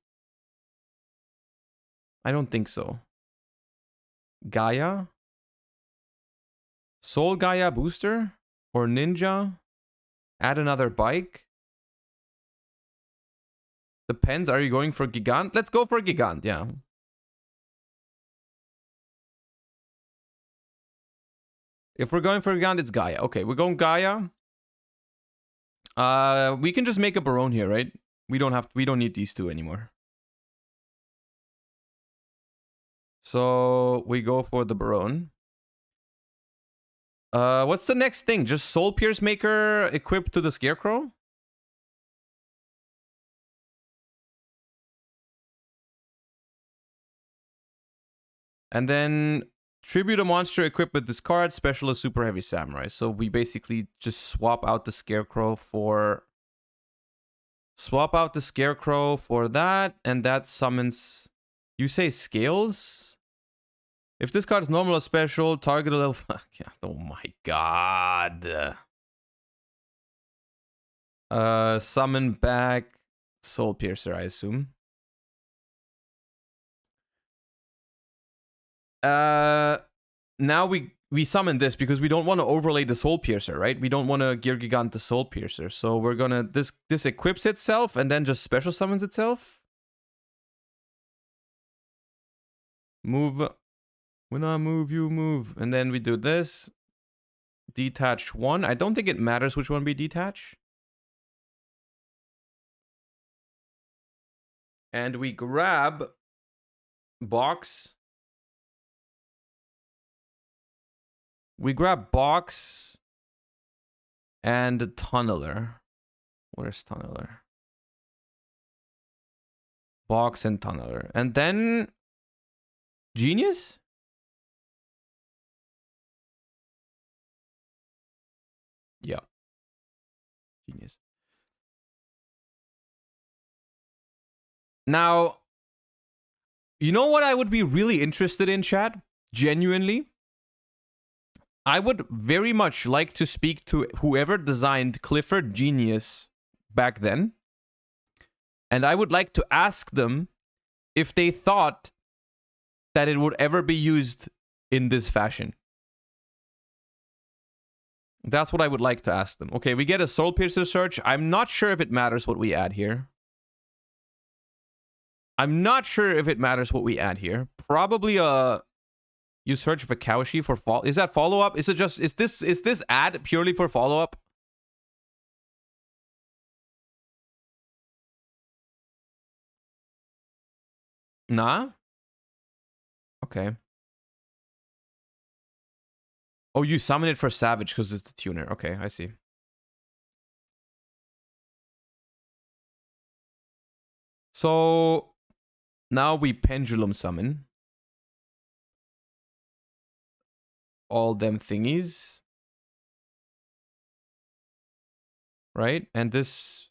I don't think so. Gaia? Soul Gaia booster? Or Ninja? Add another bike? Depends, are you going for Gigant? Let's go for Gigant, yeah. If we're going for Gigant, it's Gaia. Okay, we're going Gaia. We can just make a Barone here, right? We don't need these two anymore. So we go for the Barone. What's the next thing? Just Soul Pierce Maker equipped to the Scarecrow? And then tribute a monster equipped with this card, specialist Superheavy Samurai. So we basically just swap out the Scarecrow for that, and that summons. You say scales? If this card is normal or special, target a level. Oh my god. Summon back Soul Piercer, I assume. Now we summon this because we don't want to overlay the Soul Piercer, right? We don't want to Gear Gigant the Soul Piercer. So we're gonna this equips itself and then just special summons itself. Move. When I move, you move. And then we do this. Detach one. I don't think it matters which one we detach. And we grab box. We grab box and tunneler. Where's tunneler? Box and tunneler. And then Genius? Yeah. Genius. Now, you know what I would be really interested in, chat? Genuinely? I would very much like to speak to whoever designed Clifford Genius back then. And I would like to ask them if they thought that it would ever be used in this fashion. That's what I would like to ask them. Okay, we get a Soul Piercer search. I'm not sure if it matters what we add here. Probably you search for Kawashi for follow. Is that follow up? Is this ad purely for follow up? Nah. Okay. Oh, you summon it for Savage because it's the tuner. Okay, I see. So now we pendulum summon all them thingies. Right? And this...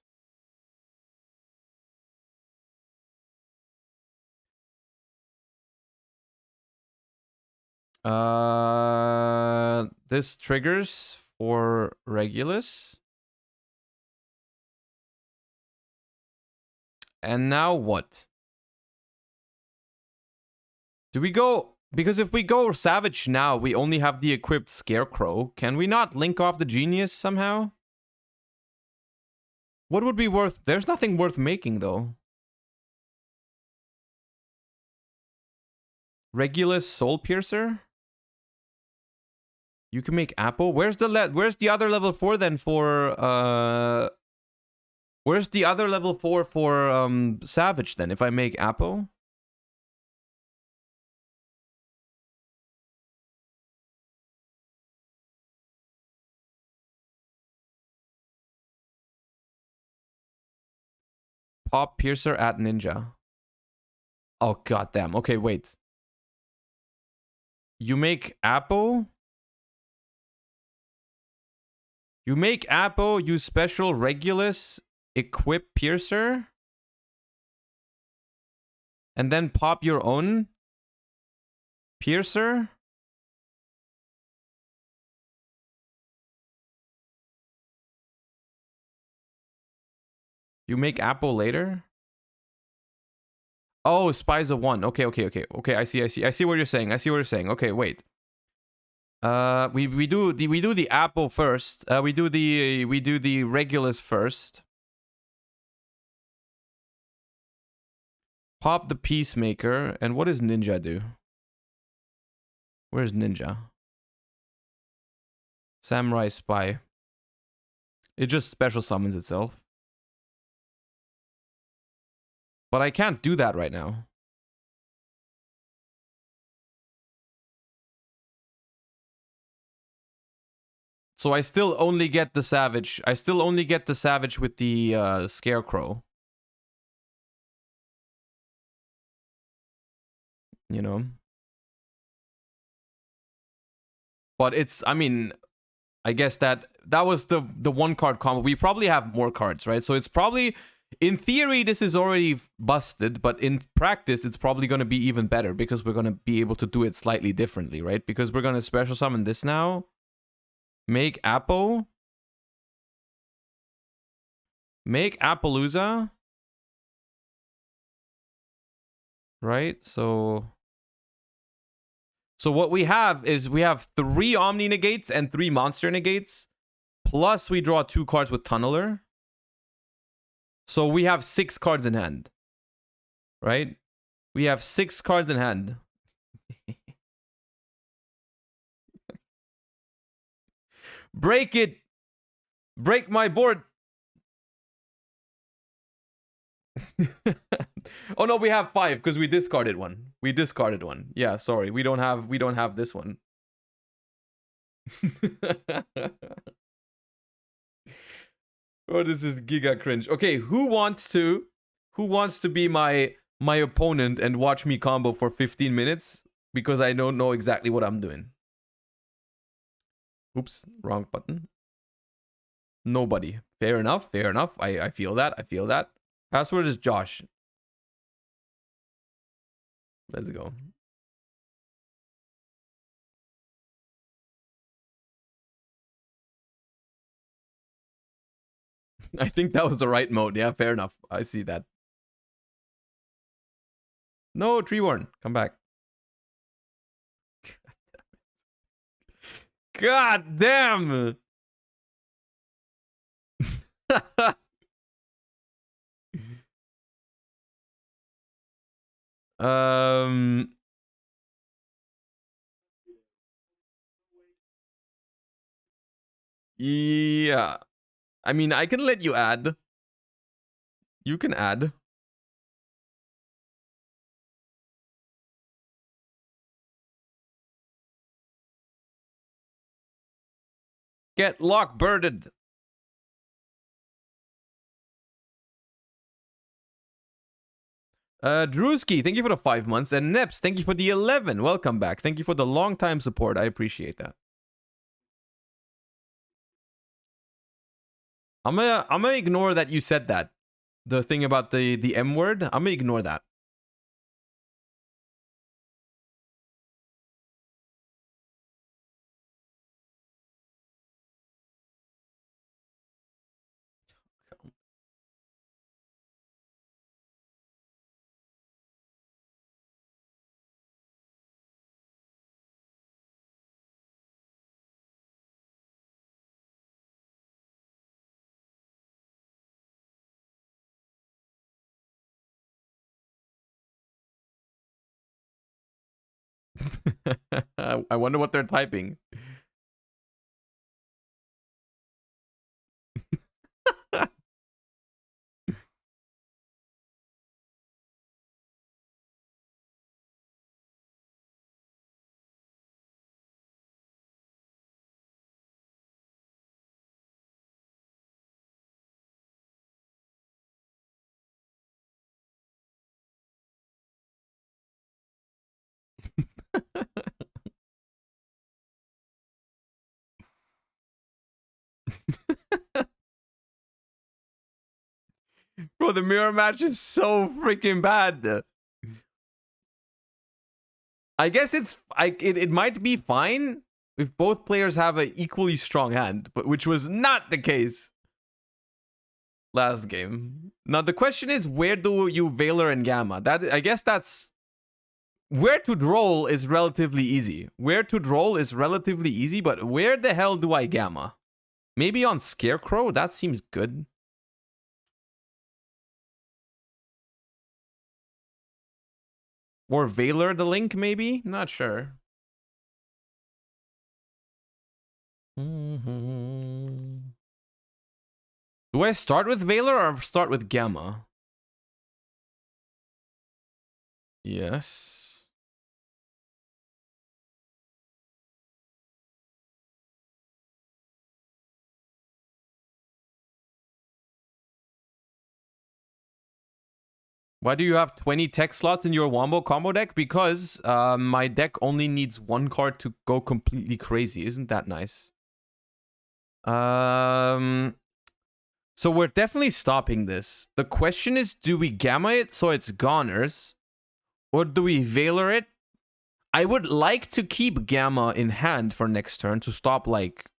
this triggers for Regulus. And now what? Do we go... Because if we go Savage now, we only have the equipped Scarecrow. Can we not link off the Genius somehow? What would be worth... There's nothing worth making, though. Regulus Soul Piercer? You can make Apple? Where's the other level 4 then for... Where's the other level 4 for Savage then, if I make Apple? Pop Piercer at Ninja. Oh, goddamn. Okay, wait. You make Apo. You make Apo, use special Regulus, equip Piercer, and then pop your own Piercer. You make Apo later? Oh, Spies of 1. Okay. Okay, I see what you're saying. Okay, wait. We do the Apo first. We do the Regulus first. Pop the Peacemaker. And what does Ninja do? Where's Ninja? Samurai Spy. It just special summons itself. But I can't do that right now. So I still only get the Savage. I still only get the Savage with the Scarecrow. You know? But it's, I mean, I guess that was the one card combo. We probably have more cards, right? So it's probably, in theory, this is already busted, but in practice, it's probably going to be even better because we're going to be able to do it slightly differently, right? Because we're going to special summon this now. Make Apo. Make Appaloosa. Right? So what we have is we have 3 Omni negates and 3 monster negates. Plus we draw 2 cards with Tunneler. So we have 6 cards in hand. Right? We have 6 cards in hand. Break it! Break my board! Oh no, we have 5 because we discarded one. Yeah, sorry. We don't have this one. Oh, this is giga cringe. Okay, who wants to be my opponent and watch me combo for 15 minutes because I don't know exactly what I'm doing? Oops, wrong button. Nobody. Fair enough. I feel that. Password is Josh. Let's go. I think that was the right mode. Yeah, fair enough. I see that. No, Treeborn, come back. God damn! Yeah. I mean, I can let you add. You can add. Get lock birded. Drewski, thank you for the 5 months. And Neps, thank you for the 11. Welcome back. Thank you for the long time support. I appreciate that. I'm gonna ignore that you said that. The thing about the M word. I'm gonna ignore that. I wonder what they're typing. Bro, the mirror match is so freaking bad. I guess it might be fine if both players have an equally strong hand, but which was not the case last game. Now the question is, where do you Veiler and Gamma? I guess that's where to droll is relatively easy. Where to droll is relatively easy, but where the hell do I Gamma? Maybe on Scarecrow? That seems good. Or Veiler the Link, maybe? Not sure. Do I start with Veiler or start with Gamma? Yes. Why do you have 20 tech slots in your Wombo combo deck? Because my deck only needs one card to go completely crazy. Isn't that nice? So we're definitely stopping this. The question is, do we Gamma it so it's goners? Or do we Veiler it? I would like to keep Gamma in hand for next turn to stop, like,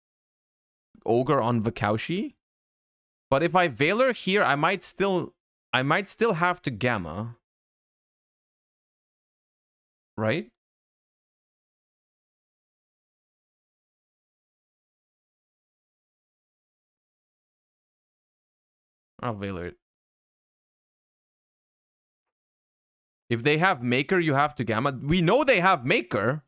Ogre on Vakaushi. But if I Veiler here, I might still have to Gamma. Right? I'll Veiler it. If they have Maker, you have to Gamma. We know they have Maker.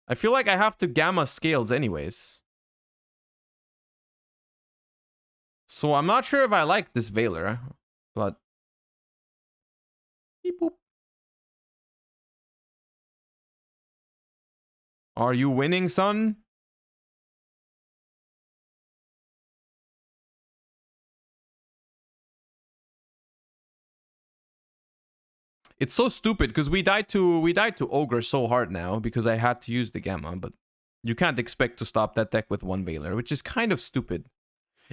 I feel like I have to Gamma Scales anyways. So I'm not sure if I like this Veiler, but... Beep boop. Are you winning, son? It's so stupid because we died to Ogre so hard now because I had to use the Gamma, but you can't expect to stop that deck with one Veiler, which is kind of stupid.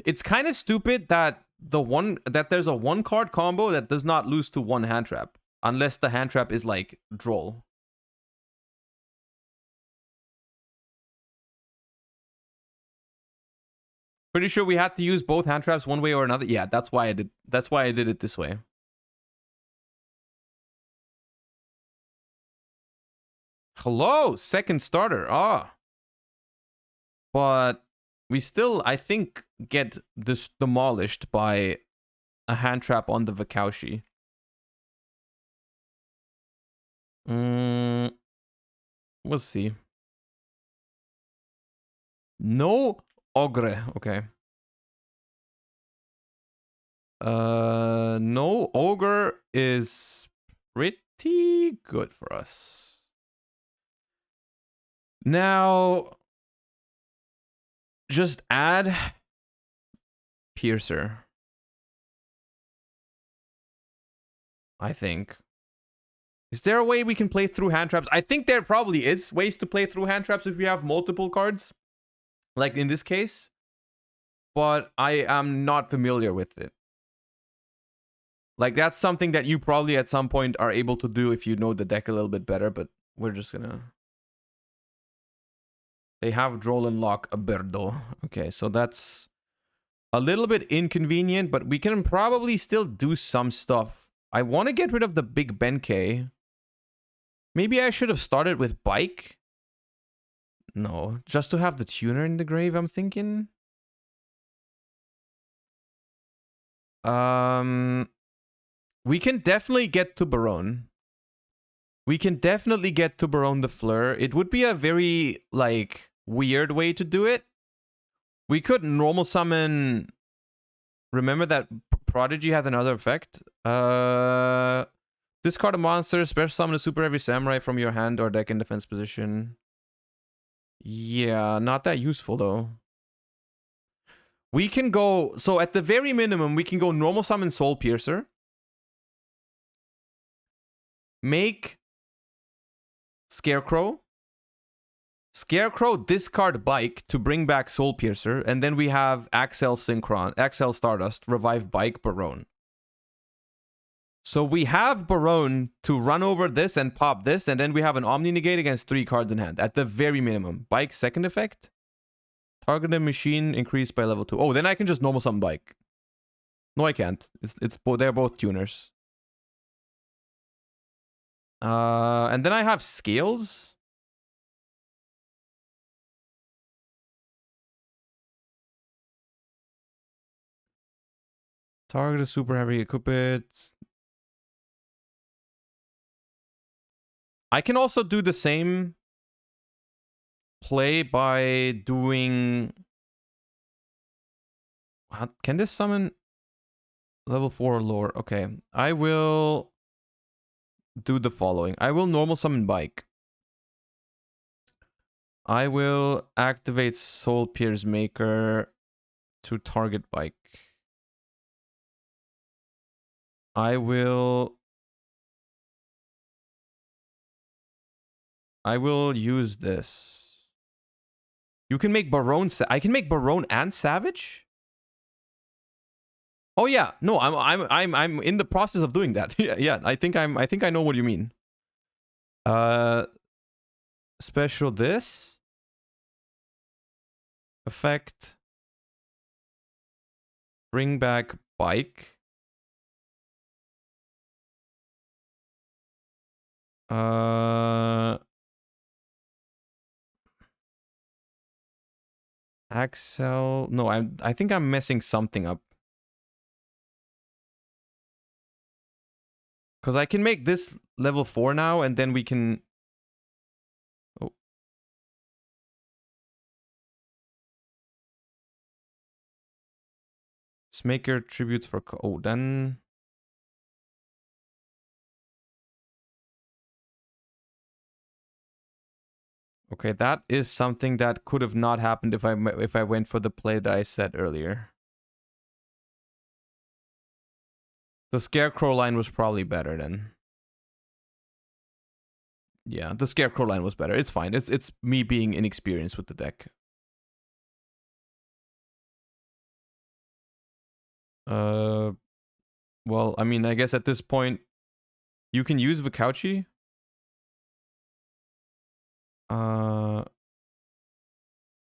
It's kind of stupid that there's a one card combo that does not lose to one hand trap unless the hand trap is like droll. Pretty sure we had to use both hand traps one way or another. Yeah, that's why I did it this way. Hello, second starter. Ah. But we still, I think, get this demolished by a hand trap on the Vakaushi. We'll see. No Ogre. Okay. No Ogre is pretty good for us. Now, just add Piercer. I think. Is there a way we can play through hand traps? I think there probably is ways to play through hand traps if you have multiple cards. Like in this case. But I am not familiar with it. Like that's something that you probably at some point are able to do if you know the deck a little bit better. But we're just gonna... They have Droll and Lock a Birdo. Okay, so that's a little bit inconvenient, but we can probably still do some stuff. I want to get rid of the big Benkei. Maybe I should have started with Bike. No, just to have the tuner in the grave, I'm thinking. We can definitely get to Baron. We can definitely get to Baron the Fleur. It would be a very, like, weird way to do it. We could normal summon... Remember that Prodigy has another effect? Discard a monster, special summon a super heavy samurai from your hand or deck in defense position. Yeah, not that useful though. We can go... So at the very minimum, we can go normal summon Soul Piercer. Make Scarecrow. Scarecrow discard Bike to bring back Soul Piercer. And then we have Acces Stardust, revive Bike, Barone. So we have Barone to run over this and pop this, and then we have an Omni Negate against 3 cards in hand, at the very minimum. Bike second effect. Targeted machine increased by level 2. Oh, then I can just normal summon Bike. No, I can't. They're both tuners. And then I have Scales. Target a super heavy, equip it. I can also do the same play by doing... Can this summon level 4 or lower? Okay, I will do the following. I will normal summon Bike. I will activate Soul Pierce Maker to target Bike. I will use this. You can make Barone. I can make Barone and Savage. Oh yeah, no, I'm in the process of doing that. Yeah, I think I know what you mean. Special this effect. Bring back Bike. Axel. No, I think I'm messing something up. Because I can make this level 4 now, and then we can... Oh. Smaker tributes for... Oh, then... Okay, that is something that could have not happened if I went for the play that I said earlier. The Scarecrow line was probably better then. Yeah, the Scarecrow line was better. It's fine. It's me being inexperienced with the deck. Well, I mean, I guess at this point, you can use Vikauchi.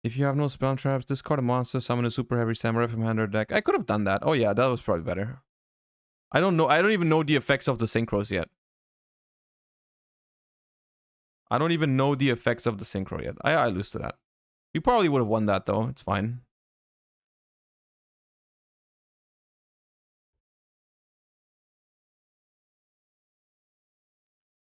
If you have no spell traps, discard a monster, summon a super heavy samurai from hand or deck. I could have done that. Oh yeah, that was probably better. I don't know. I don't even know the effects of the synchros yet. I don't even know the effects of the synchro yet. I lose to that. We probably would have won that though. It's fine.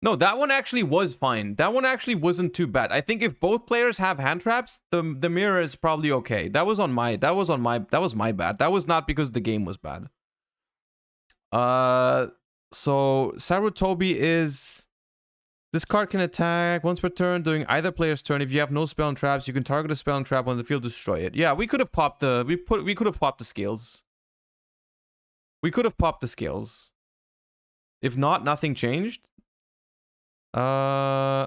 No, that one actually was fine. That one actually wasn't too bad. I think if both players have hand traps, the mirror is probably okay. That was my bad. That was not because the game was bad. So Sarutobi is... This card can attack once per turn during either player's turn. If you have no spell and traps, you can target a spell and trap on the field to destroy it. Yeah, we could have popped the... We could have popped the scales. We could have popped the scales. If not, nothing changed. Oh,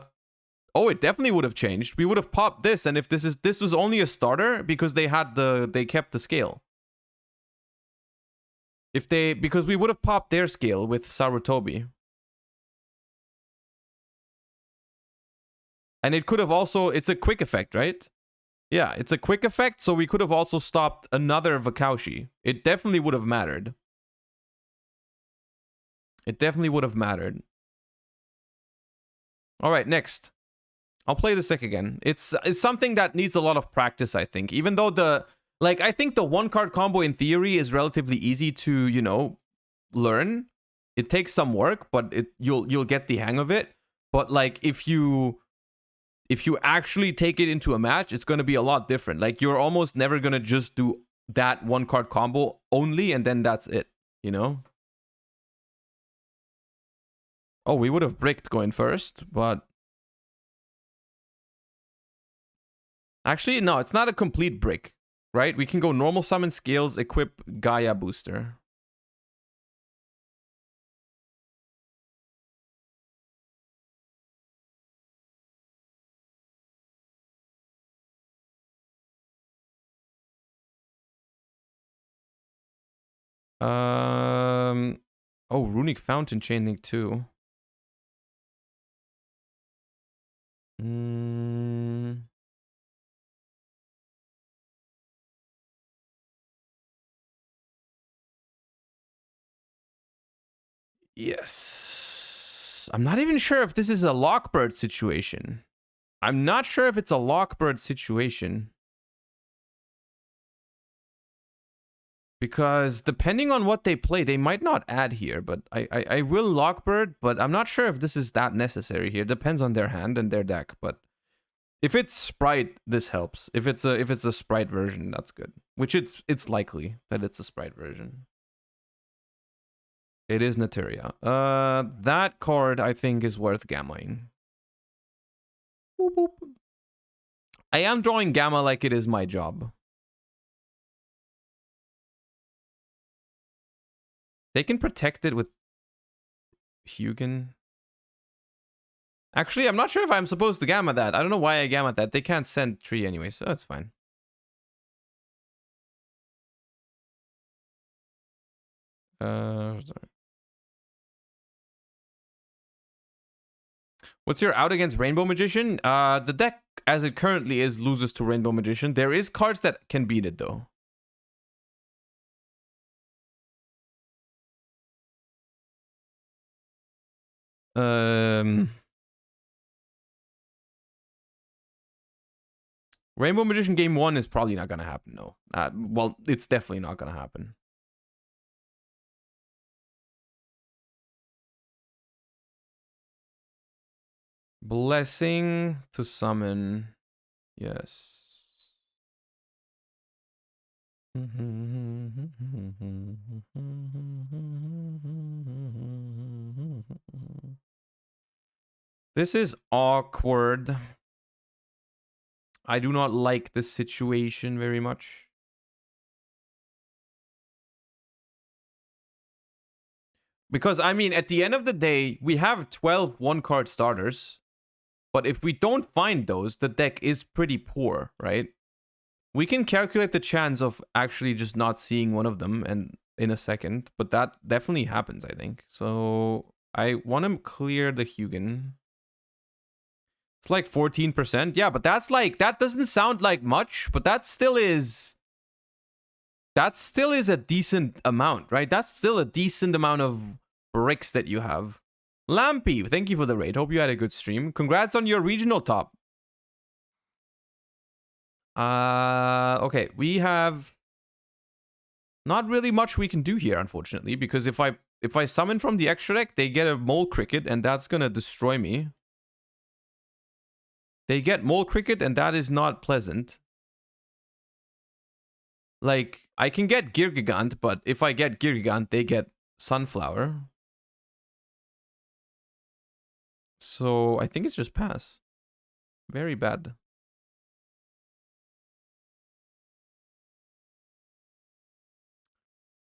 it definitely would have changed. We would have popped this, and if this was only a starter because they kept the scale. Because we would have popped their scale with Sarutobi. And it could have also, it's a quick effect, right? Yeah, it's a quick effect, so we could have also stopped another Vikaushi. It definitely would have mattered. It definitely would have mattered. All right, next. I'll play this deck again. It's something that needs a lot of practice, I think. Even though I think the 1-card combo in theory is relatively easy to, you know, learn. It takes some work, but you'll get the hang of it. But like if you actually take it into a match, it's going to be a lot different. Like you're almost never going to just do that 1-card combo only and then that's it, you know? Oh, we would have bricked going first, but... Actually, no, it's not a complete brick. right? We can go normal summon scales, equip Gaia booster. Oh, Runic Fountain Chain too. Yes. I'm not even sure if this is a Lockbird situation. I'm not sure if it's a Lockbird situation. Because depending on what they play, they might not add here, but I will Lockbird, but I'm not sure if this is that necessary here. Depends on their hand and their deck, but if it's Sprite, this helps. If it's a Sprite version, that's good. Which it's likely that it's a Sprite version. It is Naturia. That card I think is worth gammaing. Boop, boop. I am drawing Gamma like it is my job. They can protect it with Hugin. Actually, I'm not sure if I'm supposed to Gamma that. I don't know why I Gamma that. They can't send tree anyway, so that's fine. Sorry. What's your out against Rainbow Magician? The deck, as it currently is, loses to Rainbow Magician. There is cards that can beat it, though. Rainbow Magician game 1 is probably not going to happen, no. Well, it's definitely not going to happen. Blessing to summon. Yes. This is awkward. I do not like this situation very much. Because, I mean, at the end of the day, we have 12 one-card starters. But if we don't find those, the deck is pretty poor, right? We can calculate the chance of actually just not seeing one of them and in a second. But that definitely happens, I think. So I want to clear the Hugin. It's like 14%. Yeah, but that's like, that doesn't sound like much, but that still is a decent amount, right? That's still a decent amount of bricks that you have. Lampy, thank you for the raid. Hope you had a good stream. Congrats on your regional top. Okay, we have not really much we can do here, unfortunately, because if I summon from the extra deck, they get a Mole Cricket, and that's gonna destroy me. They get Mole Cricket, and that is not pleasant. Like, I can get Girgigant, but if I get Girgigant, they get Sunflower. So, I think it's just pass. Very bad.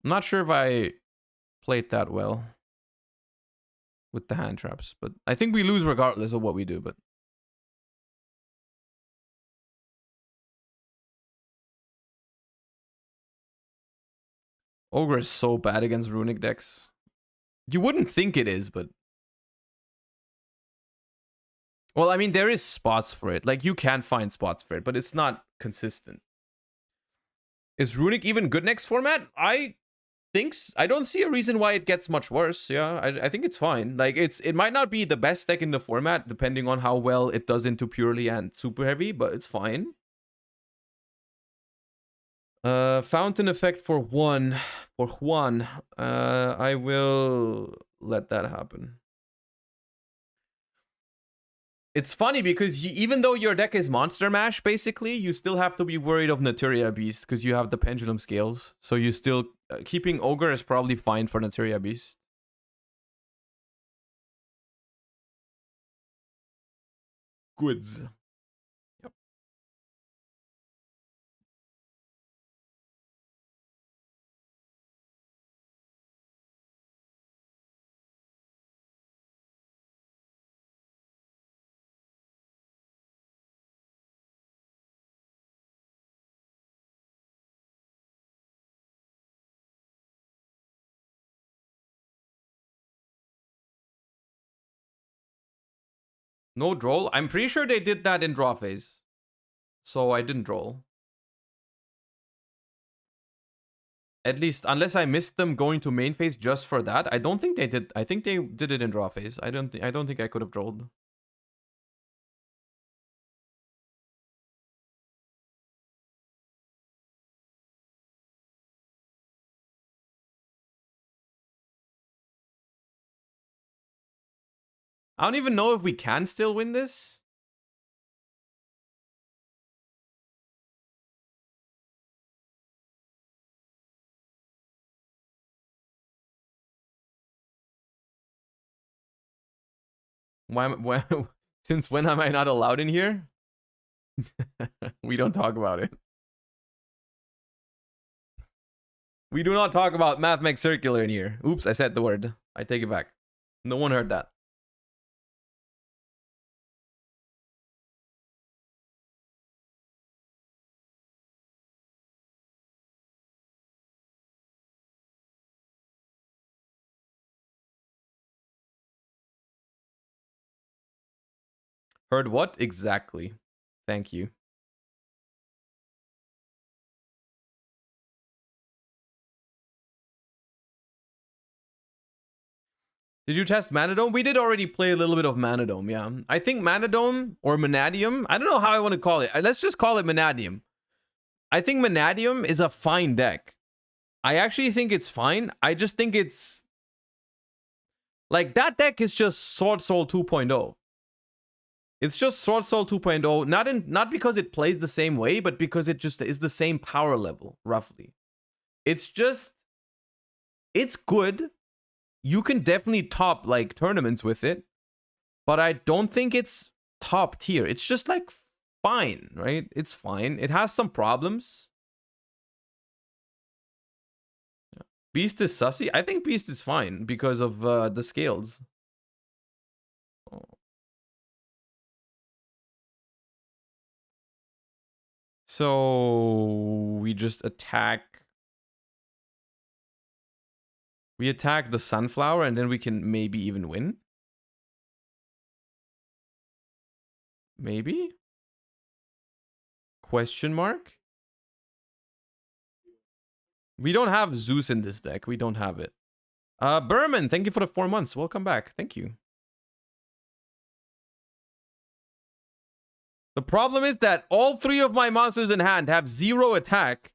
I'm not sure if I played that well with the hand traps, but I think we lose regardless of what we do, but... Ogre is so bad against runic decks. You wouldn't think it is, but... Well, I mean, there is spots for it. Like, you can find spots for it, but it's not consistent. Is runic even good next format? I don't see a reason why it gets much worse. Yeah, I think it's fine. Like, it might not be the best deck in the format, depending on how well it does into Purrely and Superheavy, but it's fine. Fountain effect for one. For Juan. I will let that happen. It's funny because even though your deck is Monster Mash, basically, you still have to be worried of Naturia Beast because you have the Pendulum Scales. So you still... keeping Ogre is probably fine for Naturia Beast. Goods. Yep. No droll? I'm pretty sure they did that in draw phase. So I didn't droll. At least, unless I missed them going to main phase just for that. I don't think they did. I think they did it in draw phase. I don't think I could have drolled. I don't even know if we can still win this. Why since when am I not allowed in here? We don't talk about it. We do not talk about Mathmech Circular in here. Oops, I said the word. I take it back. No one heard that. Heard what? Exactly. Thank you. Did you test Manadome? We did already play a little bit of Manadome, yeah. I think Manadome or Manadium, I don't know how I want to call it. Let's just call it Manadium. I think Manadium is a fine deck. I actually think it's fine. I just think it's... like, that deck is just Sword Soul 2.0. It's just Sword Soul 2.0, not because it plays the same way, but because it just is the same power level, roughly. It's just... it's good. You can definitely top, like, tournaments with it. But I don't think it's top tier. It's just, like, fine, right? It's fine. It has some problems. Beast is sussy. I think Beast is fine because of the scales. Oh. So we just attack. We attack the Sunflower and then we can maybe even win. Maybe? Question mark? We don't have Zeus in this deck. We don't have it. Berman, thank you for the 4 months. Welcome back. Thank you. The problem is that all 3 of my monsters in hand have 0 attack.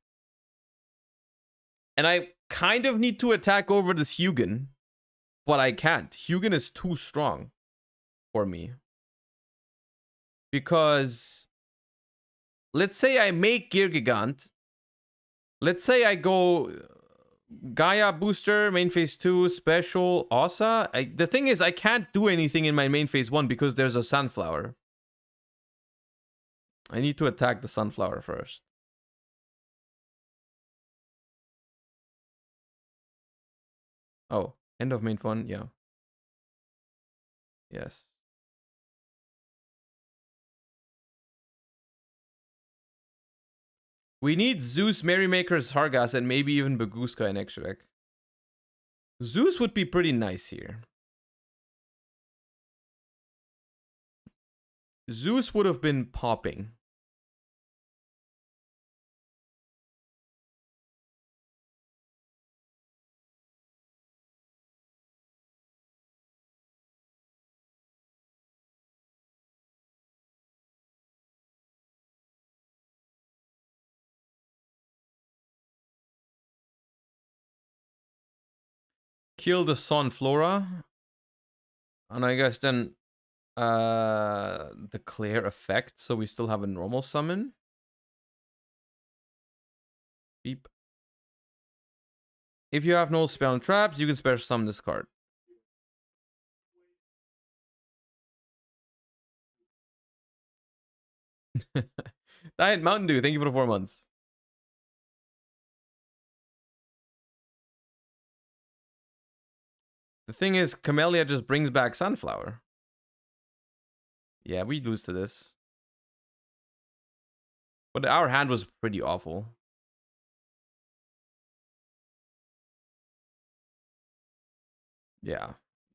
And I kind of need to attack over this Hugin. But I can't. Hugin is too strong for me. Because... let's say I make Gear Gigant. Let's say I go... Gaia Booster, main phase 2, special, Ossa. The thing is, I can't do anything in my main phase 1 because there's a Sunflower. I need to attack the Sunflower first. Oh, end of main fun, yeah. Yes. We need Zeus, Merrymaker's Hargas, and maybe even Baguska in extra deck. Zeus would be pretty nice here. Zeus would have been popping. Kill the Sunflora. And I guess then declare effect, so we still have a normal summon. Beep. If you have no spell and traps, you can special summon this card. Diet Mountain Dew, thank you for the 4 months. The thing is, Camellia just brings back Sunflower. Yeah, we lose to this. But our hand was pretty awful. Yeah.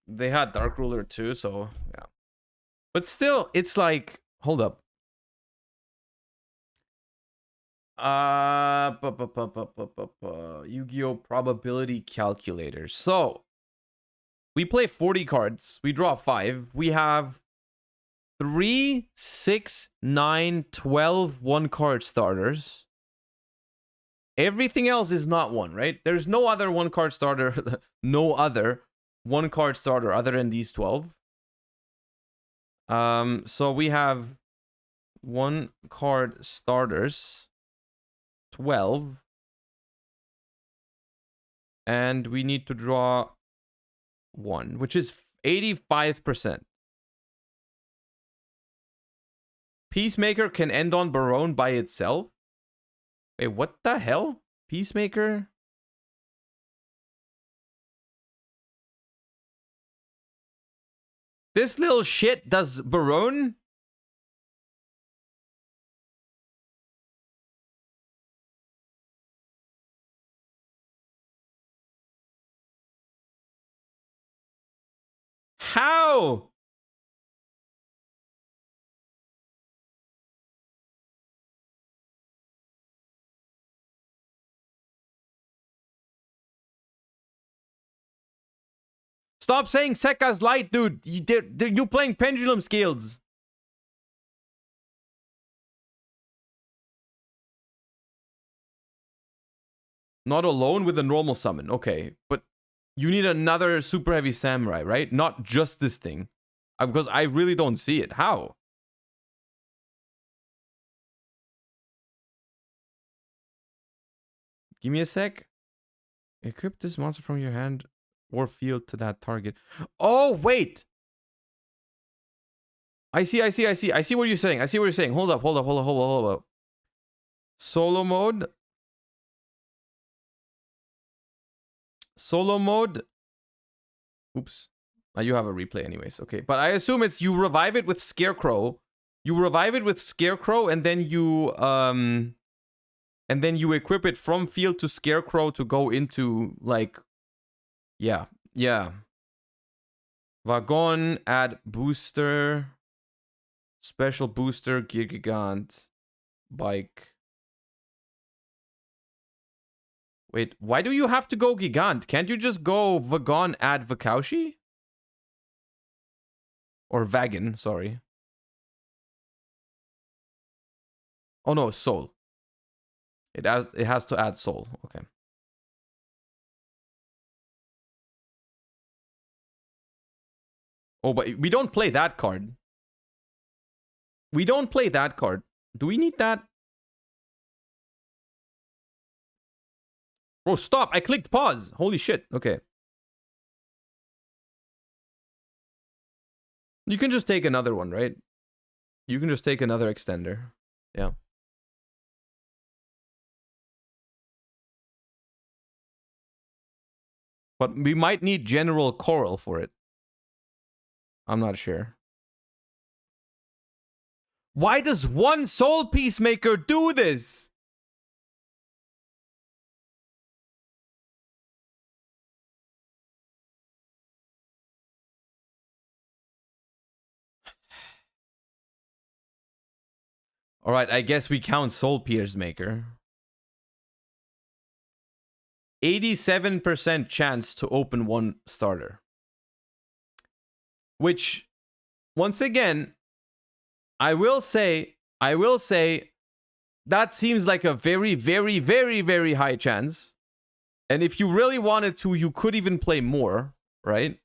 They had Dark Ruler too, so yeah. But still, it's like, hold up. Yu-Gi-Oh! Probability calculator. So, we play 40 cards. We draw 5. We have 3, 6, 9, 12 one-card starters. Everything else is not one, right? There's no other one-card starter, no other one-card starter other than these 12. So we have one-card starters, 12. And we need to draw 1, which is 85%. Peacemaker can end on Barone by itself? Wait, what the hell? Peacemaker? This little shit does Barone? How? Stop saying Sekka's light, dude. You playing pendulum scales. Not alone with a normal summon. Okay, but you need another super heavy samurai, right? Not just this thing. Because I really don't see it. How? Give me a sec. Equip this monster from your hand or field to that target. Oh, wait. I see what you're saying. Hold up. Solo mode. Oops. You have a replay anyways. Okay. But I assume it's you revive it with Scarecrow. And then you equip it from field to Scarecrow to go into, like, yeah. Wagon, add booster, special booster, Gear Gigant, bike. Wait, why do you have to go Gigant? Can't you just go Wagon, add Vakaushi? Or Vagan, sorry. Oh no, Soul. It has to add Soul. Okay. Oh, but we don't play that card. Do we need that? Bro, stop. I clicked pause. Holy shit. Okay. You can just take another one, right? You can just take another extender. Yeah. But we might need General Coral for it. I'm not sure. Why does one Soul Peacemaker do this? Alright, I guess we count Soul Peacemaker. 87% chance to open one starter. Which, once again, I will say, that seems like a very, very, very, very high chance. And if you really wanted to, you could even play more, right?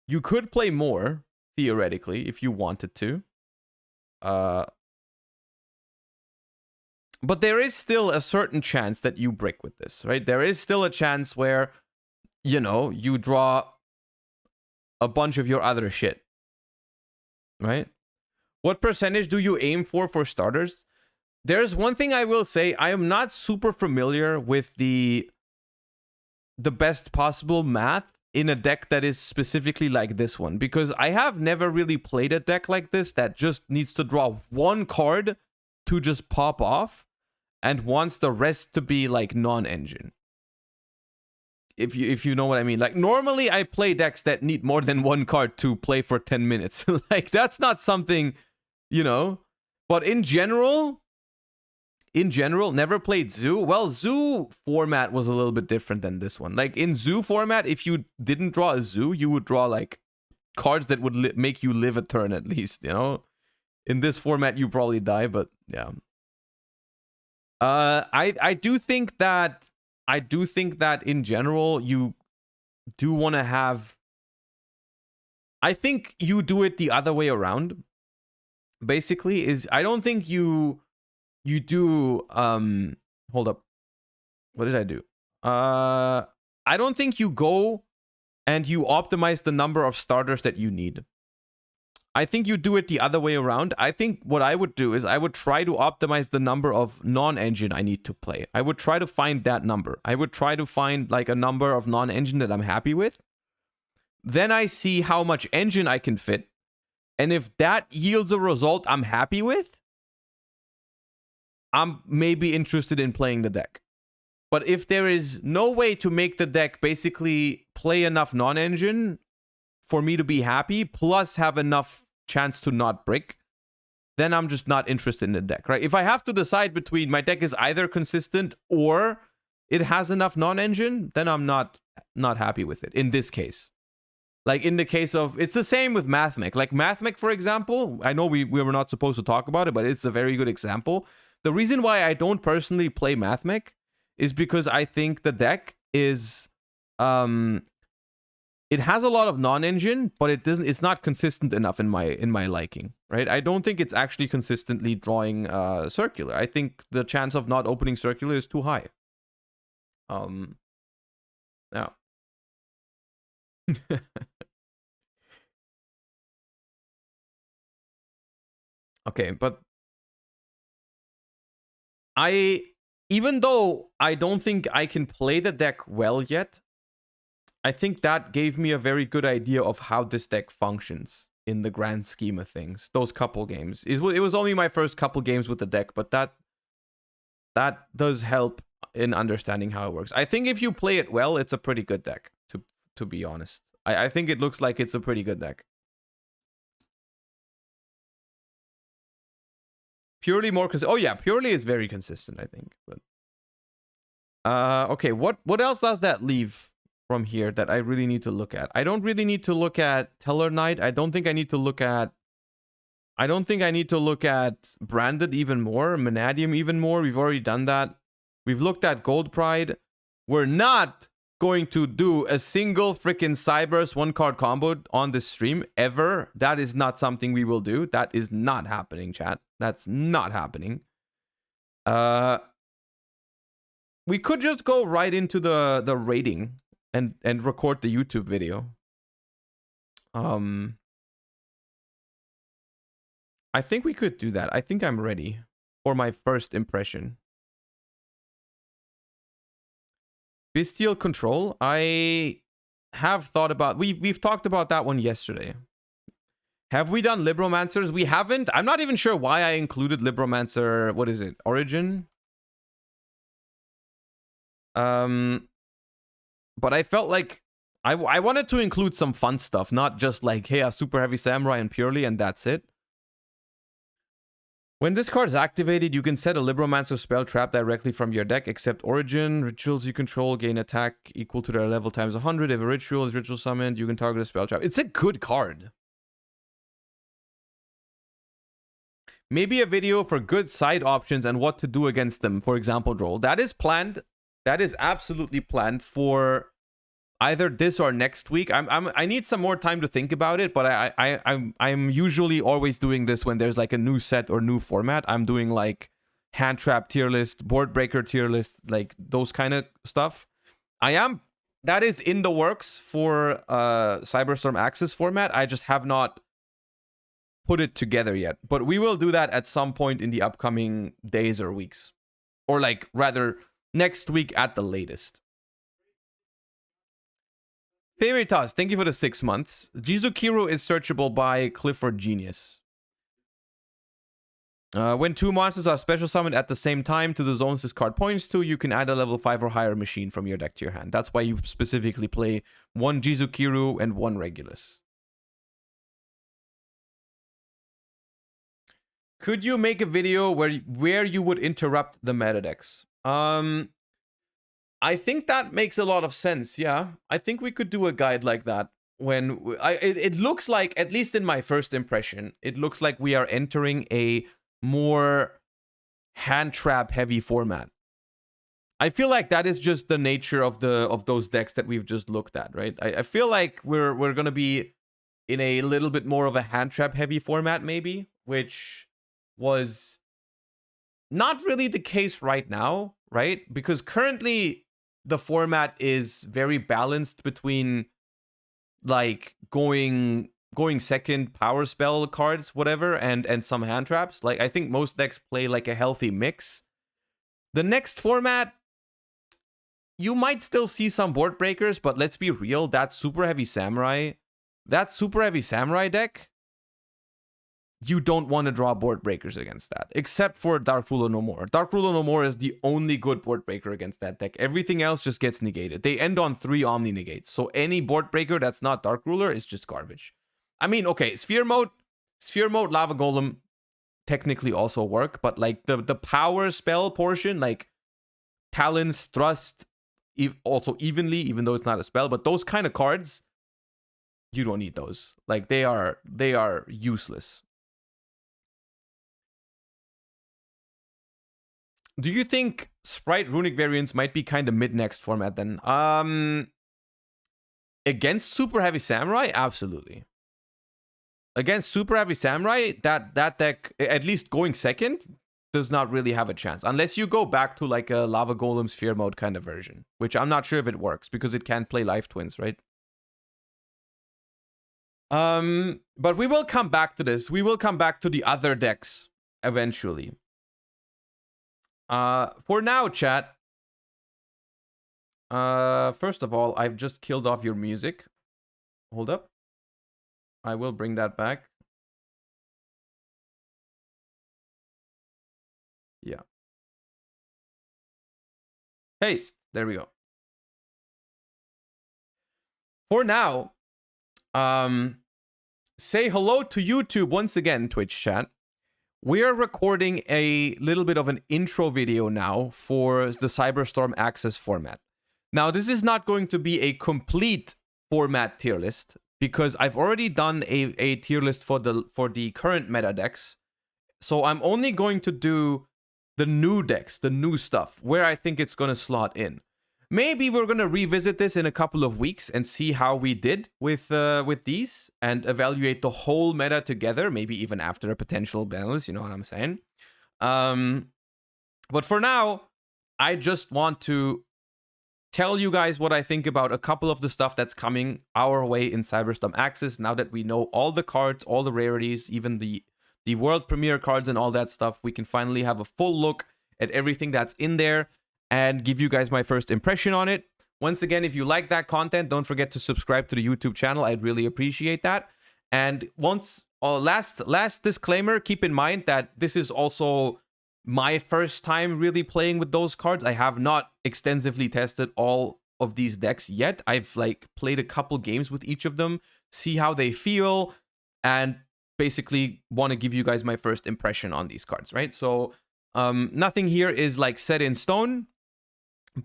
You could play more, theoretically, if you wanted to. But there is still a certain chance that you break with this, right? There is still a chance where, you know, you draw a bunch of your other shit, right? What percentage do you aim for starters? There's one thing I will say. I am not super familiar with the best possible math in a deck that is specifically like this one, because I have never really played a deck like this that just needs to draw one card to just pop off and wants the rest to be like non-engine. if you know what I mean. Like normally I play decks that need more than one card to play for 10 minutes. Like that's not something, you know. But in general, never played Zoo. Well, Zoo format was a little bit different than this one. Like in Zoo format, if you didn't draw a Zoo, you would draw like cards that would make you live a turn at least, you know. In this format, you probably die, but yeah. I do think that in general you do want to have. I think you do it the other way around. Basically, is I don't think you do hold up. What did I do? I don't think you go and you optimize the number of starters that you need. I think you do it the other way around. I think what I would do is I would try to optimize the number of non-engine I need to play. I would try to find that number. I would try to find like a number of non-engine that I'm happy with. Then I see how much engine I can fit. And if that yields a result I'm happy with, I'm maybe interested in playing the deck. But if there is no way to make the deck basically play enough non-engine for me to be happy, plus have enough chance to not brick, then I'm just not interested in the deck, right? If I have to decide between my deck is either consistent or it has enough non-engine, then I'm not happy with it in this case. Like in the case of, it's the same with Mathmech. Like Mathmech, for example, I know we were not supposed to talk about it, but it's a very good example. The reason why I don't personally play Mathmech is because I think the deck is it has a lot of non-engine, but it's not consistent enough in my liking, right? I don't think it's actually consistently drawing circular. I think the chance of not opening circular is too high. Now. Okay, but even though I don't think I can play the deck well yet, I think that gave me a very good idea of how this deck functions in the grand scheme of things. Those couple games. It was only my first couple games with the deck, but that does help in understanding how it works. I think if you play it well, it's a pretty good deck, to be honest. I think it looks like it's a pretty good deck. Purrely more oh yeah, Purrely is very consistent, I think. But okay, what else does that leave from here that I really need to look at? I don't really need to look at Teller Knight. I don't think I need to look at Branded even more, Manadium even more. We've already done that. We've looked at Gold Pride. We're not going to do a single freaking Cybers one card combo on this stream ever. That is not something we will do. That is not happening, chat. That's not happening. We could just go right into the rating and record the YouTube video. I think we could do that. I think I'm ready for my first impression. Bestial Control. I have thought about... We've talked about that one yesterday. Have we done Libromancers? We haven't. I'm not even sure why I included Libromancer. What is it? Origin? But I felt like I wanted to include some fun stuff, not just like, hey, a Superheavy Samurai and Purrely, and that's it. When this card is activated, you can set a Libromancer spell trap directly from your deck, except Origin. Rituals you control gain attack equal to their level times 100. If a ritual is ritual summoned, you can target a spell trap. It's a good card. Maybe a video for good side options and what to do against them, for example, Droll. That is planned. That is absolutely planned for either this or next week. I need some more time to think about it, but I'm usually always doing this when there's like a new set or new format. I'm doing like Handtrap tier list, Board Breaker tier list, like those kind of stuff. That is in the works for Cyberstorm Acces format. I just have not put it together yet, but we will do that at some point in the upcoming days or weeks, or like rather next week at the latest. Veritas, thank you for the 6 months. Jizukiro is searchable by Clifford Genius. When 2 monsters are special summoned at the same time to the zones this card points to, you can add a level 5 or higher machine from your deck to your hand. That's why you specifically play 1 Jizukiru and 1 Regulus. Could you make a video where you would interrupt the meta decks? I think that makes a lot of sense, yeah. I think we could do a guide like that. When it looks like, at least in my first impression, it looks like we are entering a more hand trap heavy format. I feel like that is just the nature of those decks that we've just looked at, right? I feel like we're gonna be in a little bit more of a hand trap heavy format, maybe, which was not really the case right now, right? Because currently the format is very balanced between like going second power spell cards, whatever, and some hand traps. Like, I think most decks play like a healthy mix. The next format, you might still see some board breakers, but let's be real, that Super Heavy Samurai deck, you don't want to draw board breakers against that, except for Dark Ruler No More. Dark Ruler No More is the only good board breaker against that deck. Everything else just gets negated. They end on 3 Omni negates, so any board breaker that's not Dark Ruler is just garbage. I mean, okay, Sphere Mode, Lava Golem technically also work, but like the power spell portion, like Talons, Thrust, also Evenly, even though it's not a spell, but those kind of cards, you don't need those. Like, they are useless. Do you think Sprite Runic variants might be kind of mid-next format then? Against Super Heavy Samurai, absolutely. Against Super Heavy Samurai, that deck, at least going second, does not really have a chance. Unless you go back to like a Lava Golem Sphere Mode kind of version, which I'm not sure if it works because it can't play Life Twins, right? But we will come back to this. We will come back to the other decks eventually. For now, chat. First of all, I've just killed off your music. Hold up. I will bring that back. Yeah. Paste. There we go. For now, say hello to YouTube once again, Twitch chat. We are recording a little bit of an intro video now for the Cyberstorm Acces format. Now, this is not going to be a complete format tier list because I've already done a tier list for the current meta decks. So I'm only going to do the new decks, the new stuff, where I think it's going to slot in. Maybe we're going to revisit this in a couple of weeks and see how we did with these and evaluate the whole meta together, maybe even after a potential balance, you know what I'm saying? But for now, I just want to tell you guys what I think about a couple of the stuff that's coming our way in Cyberstorm Acces now that we know all the cards, all the rarities, even the world premiere cards and all that stuff. We can finally have a full look at everything that's in there and give you guys my first impression on it. Once again, if you like that content, don't forget to subscribe to the YouTube channel. I'd really appreciate that. And last disclaimer, keep in mind that this is also my first time really playing with those cards. I have not extensively tested all of these decks yet. I've like played a couple games with each of them, see how they feel, and basically want to give you guys my first impression on these cards, right? So nothing here is like set in stone,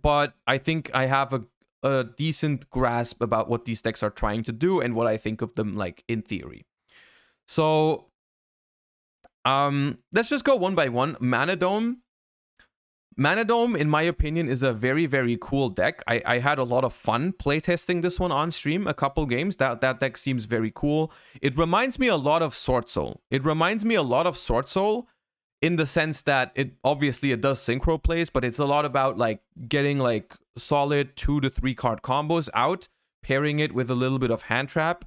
but I think I have a decent grasp about what these decks are trying to do and what I think of them like in theory. So let's just go one by one. Mana Dome, in my opinion, is a very, very cool deck. I had a lot of fun playtesting this one on stream, a couple games. That deck seems very cool. It reminds me a lot of Sword Soul. In the sense that it does synchro plays, but it's a lot about like getting like solid 2 to 3 card combos out, pairing it with a little bit of hand trap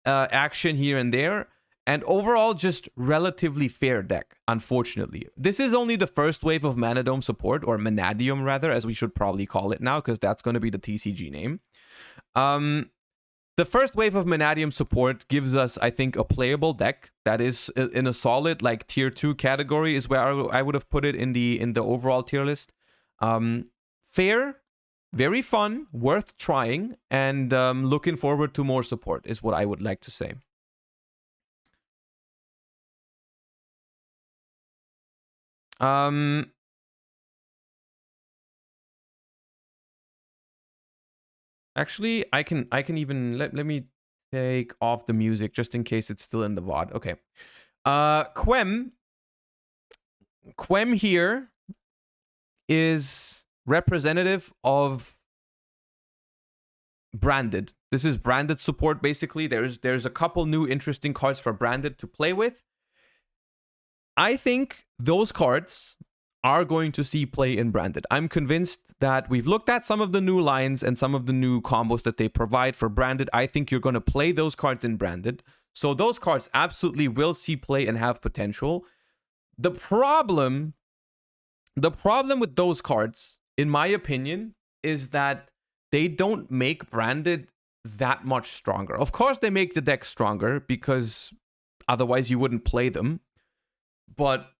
action here and there, and overall just relatively fair deck. Unfortunately, this is only the first wave of Mana Dome support, or Manadium rather, as we should probably call it now, because that's going to be the TCG name. the first wave of Vanadium support gives us, I think, a playable deck that is in a solid like tier 2 category is where I would have put it in the overall tier list. Fair, very fun, worth trying, and looking forward to more support is what I would like to say. Actually, I can even let me take off the music just in case it's still in the VOD. Okay. Quem here is representative of branded. This is branded support basically. There's a couple new interesting cards for branded to play with. I think those cards are going to see play in branded. I'm convinced that we've looked at some of the new lines and some of the new combos that they provide for branded. I think you're going to play those cards in branded. So those cards absolutely will see play and have potential. The problem with those cards, in my opinion, is that they don't make branded that much stronger. Of course, they make the deck stronger because otherwise you wouldn't play them. But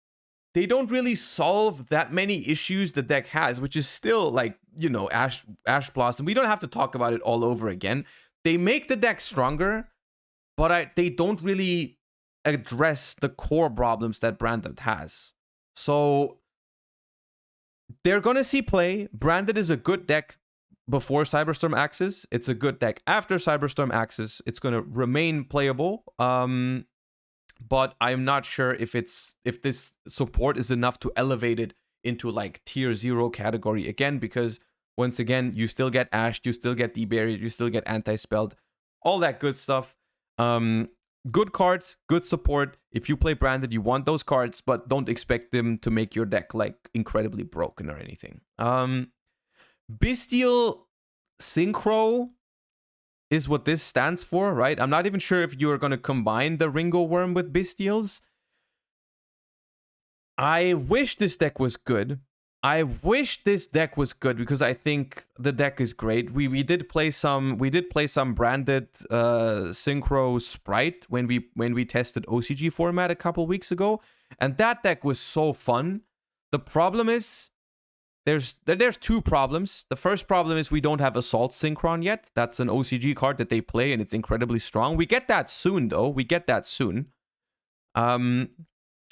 they don't really solve that many issues the deck has, which is still like, you know, Ash Blossom. We don't have to talk about it all over again. They make the deck stronger, but they don't really address the core problems that Branded has. So they're going to see play. Branded is a good deck before Cyberstorm Acces. It's a good deck after Cyberstorm Acces. It's going to remain playable. But I'm not sure if this support is enough to elevate it into like tier 0 category again, because once again, you still get Ashed, you still get Deburied, you still get Anti-Spelled, all that good stuff. Good cards, good support. If you play branded, you want those cards, but don't expect them to make your deck like incredibly broken or anything. Bestial Synchro is what this stands for, right? I'm not even sure if you're going to combine the Ringo Worm with Bestials. I wish this deck was good. Because I think the deck is great. We did play some branded Synchro Sprite when we tested OCG format a couple weeks ago, and that deck was so fun. The problem is there's two problems. The first problem is we don't have Assault Synchron yet. That's an OCG card that they play, and it's incredibly strong. We get that soon, though.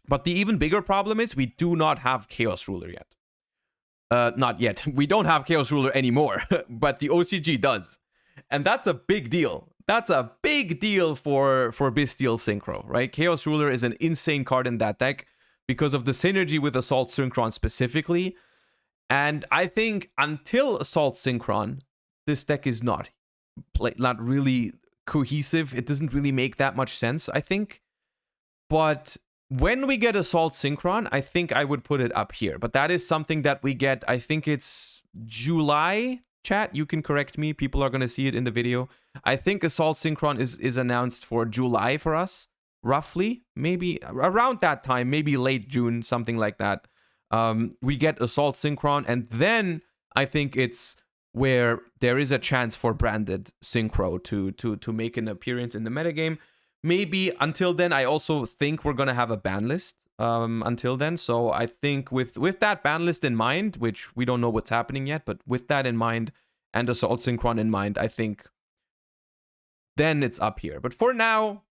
But the even bigger problem is we do not have Chaos Ruler yet. Not yet. We don't have Chaos Ruler anymore, but the OCG does. And that's a big deal. That's a big deal for Bestial Synchro, right? Chaos Ruler is an insane card in that deck because of the synergy with Assault Synchron specifically. And I think until Assault Synchron, this deck is not really cohesive. It doesn't really make that much sense, I think. But when we get Assault Synchron, I think I would put it up here. But that is something that we get, I think it's July, chat. You can correct me. People are going to see it in the video. I think Assault Synchron is announced for July for us, roughly. Maybe around that time, maybe late June, something like that. We get Assault Synchron, and then I think it's where there is a chance for branded Synchro to make an appearance in the metagame. Maybe until then, I also think we're going to have a ban list until then. So I think with that ban list in mind, which we don't know what's happening yet, but with that in mind and Assault Synchron in mind, I think then it's up here. But for now,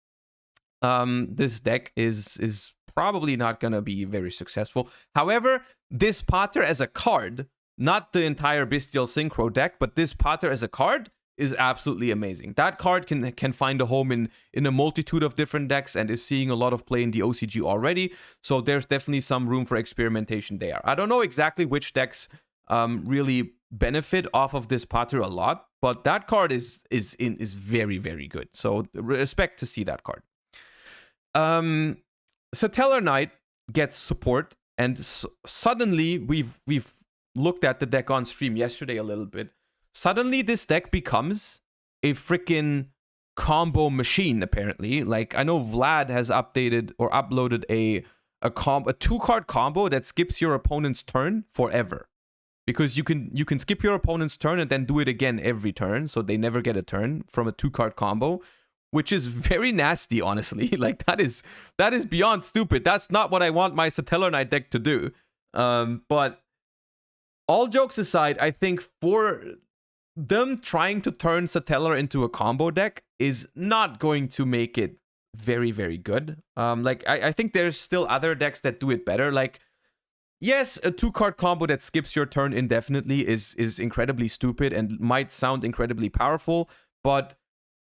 this deck is probably not going to be very successful. However, this Pater as a card, not the entire Bestial Synchro deck, but this Pater as a card is absolutely amazing. That card can find a home in a multitude of different decks and is seeing a lot of play in the OCG already. So there's definitely some room for experimentation there. I don't know exactly which decks really benefit off of this Pater a lot, but that card is very, very good. So respect to see that card. Satellar Knight gets support, and suddenly we've looked at the deck on stream yesterday a little bit. Suddenly this deck becomes a freaking combo machine, apparently. Like, I know Vlad has updated or uploaded a 2-card combo that skips your opponent's turn forever. because you can skip your opponent's turn and then do it again every turn, so they never get a turn from a 2-card combo, which is very nasty, honestly. Like, that is beyond stupid. That's not what I want my Satellar Knight deck to do. But all jokes aside, I think for them trying to turn Satellar into a combo deck is not going to make it very, very good. Like, I think there's still other decks that do it better. Like, yes, a 2-card combo that skips your turn indefinitely is incredibly stupid and might sound incredibly powerful, but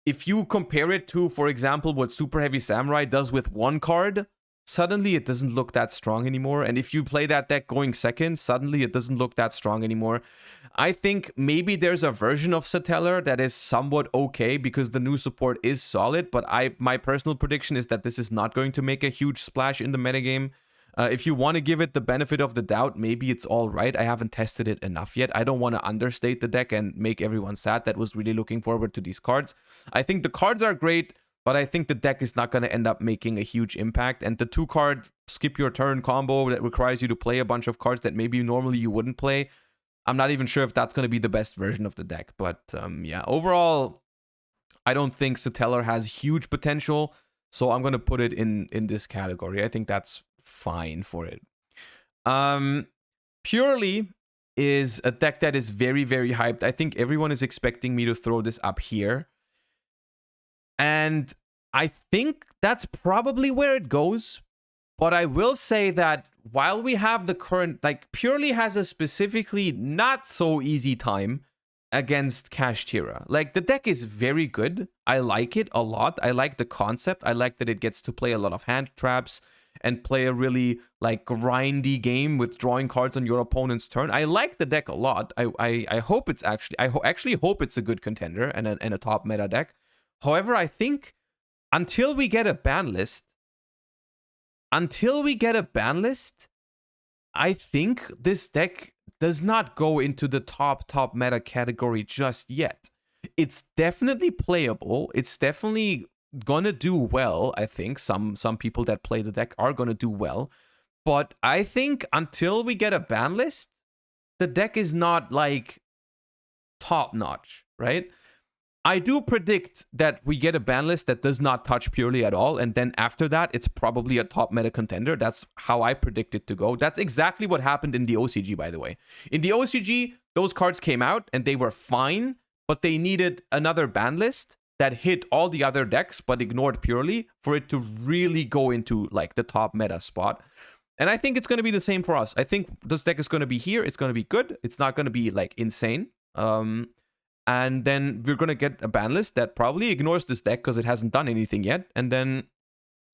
if you compare it to, for example, what Superheavy Samurai does with 1 card, suddenly it doesn't look that strong anymore. And if you play that deck going second, suddenly it doesn't look that strong anymore. I think maybe there's a version of Satellar that is somewhat okay because the new support is solid, but my personal prediction is that this is not going to make a huge splash in the metagame. If you want to give it the benefit of the doubt, maybe it's all right. I haven't tested it enough yet. I don't want to understate the deck and make everyone sad that was really looking forward to these cards. I think the cards are great, but I think the deck is not going to end up making a huge impact. And the 2-card skip your turn combo that requires you to play a bunch of cards that maybe normally you wouldn't play, I'm not even sure if that's going to be the best version of the deck. But yeah, overall, I don't think Satellar has huge potential, so I'm going to put it in this category. I think that's fine for it. Purrely is a deck that is very, very hyped. I think everyone is expecting me to throw this up here. And I think that's probably where it goes. But I will say that while we have the current, like, Purrely has a specifically not so easy time against Kashtira. Like, the deck is very good. I like it a lot. I like the concept. I like that it gets to play a lot of Handtraps and play a really, like, grindy game with drawing cards on your opponent's turn. I like the deck a lot. I hope it's actually, actually hope it's a good contender and a top meta deck. However, I think until we get a ban list, I think this deck does not go into the top meta category just yet. It's definitely playable. It's definitely gonna do well. I think some people that play the deck are gonna do well, but I think until we get a ban list, the deck is not, like, top notch, right? I do predict that we get a ban list that does not touch Purrely at all, and then after that, it's probably a top meta contender. That's how I predict it to go. That's exactly what happened in the OCG, by the way. In the OCG, those cards came out and they were fine, but they needed another ban list that hit all the other decks but ignored Purrely for it to really go into, like, the top meta spot. And I think it's going to be the same for us. I think this deck is going to be here. It's going to be good. It's not going to be, like, insane. And then we're going to get a ban list that probably ignores this deck because it hasn't done anything yet. And then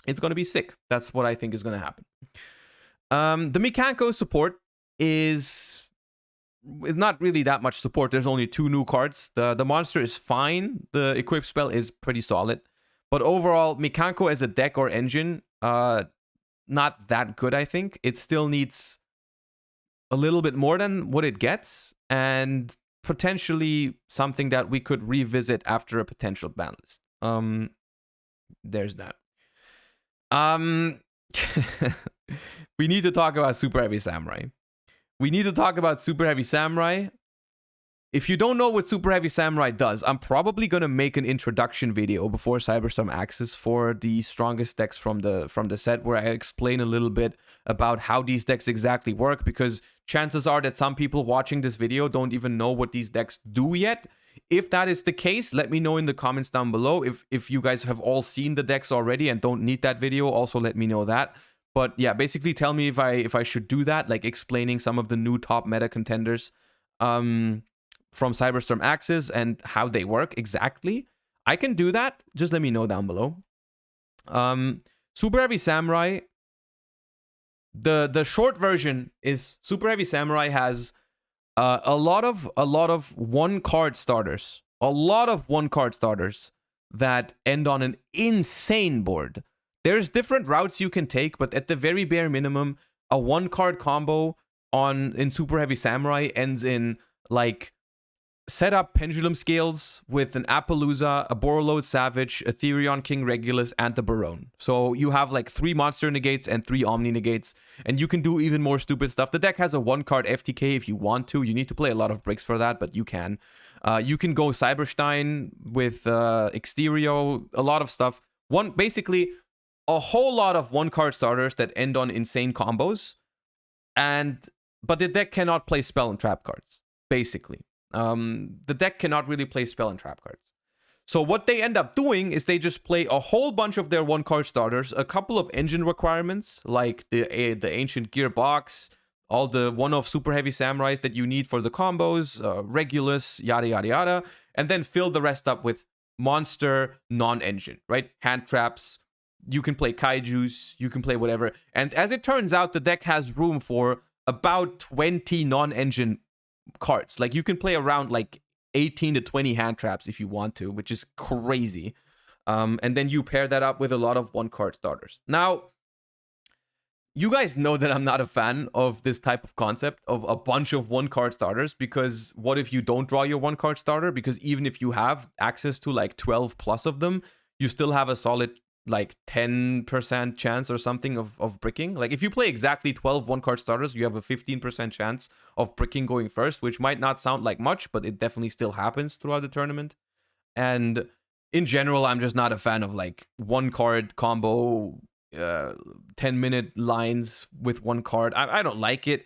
it's going to be sick. That's what I think is going to happen. The Mikanko support is not really that much support. There's only 2 new cards. The monster is fine. The equip spell is pretty solid. But overall, Mikanko as a deck or engine, not that good, I think. It still needs a little bit more than what it gets. And potentially something that we could revisit after a potential ban list. There's that. We need to talk about Superheavy Samurai. If you don't know what Superheavy Samurai does, I'm probably gonna make an introduction video before Cyberstorm Acces for the strongest decks from the set, where I explain a little bit about how these decks exactly work, because chances are that some people watching this video don't even know what these decks do yet. If that is the case, let me know in the comments down below. If you guys have all seen the decks already and don't need that video, also let me know that. But yeah, basically tell me if I should do that, like explaining some of the new top meta contenders from Cyberstorm Acces and how they work exactly. I can do that. Just let me know down below. Superheavy Samurai. The short version is Superheavy Samurai has a lot of 1-card starters. A lot of 1-card starters that end on an insane board. There's different routes you can take, but at the very bare minimum, a 1-card combo in Superheavy Samurai ends in, like, set up Pendulum Scales with an Appaloosa, a Borreload Savage, a Therion King Regulus, and the Barone. So you have like 3 monster negates and 3 Omni negates, and you can do even more stupid stuff. The deck has a 1-card FTK if you want to. You need to play a lot of bricks for that, but you can. You can go Cyberstein with Exterio, a lot of stuff. Basically, a whole lot of 1-card starters that end on insane combos, but the deck cannot play spell and trap cards, basically. The deck cannot really play spell and trap cards. So what they end up doing is they just play a whole bunch of their 1-card starters, a couple of engine requirements, like the Ancient Gearbox, all the one-off Superheavy Samurais that you need for the combos, Regulus, yada, yada, yada, and then fill the rest up with monster, non-engine, right? Handtraps. You can play Kaijus, you can play whatever. And as it turns out, the deck has room for about 20 non-engine cards. Like, you can play around like 18 to 20 hand traps if you want to, which is crazy. And then you pair that up with a lot of 1-card starters. Now, you guys know that I'm not a fan of this type of concept of a bunch of 1-card starters, because what if you don't draw your 1-card starter? Because even if you have access to like 12 plus of them, you still have a solid like 10% chance or something of bricking. Like, if you play exactly 12 1-card starters, you have a 15% chance of bricking going first, which might not sound like much, but it definitely still happens throughout the tournament. And in general, I'm just not a fan of like 1-card combo, 10-minute lines with 1 card. I don't like it.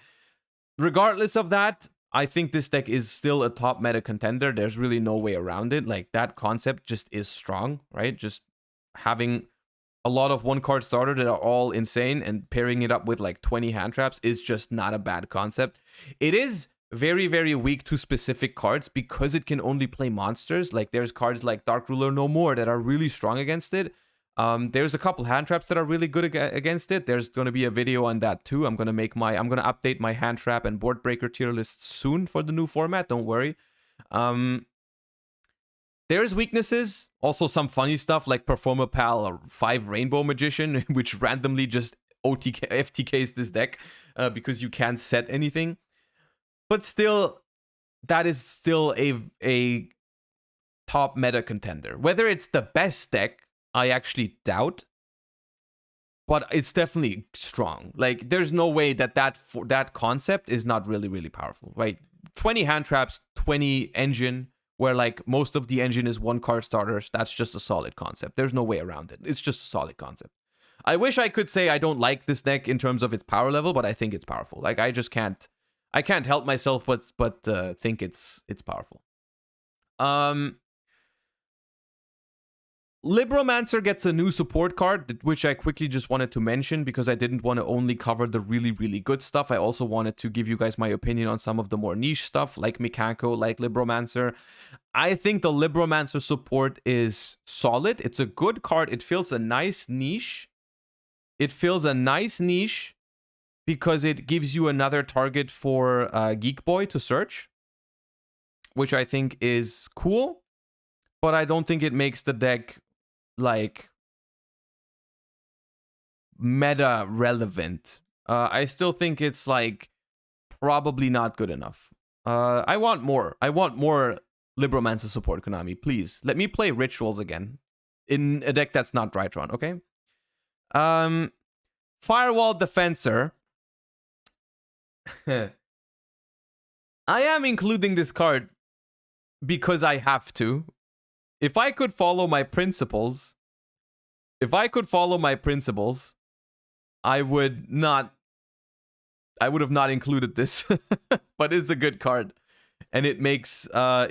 Regardless of that, I think this deck is still a top meta contender. There's really no way around it. Like, that concept just is strong, right? Just having a lot of 1-card starter that are all insane and pairing it up with like 20 hand traps is just not a bad concept. It is very, very weak to specific cards because it can only play monsters. Like, there's cards like Dark Ruler No More that are really strong against it. There's a couple hand traps that are really good against it. There's going to be a video on that too. I'm going to update my hand trap and board breaker tier list soon for the new format. Don't worry. There's weaknesses, also some funny stuff like Performapal or 5 Rainbow Magician, which randomly just FTKs this deck because you can't set anything. But still, that is still a top meta contender. Whether it's the best deck, I actually doubt, but it's definitely strong. Like, there's no way that concept is not really, really powerful, right? 20 hand traps, 20 engine, where like most of the engine is 1-card starters. That's just a solid concept. There's no way around it. It's just a solid concept. I wish I could say I don't like this deck in terms of its power level, but I think it's powerful. Like, I just can't help myself but think it's powerful. Libromancer gets a new support card, which I quickly just wanted to mention because I didn't want to only cover the really, really good stuff. I also wanted to give you guys my opinion on some of the more niche stuff, like Mekanko, like Libromancer. I think the Libromancer support is solid. It's a good card. It fills a nice niche. Because it gives you another target for Geek Boy to search, which I think is cool. But I don't think it makes the deck like meta relevant. I still think it's like probably not good enough. I want more Libromancer support, Konami. Please let me play Rituals again in a deck that's not Drytron, okay? Firewall Defensor. I am including this card because I have to. If I could follow my principles, I would have not included this. But it's a good card, and it makes a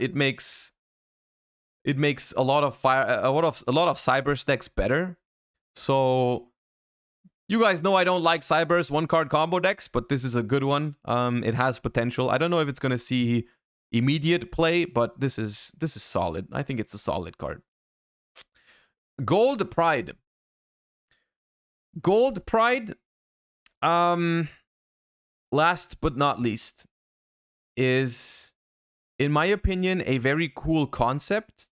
lot of cyber stacks better. So you guys know I don't like Cyber's 1-card combo decks, but this is a good one. It has potential. I don't know if it's gonna see immediate play, but this is solid. I think it's a solid card. Gold Pride. Last but not least, is, in my opinion, a very cool concept.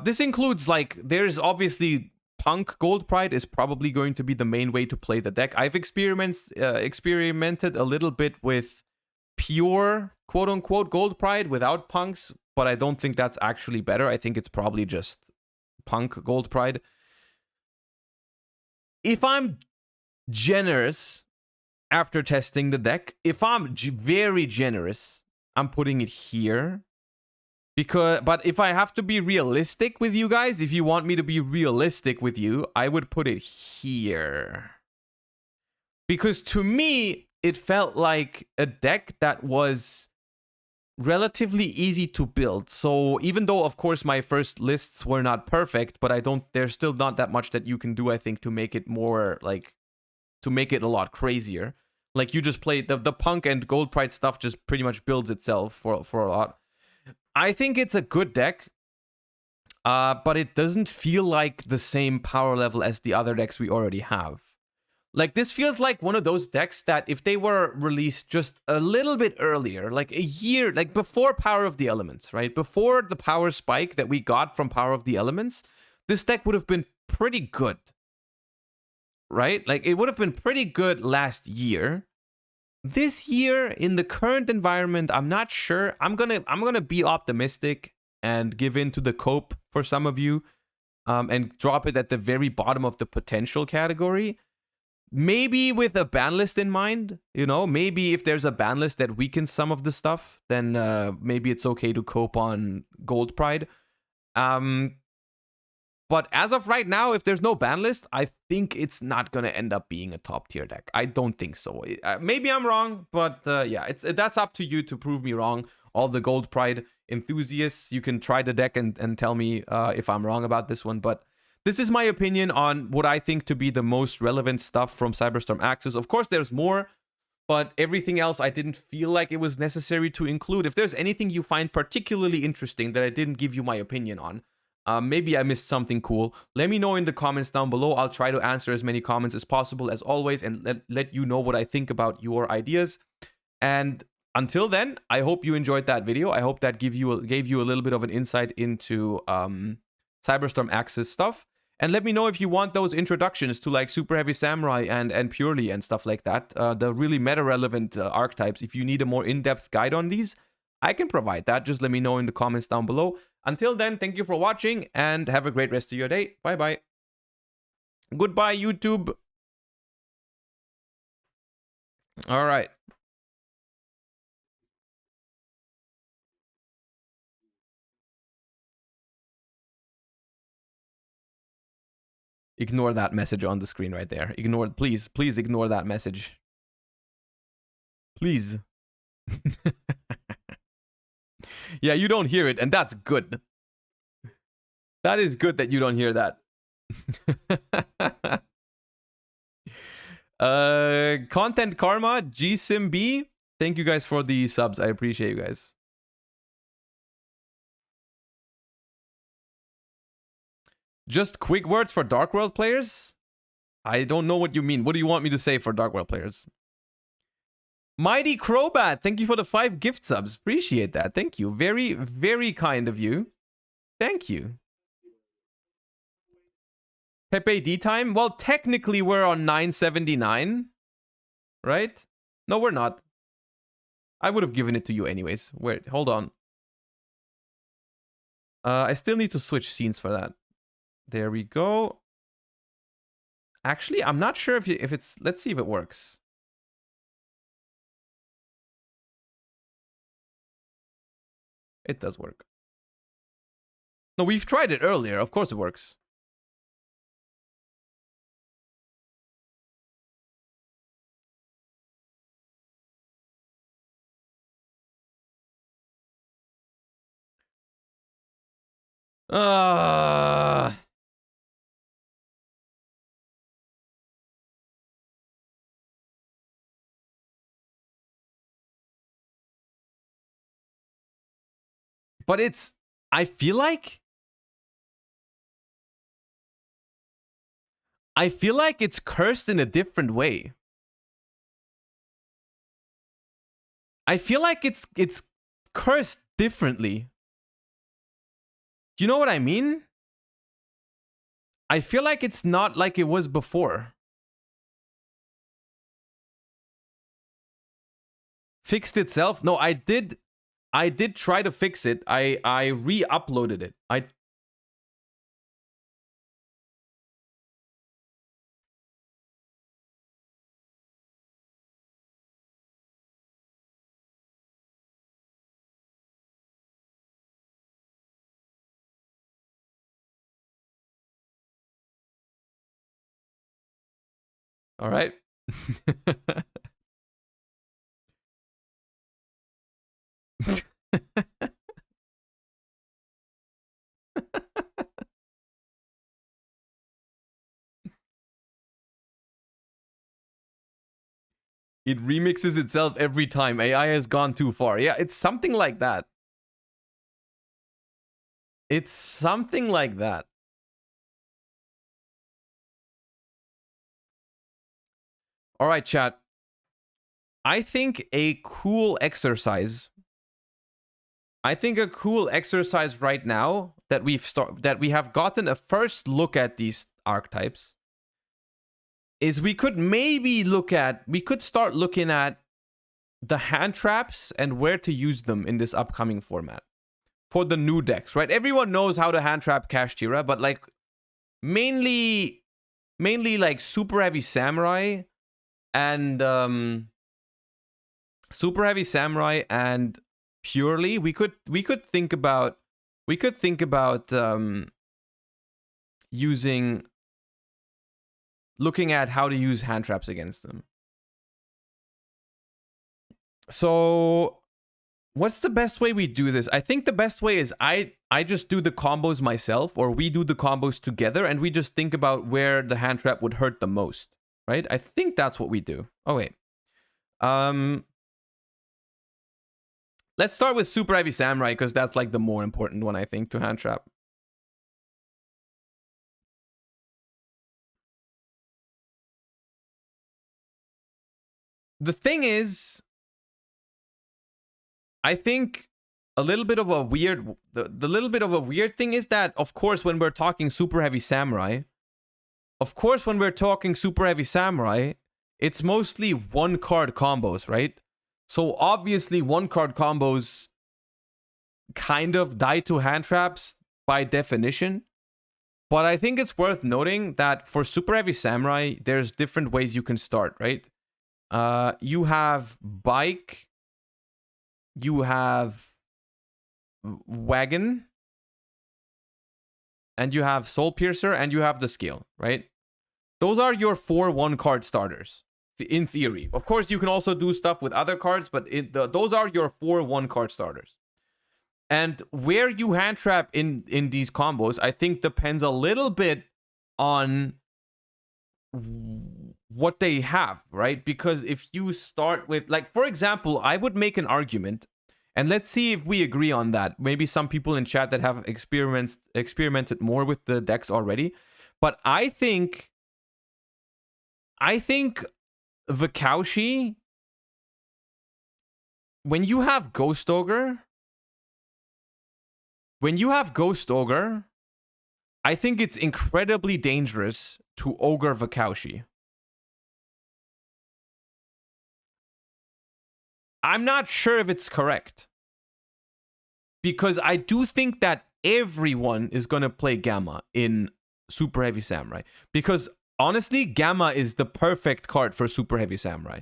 This includes, like, there's obviously Punk. Gold Pride is probably going to be the main way to play the deck. I've experimented a little bit with pure quote-unquote Gold Pride without punks, but I don't think that's actually better. I think it's probably just punk Gold Pride. If I'm generous after testing the deck, if I'm very generous, I'm putting it here. But if I have to be realistic with you guys, if you want me to be realistic with you, I would put it here. Because to me, it felt like a deck that was relatively easy to build. So even though, of course, my first lists were not perfect, but there's still not that much that you can do, I think, to make it more, like, to make it a lot crazier. Like, you just play, the punk and Gold Pride stuff just pretty much builds itself for a lot. I think it's a good deck, but it doesn't feel like the same power level as the other decks we already have. Like, this feels like one of those decks that if they were released just a little bit earlier, like a year, like before Power of the Elements, right? Before the power spike that we got from Power of the Elements, this deck would have been pretty good, right? Like, it would have been pretty good last year. This year, in the current environment, I'm not sure. I'm gonna be optimistic and give in to the cope for some of you, and drop it at the very bottom of the potential category. Maybe with a ban list in mind, you know, maybe if there's a ban list that weakens some of the stuff, then maybe it's okay to cope on Gold Pride. But as of right now, if there's no ban list, I think it's not going to end up being a top tier deck. I don't think so. Maybe I'm wrong, but yeah, that's up to you to prove me wrong. All the Gold Pride enthusiasts, you can try the deck and tell me if I'm wrong about this one, but this is my opinion on what I think to be the most relevant stuff from Cyberstorm Acces. Of course, there's more, but everything else I didn't feel like it was necessary to include. If there's anything you find particularly interesting that I didn't give you my opinion on, maybe I missed something cool, let me know in the comments down below. I'll try to answer as many comments as possible, as always, and let you know what I think about your ideas. And until then, I hope you enjoyed that video. I hope that gave you a little bit of an insight into Cyberstorm Acces stuff. And let me know if you want those introductions to like Superheavy Samurai and Purrely and stuff like that. The really meta-relevant archetypes. If you need a more in-depth guide on these, I can provide that. Just let me know in the comments down below. Until then, thank you for watching and have a great rest of your day. Bye-bye. Goodbye, YouTube. All right. Ignore that message on the screen right there. Ignore, please ignore that message. Please. Yeah, you don't hear it, and that's good. That is good that you don't hear that. Content Karma, GSimB. Thank you guys for the subs. I appreciate you guys. Just quick words for Dark World players? I don't know what you mean. What do you want me to say for Dark World players? Mighty Crobat, thank you for the 5 gift subs. Appreciate that. Thank you. Very, very kind of you. Thank you. Pepe D time? Well, technically we're on 979. Right? No, we're not. I would have given it to you anyways. Wait, hold on. I still need to switch scenes for that. There we go. Actually, I'm not sure if it's... Let's see if it works. It does work. No, we've tried it earlier. Of course it works. But it's... I feel like it's cursed in a different way. I feel like it's cursed differently. Do you know what I mean? I feel like it's not like it was before. Fixed itself? No, I did I did try to fix it. I re-uploaded it. All right. It remixes itself every time. AI has gone too far. Yeah, it's something like that. It's something like that. All right, chat. I think a cool exercise. I think a cool exercise right now that we have gotten a first look at these archetypes is we could start looking at the hand traps and where to use them in this upcoming format for the new decks, right? Everyone knows how to hand trap Kashtira, but like mainly like Superheavy Samurai and Superheavy Samurai and Purrely. We could think about looking at how to use hand traps against them. So what's the best way we do this? I think the best way is I just do the combos myself, or we do the combos together, and we just think about where the hand trap would hurt the most, right? I think that's what we do. Oh wait. Let's start with Superheavy Samurai, because that's like the more important one, I think, to hand trap. The thing is, I think a little bit of a weird... The little bit of a weird thing is that, of course, when we're talking Superheavy Samurai, it's mostly one-card combos, right? So obviously, one-card combos kind of die to hand traps by definition. But I think it's worth noting that for Superheavy Samurai, there's different ways you can start, right? You have Bike, you have Wagon, and you have Soul Piercer, and you have the Scale, right? Those are your 4 one-card starters, in theory. Of course, you can also do stuff with other cards, but those are your 4 one-card starters. And where you hand trap in these combos, I think depends a little bit on what they have, right? Because if you start with, like, for example, I would make an argument, and let's see if we agree on that. Maybe some people in chat that have experimented more with the decks already. But I think Vakaushi, when you have Ghost Ogre, I think it's incredibly dangerous to Ogre Vakaushi. I'm not sure if it's correct, because I do think that everyone is going to play Gamma in Superheavy Samurai, because honestly, Gamma is the perfect card for Superheavy Samurai.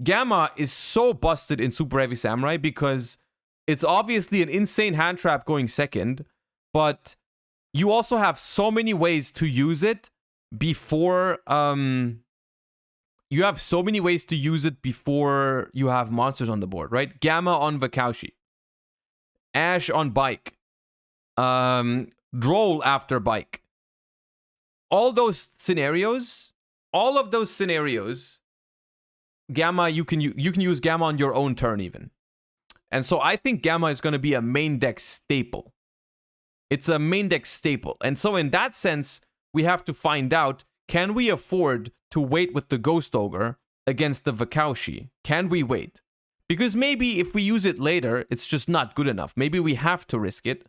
Gamma is so busted in Superheavy Samurai because it's obviously an insane hand trap going second, but you also have so many ways to use it before you have monsters on the board, right? Gamma on Vakaushi, Ash on Bike, Droll after Bike. All of those scenarios, Gamma, you can use Gamma on your own turn even. And so I think Gamma is going to be a main deck staple. It's a main deck staple. And so in that sense, we have to find out, can we afford to wait with the Ghost Ogre against the Vakaushi? Can we wait? Because maybe if we use it later, it's just not good enough. Maybe we have to risk it.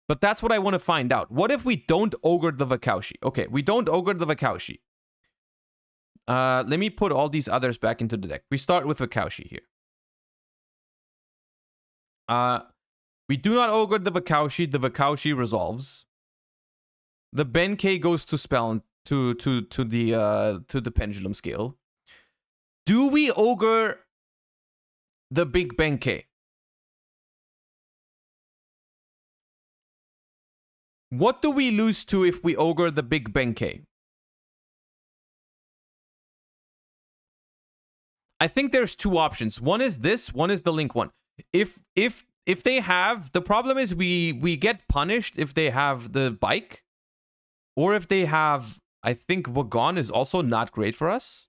But that's what I want to find out. What if we don't Ogre the Vakaushi? Okay, we don't Ogre the Vakaushi. Let me put all these others back into the deck. We start with Vakaushi here. We do not ogre the Vakaushi. The Vakaushi resolves. The Benkei goes to spell to the pendulum scale. Do we ogre the big Benkei? What do we lose to if we ogre the big Benkei? I think there's two options. One is this, one is the link one. If they have, the problem is we get punished if they have the bike, or if they have, I think Wagon is also not great for us.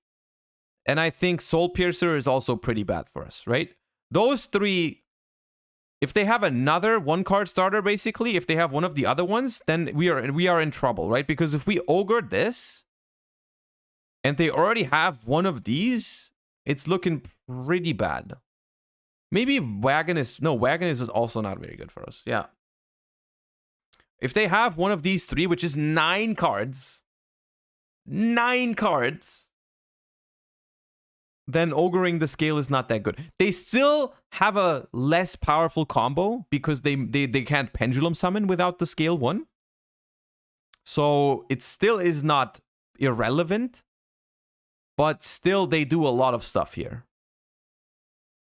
And I think Soul Piercer is also pretty bad for us, right? Those three, if they have another one card starter, basically, if they have one of the other ones, then we are in trouble, right? Because if we ogre this and they already have one of these, it's looking pretty bad. Maybe Wagon is also not very good for us. Yeah. If they have one of these three, which is 9 cards, then ogering the scale is not that good. They still have a less powerful combo because they can't pendulum summon without the scale 1. So it still is not irrelevant, but still they do a lot of stuff here.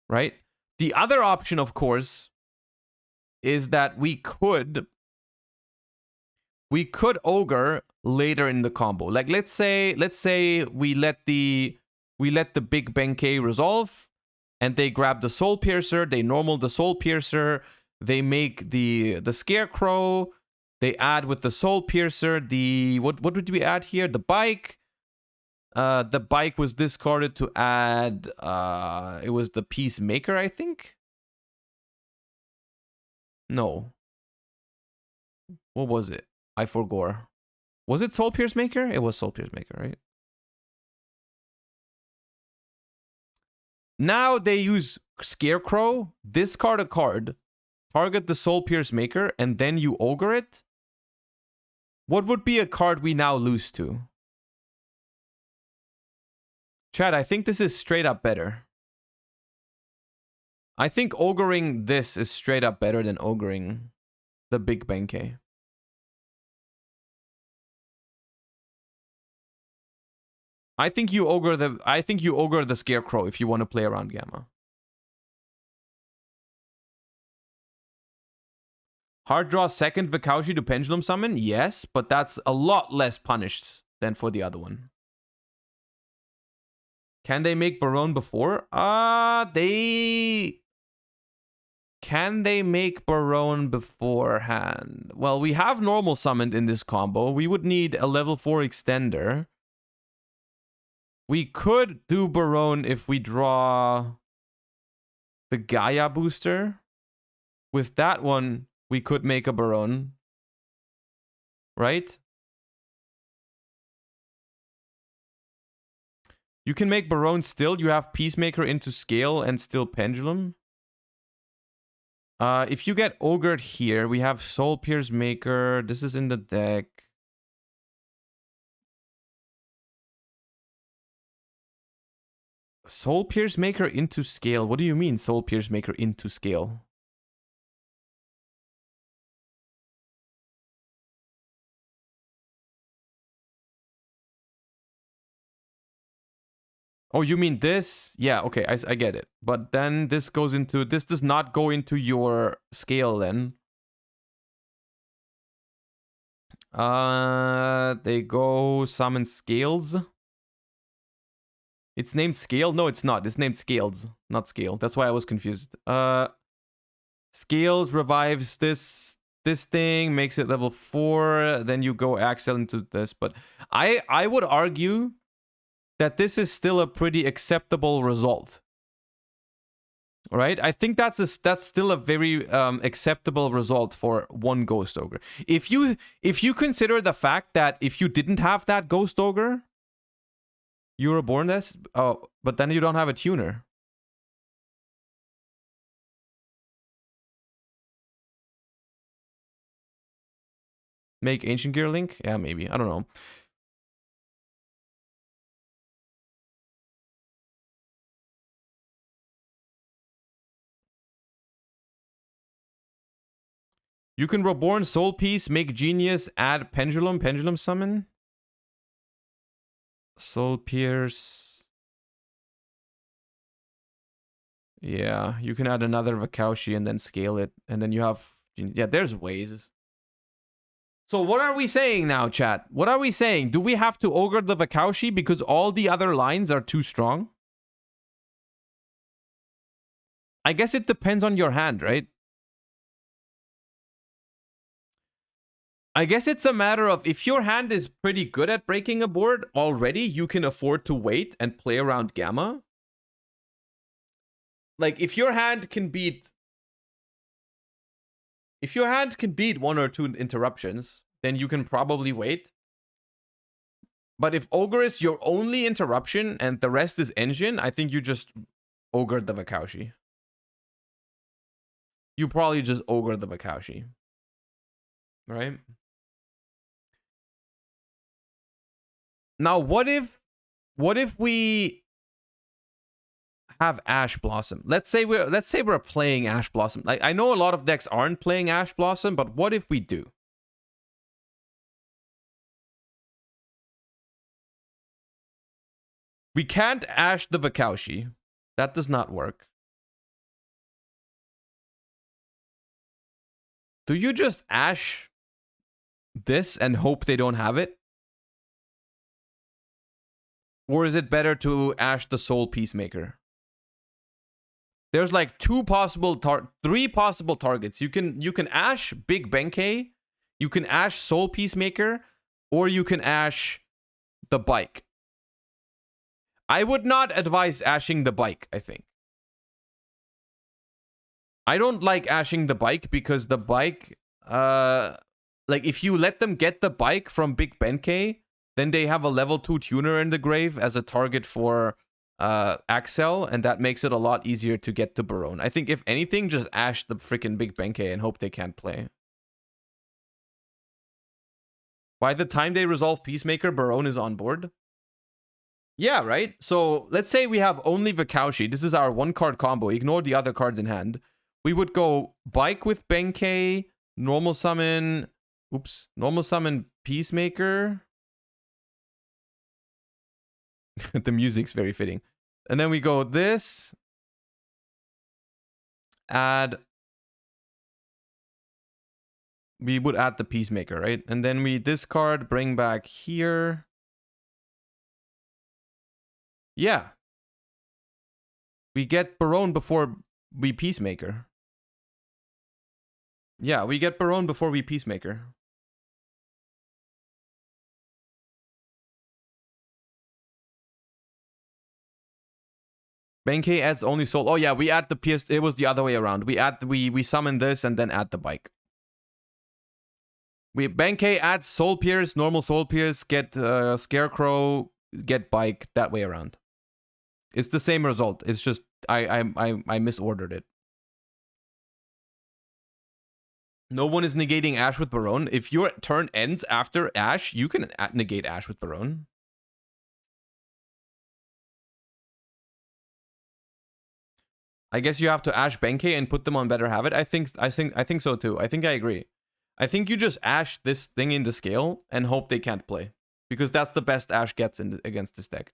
Right? The other option, of course, is that we could ogre later in the combo. Like let's say we let the big Benkei resolve and they grab the Soul Piercer, they normal the Soul Piercer, they make the Scarecrow, they add with the Soul Piercer the what did we add here? The bike. The bike was discarded to add it was the Peacemaker, I think. No. What was it? I forgot. Was it Soul Pierce Maker? It was Soul Pierce Maker, right? Now they use Scarecrow, discard a card, target the Soul Pierce Maker, and then you ogre it. What would be a card we now lose to? Chad, I think this is straight up better. I think ogering this is straight up better than ogering the big Benkei. I think you ogre the Scarecrow if you want to play around Gamma. Hard draw second Vakaushi to pendulum summon? Yes, but that's a lot less punished than for the other one. Can they make Baron before? Can they make Baron beforehand? Well, we have normal summoned in this combo. We would need a level 4 extender. We could do Baron if we draw the Gaia booster. With that one, we could make a Baron. Right? You can make Baron still. You have Peacemaker into scale and still Pendulum. If you get Ogred here, we have Soul Pierce Maker. This is in the deck. Soul Pierce Maker into scale. What do you mean, Soul Pierce Maker into scale? Oh, you mean this? Yeah, okay, I get it. But then this goes into... This does not go into your scale then. They go summon Scales. It's named Scale? No, it's not. It's named Scales, not Scale. That's why I was confused. Scales revives this thing, makes it level 4. Then you go Acces into this. But I would argue that this is still a pretty acceptable result. Right? I think that's still a very acceptable result for one Ghost Ogre. If you consider the fact that if you didn't have that Ghost Ogre, you were born this, but then you don't have a tuner. Make Ancient Gear Link? Yeah, maybe. I don't know. You can Reborn, Soul Piece, make Genius, add Pendulum, Pendulum Summon. Soul Pierce. Yeah, you can add another Vakaushi and then scale it. And then you have... Yeah, there's ways. So what are we saying now, chat? What are we saying? Do we have to Ogre the Vakaushi because all the other lines are too strong? I guess it depends on your hand, right? I guess it's a matter of if your hand is pretty good at breaking a board already, you can afford to wait and play around Gamma. Like, if your hand can beat... If your hand can beat 1 or 2 interruptions, then you can probably wait. But if Ogre is your only interruption and the rest is engine, I think you just Ogre the Vakaushi. You probably just Ogre the Vakaushi. Right? Now, what if we have Ash Blossom? Let's say we're playing Ash Blossom. Like, I know a lot of decks aren't playing Ash Blossom, but what if we do? We can't Ash the Vakaushi. That does not work. Do you just Ash this and hope they don't have it? Or is it better to Ash the Soul Peacemaker? There's like three possible targets. You can Ash Big Benkei, you can Ash Soul Peacemaker, or you can Ash the bike. I would not advise ashing the bike, I think. I don't like ashing the bike because the bike, like if you let them get the bike from Big Benkei, then they have a level 2 tuner in the grave as a target for Acces, and that makes it a lot easier to get to Barone. I think if anything, just ash the freaking Big Benkei and hope they can't play. By the time they resolve Peacemaker, Barone is on board. Yeah, right? So let's say we have only Vakaushi. This is our 1-card combo. Ignore the other cards in hand. We would go Bike with Benkei, normal summon... Oops. Normal summon Peacemaker. The music's very fitting. And then we go this. Add... We would add the Peacemaker, right? And then we discard, bring back here. Yeah. We get Barone before we Peacemaker. Yeah, we get Barone before we Peacemaker. Benkei adds only soul. Oh yeah, we add the PS. It was the other way around. We summon this and then add the bike. Benkei adds soul pierce, normal soul pierce, get scarecrow, get bike, that way around. It's the same result. It's just I misordered it. No one is negating Ash with Barone. If your turn ends after Ash, you can negate Ash with Barone. I guess you have to Ash Benkei and put them on Better Habit. I think so too. I think I agree. I think you just Ash this thing in the scale and hope they can't play, because that's the best Ash gets against this deck.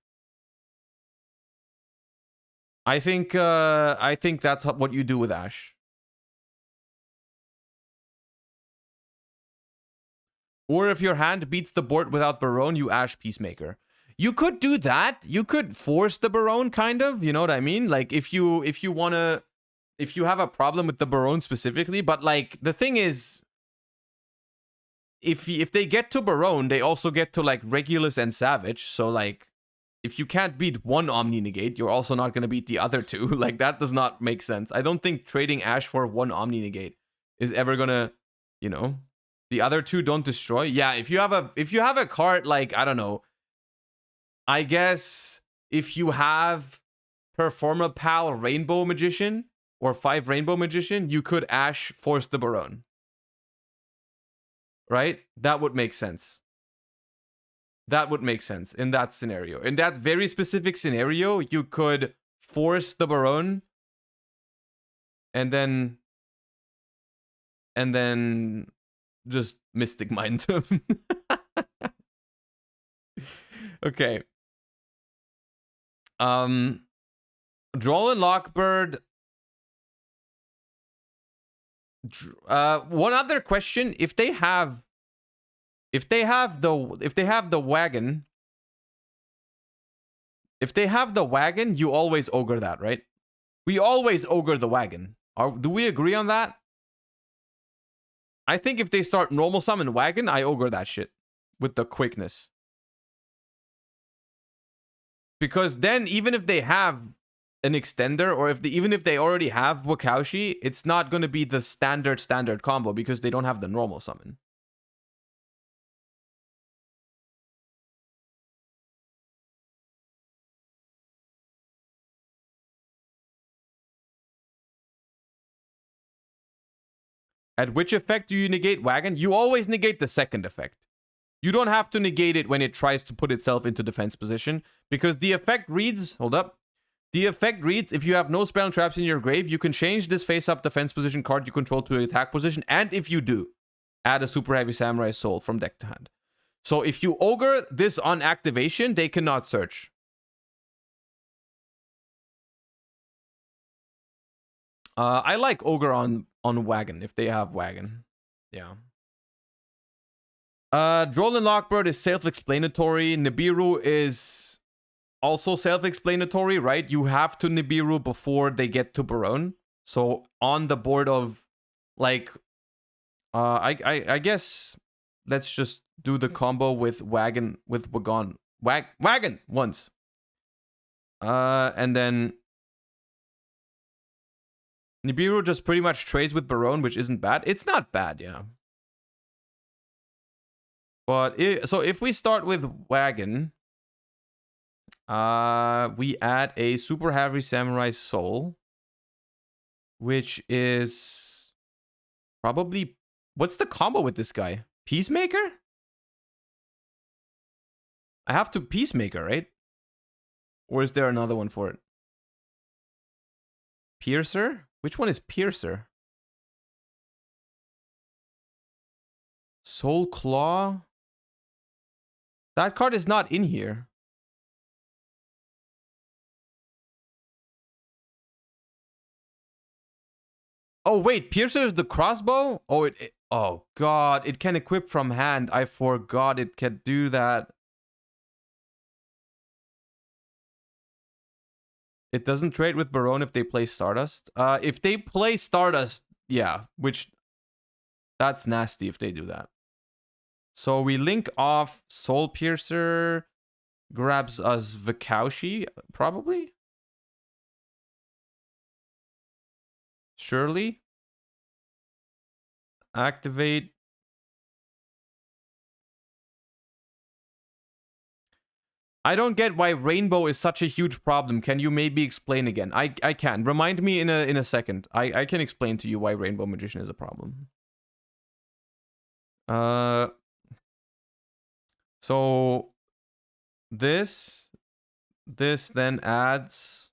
I think that's what you do with Ash. Or if your hand beats the board without Barone, you Ash Peacemaker. You could do that. You could force the Barone, kind of. You know what I mean? Like, if you have a problem with the Barone specifically, but like the thing is, if they get to Barone, they also get to like Regulus and Savage. So like, if you can't beat one Omni Negate, you're also not gonna beat the other two. Like, that does not make sense. I don't think trading Ash for one Omni Negate is ever gonna, you know, the other two don't destroy. Yeah, if you have a card like, I don't know, I guess if you have Performapal Rainbow Magician or 5 Rainbow Magician, you could Ash force the Barone. Right? That would make sense. That would make sense in that scenario. In that very specific scenario, you could force the Barone and then and then just Mystic Mind him. Okay. Droll and Lockbird. One other question: if they have the wagon, you always ogre that, right? We always ogre the wagon. Do we agree on that? I think if they start normal summon wagon, I ogre that shit with the quickness. Because then even if they have an extender, or even if they already have Wakaushi, it's not going to be the standard combo because they don't have the normal summon. At which effect do you negate wagon? You always negate the second effect. You don't have to negate it when it tries to put itself into defense position, because the effect reads, hold up. The effect reads, if you have no spell and traps in your grave, you can change this face-up defense position card you control to attack position, and if you do, add a Super Heavy Samurai Soul from deck to hand. So if you ogre this on activation, they cannot search. I like ogre on wagon if they have wagon. Yeah. Droll and Lockbird is self-explanatory. Nibiru is also self-explanatory, right? You have to Nibiru before they get to Barone. So on the board of, like, I guess let's just do the combo with wagon with wagon once. And then Nibiru just pretty much trades with Barone, which isn't bad. It's not bad, yeah. But so if we start with wagon, we add a Super Heavy Samurai Soul, which is probably, what's the combo with this guy? Peacemaker? I have to Peacemaker, right? Or is there another one for it? Piercer? Which one is Piercer? Soul Claw? That card is not in here. Oh, wait. Piercer is the crossbow? Oh, oh, God. It can equip from hand. I forgot it can do that. It doesn't trade with Barone if they play Stardust. If they play Stardust, yeah. Which, that's nasty if they do that. So we link off Soul Piercer, grabs us Vakaushi, probably. Surely. Activate. I don't get why Rainbow is such a huge problem. Can you maybe explain again? I can. Remind me in a second. I can explain to you why Rainbow Magician is a problem. So this then adds,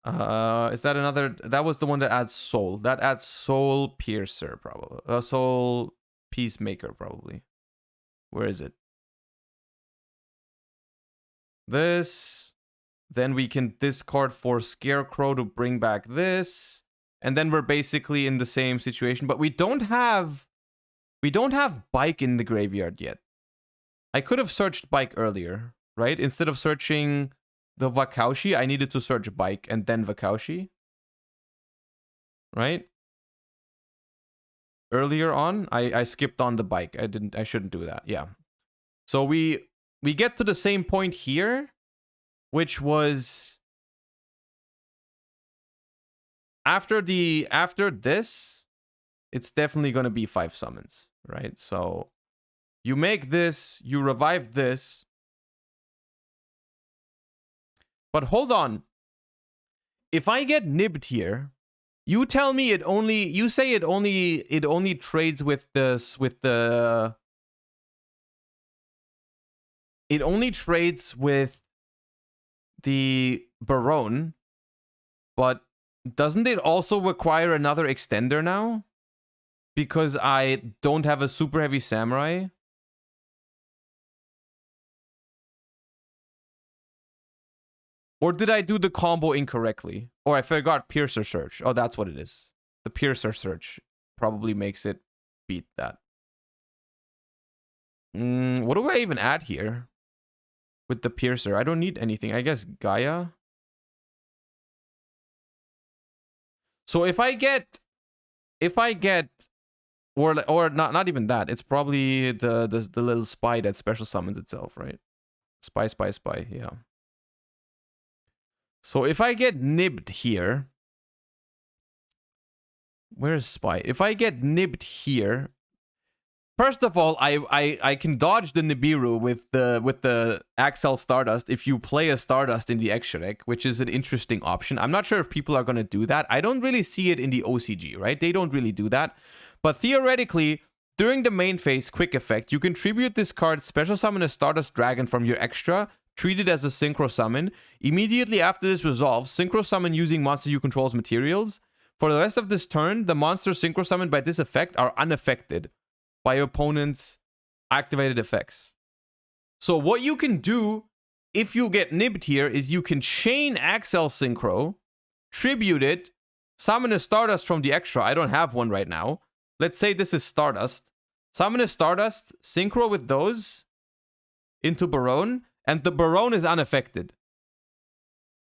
is that another? That was the one that adds Soul. That adds Soul Piercer, probably. Soul Peacemaker, probably. Where is it? This. Then we can discard for Scarecrow to bring back this. And then we're basically in the same situation. But we don't have Bike in the graveyard yet. I could have searched Bike earlier, right? Instead of searching the Vakaushi, I needed to search Bike and then Vakaushi. Right? Earlier on, I skipped on the Bike. I shouldn't do that. Yeah. So we get to the same point here, which was after this, it's definitely going to be 5 summons, right? So you make this, you revive this. But hold on. If I get nibbed here, you tell me it only trades with this, it only trades with the Barone, but doesn't it also require another extender now? Because I don't have a super heavy samurai. Or did I do the combo incorrectly? Or I forgot Piercer Search. Oh, that's what it is. The Piercer Search probably makes it beat that. What do I even add here? With the Piercer. I don't need anything. I guess Gaia. So if I get... Or not even that. It's probably the little spy that special summons itself, right? Spy. Yeah. So if I get nibbed here, where's spy? If I get nibbed here, first of all, I can dodge the Nibiru with the Acces Stardust if you play a Stardust in the extra deck, which is an interesting option. I'm not sure if people are gonna do that. I don't really see it in the OCG, right? They don't really do that. But theoretically, during the main phase quick effect, you can tribute this card, special summon a Stardust Dragon from your extra, treat it as a synchro summon. Immediately after this resolves, synchro summon using monster you control's materials. For the rest of this turn, the monsters synchro summoned by this effect are unaffected by your opponent's activated effects. So what you can do if you get nibbed here is you can chain Acces Synchro, tribute it, summon a Stardust from the extra. I don't have one right now. Let's say this is Stardust. Summon a Stardust, synchro with those into Baronne, and the Baronne is unaffected.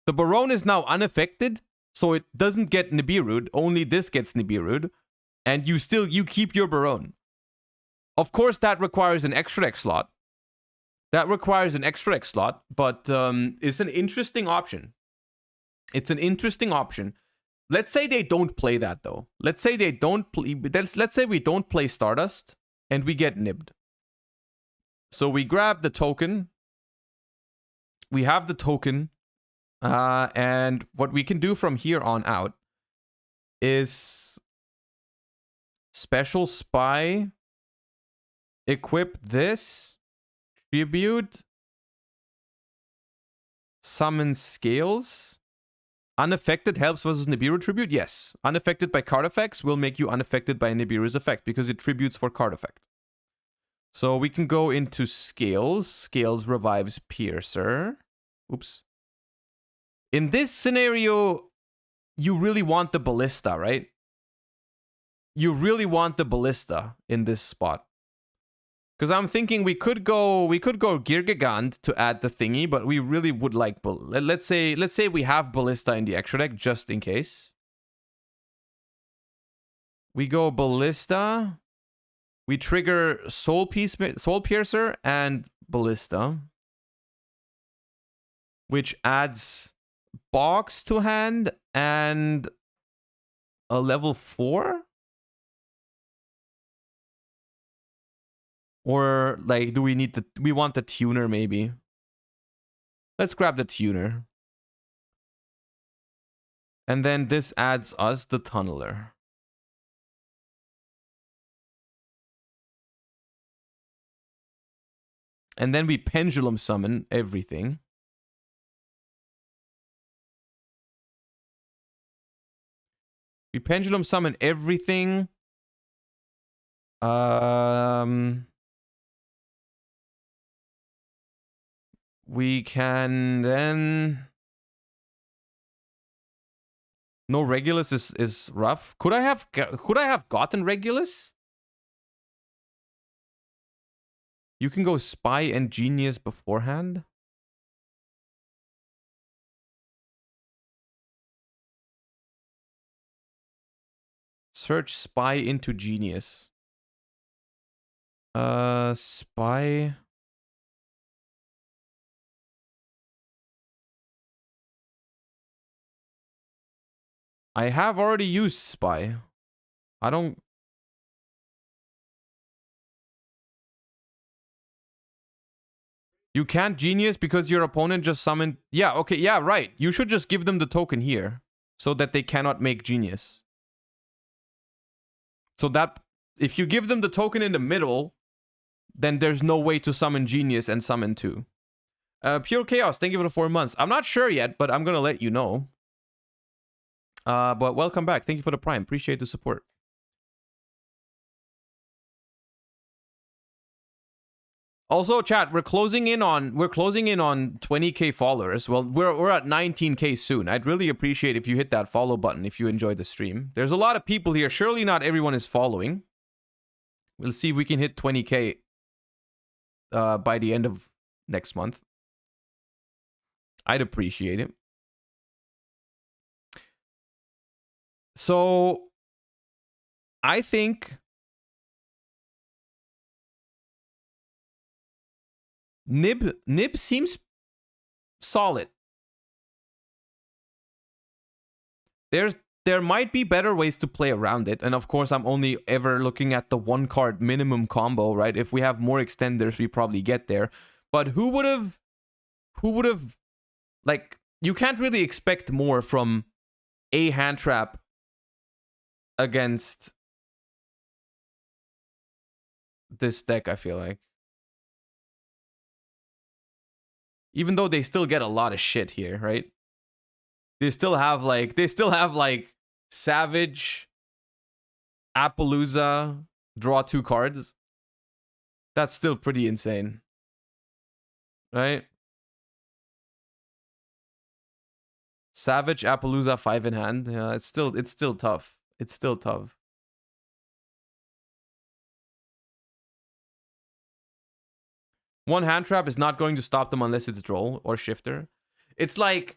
The Baronne is now unaffected, so it doesn't get Nibiru'd, only this gets Nibiru'd, and you keep your Baronne. Of course, that requires an extra deck slot. But it's an interesting option. It's an interesting option. Let's say they don't play that, though. Let's say we don't play Stardust, and we get nibbed. So we grab the token. We have the token. And what we can do from here on out is special spy, equip this, tribute, summon scales. Unaffected helps versus Nibiru tribute? Yes. Unaffected by card effects will make you unaffected by Nibiru's effect because it tributes for card effect. So we can go into scales. Scales revives Piercer. Oops. In this scenario, you really want the Ballista, right? You really want the Ballista in this spot. Because I'm thinking we could go Girgigant to add the thingy, but we really would like let's say we have Ballista in the extra deck just in case. We go Ballista. We trigger Soul Piercer and Ballista, which adds box to hand and a level 4. Or, like, do we need we want the tuner, maybe? Let's grab the tuner. And then this adds us the tunneler. And then we pendulum summon everything. We pendulum summon everything. We can then... No Regulus is rough. Could I have gotten Regulus? You can go Spy and Genius beforehand. Search Spy into Genius. Spy... I have already used Spy. I don't... You can't Genius because your opponent just summoned... Yeah, okay, yeah, right. You should just give them the token here so that they cannot make Genius. So that... If you give them the token in the middle, then there's no way to summon Genius and summon 2. Pure Chaos, thank you for the 4 months. I'm not sure yet, but I'm gonna let you know. But welcome back. Thank you for the Prime. Appreciate the support. Also, chat, we're closing in on 20k followers. Well, we're at 19k soon. I'd really appreciate if you hit that follow button if you enjoyed the stream. There's a lot of people here. Surely not everyone is following. We'll see if we can hit 20k by the end of next month. I'd appreciate it. So I think Nib seems solid. There might be better ways to play around it, and of course I'm only ever looking at the 1 card minimum combo, right? If we have more extenders, we probably get there. But who would have like, you can't really expect more from a hand trap against this deck, I feel like. Even though they still get a lot of shit here, right? They still have like Savage, Appaloosa, draw 2 cards. That's still pretty insane. Right? Savage, Appaloosa, 5 in hand. Yeah, it's still tough. It's still tough. One hand trap is not going to stop them unless it's Droll or Shifter. It's like,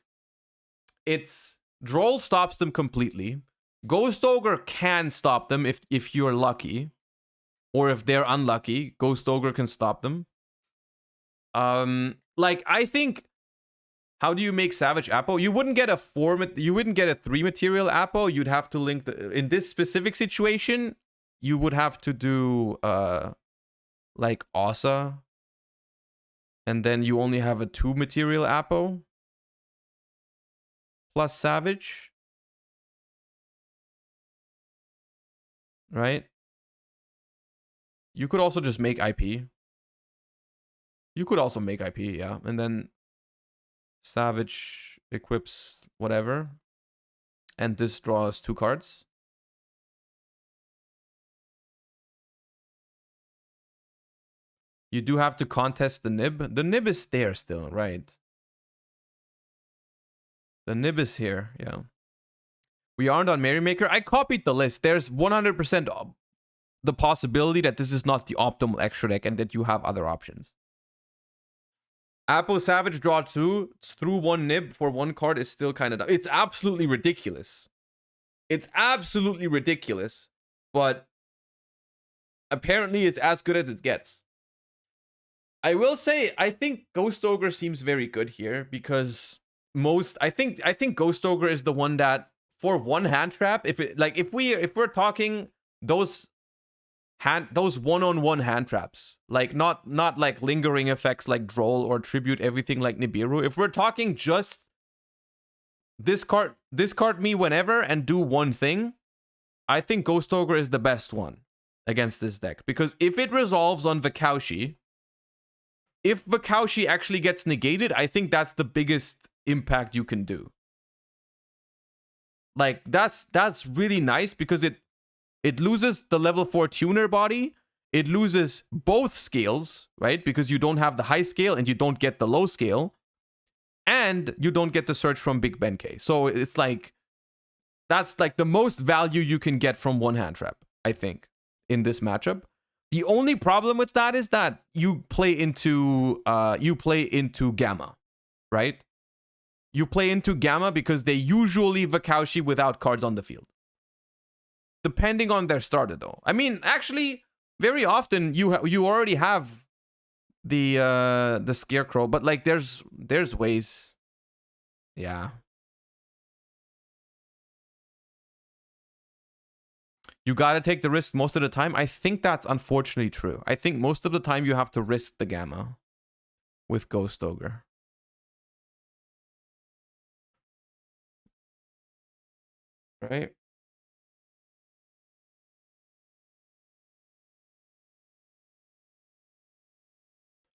Droll stops them completely. Ghost Ogre can stop them if you're lucky. Or if they're unlucky, Ghost Ogre can stop them. Like, I think, how do you make Savage Appo? You wouldn't get a 3 material Appo. You'd have to link in this specific situation, you would have to do like Ossa. And then you only have a 2 material Appo plus Savage. Right? You could also just make IP. You could also make IP, yeah. And then Savage equips whatever. And this draws 2 cards. You do have to contest the nib. The nib is there still, right? The nib is here, yeah. We aren't on Merrymaker. I copied the list. There's 100% the possibility that this is not the optimal extra deck and that you have other options. Appo Savage draw 2 through 1 nib for 1 card is still kind of... It's absolutely ridiculous. It's absolutely ridiculous. But apparently it's as good as it gets. I will say, I think Ghost Ogre seems very good here because I think Ghost Ogre is the one that for 1 hand trap, if we're talking those one-on-one hand traps, like not like lingering effects like Droll or Tribute everything like Nibiru. If we're talking just discard me whenever and do 1 thing, I think Ghost Ogre is the best one against this deck because if it resolves on Vakaushi. If Vakaushi actually gets negated, I think that's the biggest impact you can do. Like, that's really nice because it loses the level 4 tuner body. It loses both scales, right? Because you don't have the high scale and you don't get the low scale. And you don't get the search from Big Benkei. So it's like, that's like the most value you can get from 1 hand trap, I think, in this matchup. The only problem with that is that you play into Gamma, right? You play into Gamma because they usually Vakaushi without cards on the field. Depending on their starter, though. I mean, actually, very often you already have the Scarecrow, but like there's ways. Yeah. You gotta take the risk most of the time. I think that's unfortunately true. I think most of the time you have to risk the Gamma with Ghost Ogre. Right?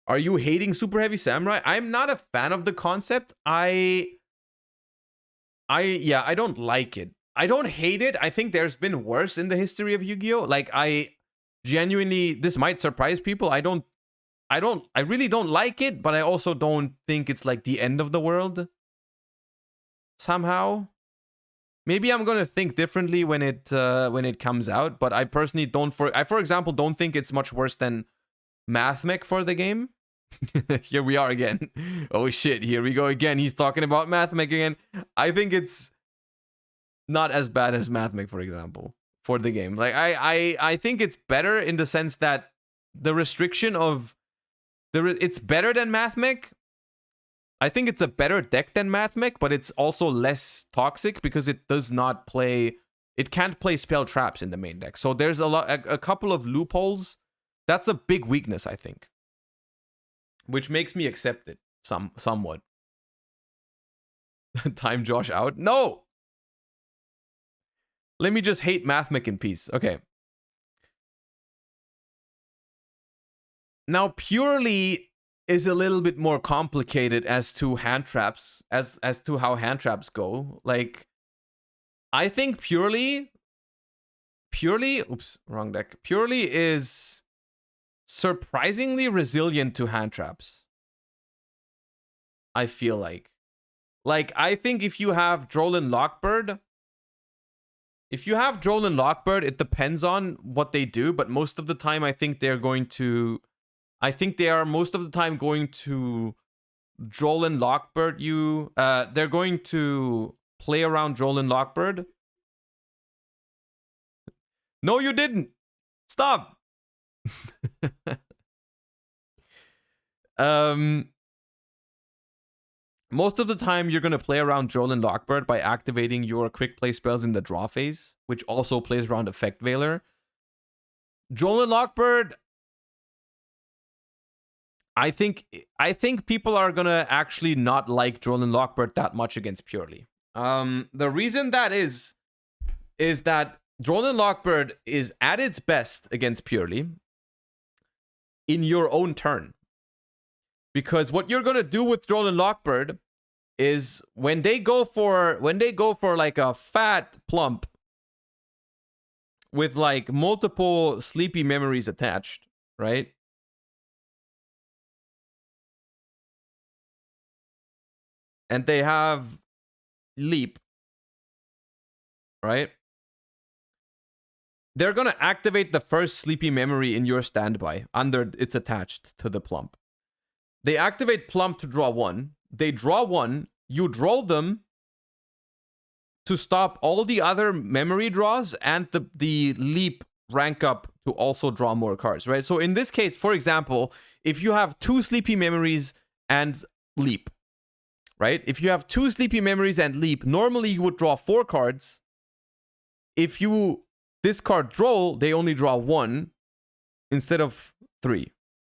Are you hating Super Heavy Samurai? I'm not a fan of the concept. I don't like it. I don't hate it. I think there's been worse in the history of Yu-Gi-Oh! Like, I genuinely, this might surprise people. I don't I really don't like it, but I also don't think it's like the end of the world. Somehow. Maybe I'm gonna think differently when it comes out, but I personally don't for example don't think it's much worse than MathMech for the game. Here we are again. Oh shit, here we go again. He's talking about MathMech again. I think it's not as bad as MathMech, for example, for the game. Like I think it's better in the sense that the restriction of it's better than MathMech. I think it's a better deck than MathMech, but it's also less toxic because it does not play. It can't play spell traps in the main deck. So there's a couple of loopholes. That's a big weakness, I think, which makes me accept it somewhat. Time Josh out? No. Let me just hate MathMech in peace. Okay. Now, Purrely is a little bit more complicated as to Handtraps, as to how Handtraps go. Like, I think Purrely, oops, wrong deck. Purrely is surprisingly resilient to Handtraps. I feel like. Like, I think if you have Droll Lockbird, it depends on what they do, but most of the time I think they're going to... I think they are most of the time going to Droll Lockbird you. They're going to play around Droll Lockbird. No, you didn't. Stop. Most of the time, you're going to play around Droll Lockbird by activating your quick play spells in the draw phase, which also plays around Effect Veiler. Droll Lockbird... I think people are gonna actually not like Droll Lockbird that much against Purrely. The reason that is that Droll Lockbird is at its best against Purrely in your own turn. Because what you're gonna do with Droll Lockbird is when they go for like a fat plump with like multiple sleepy memories attached, right? And they have leap, right? They're gonna activate the first sleepy memory in your standby under it's attached to the plump. They activate plump to draw one. They draw one. You draw them to stop all the other memory draws and the leap rank up to also draw more cards, right? So in this case, for example, if you have 2 sleepy memories and leap, right? If you have 2 sleepy memories and leap, normally you would draw 4 cards. If you discard Droll, they only draw 1 instead of 3.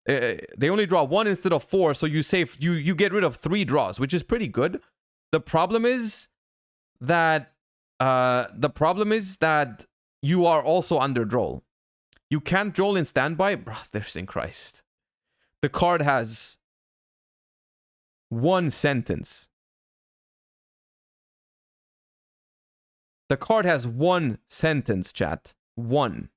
They only draw 1 instead of 4, so you save you get rid of 3 draws, which is pretty good. The problem is that you are also under Droll. You can't Droll in standby. Brothers in Christ. The card has 1 sentence. The card has 1 sentence, chat. 1.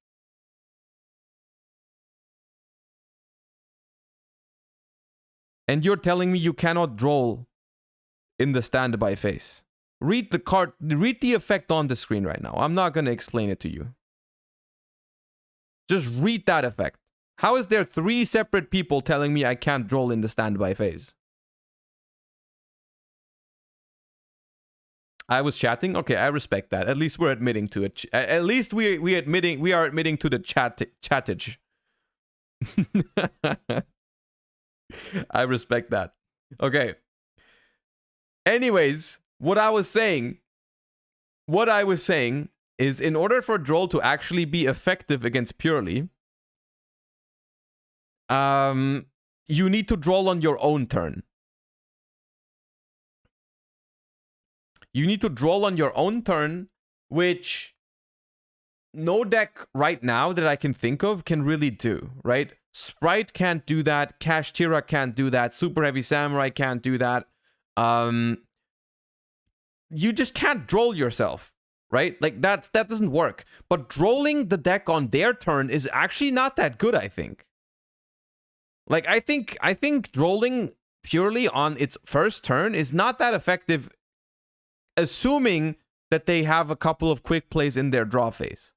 And you're telling me you cannot Droll in the standby phase. Read the card, read the effect on the screen right now. I'm not going to explain it to you. Just read that effect. How is there 3 separate people telling me I can't Droll in the standby phase? I was chatting? Okay, I respect that. At least we're admitting to it. At least we are admitting to the chattage. I respect that. Okay. Anyways, what I was saying is in order for Droll to actually be effective against Purrely, you need to Droll on your own turn. You need to Droll on your own turn, which no deck right now that I can think of can really do, right? Sprite can't do that. Cash Tira can't do that. Superheavy Samurai can't do that. You just can't Droll yourself, right? Like that doesn't work. But Drolling the deck on their turn is actually not that good, I think. Like, I think rolling purely on its first turn is not that effective, assuming that they have a couple of quick plays in their draw phase.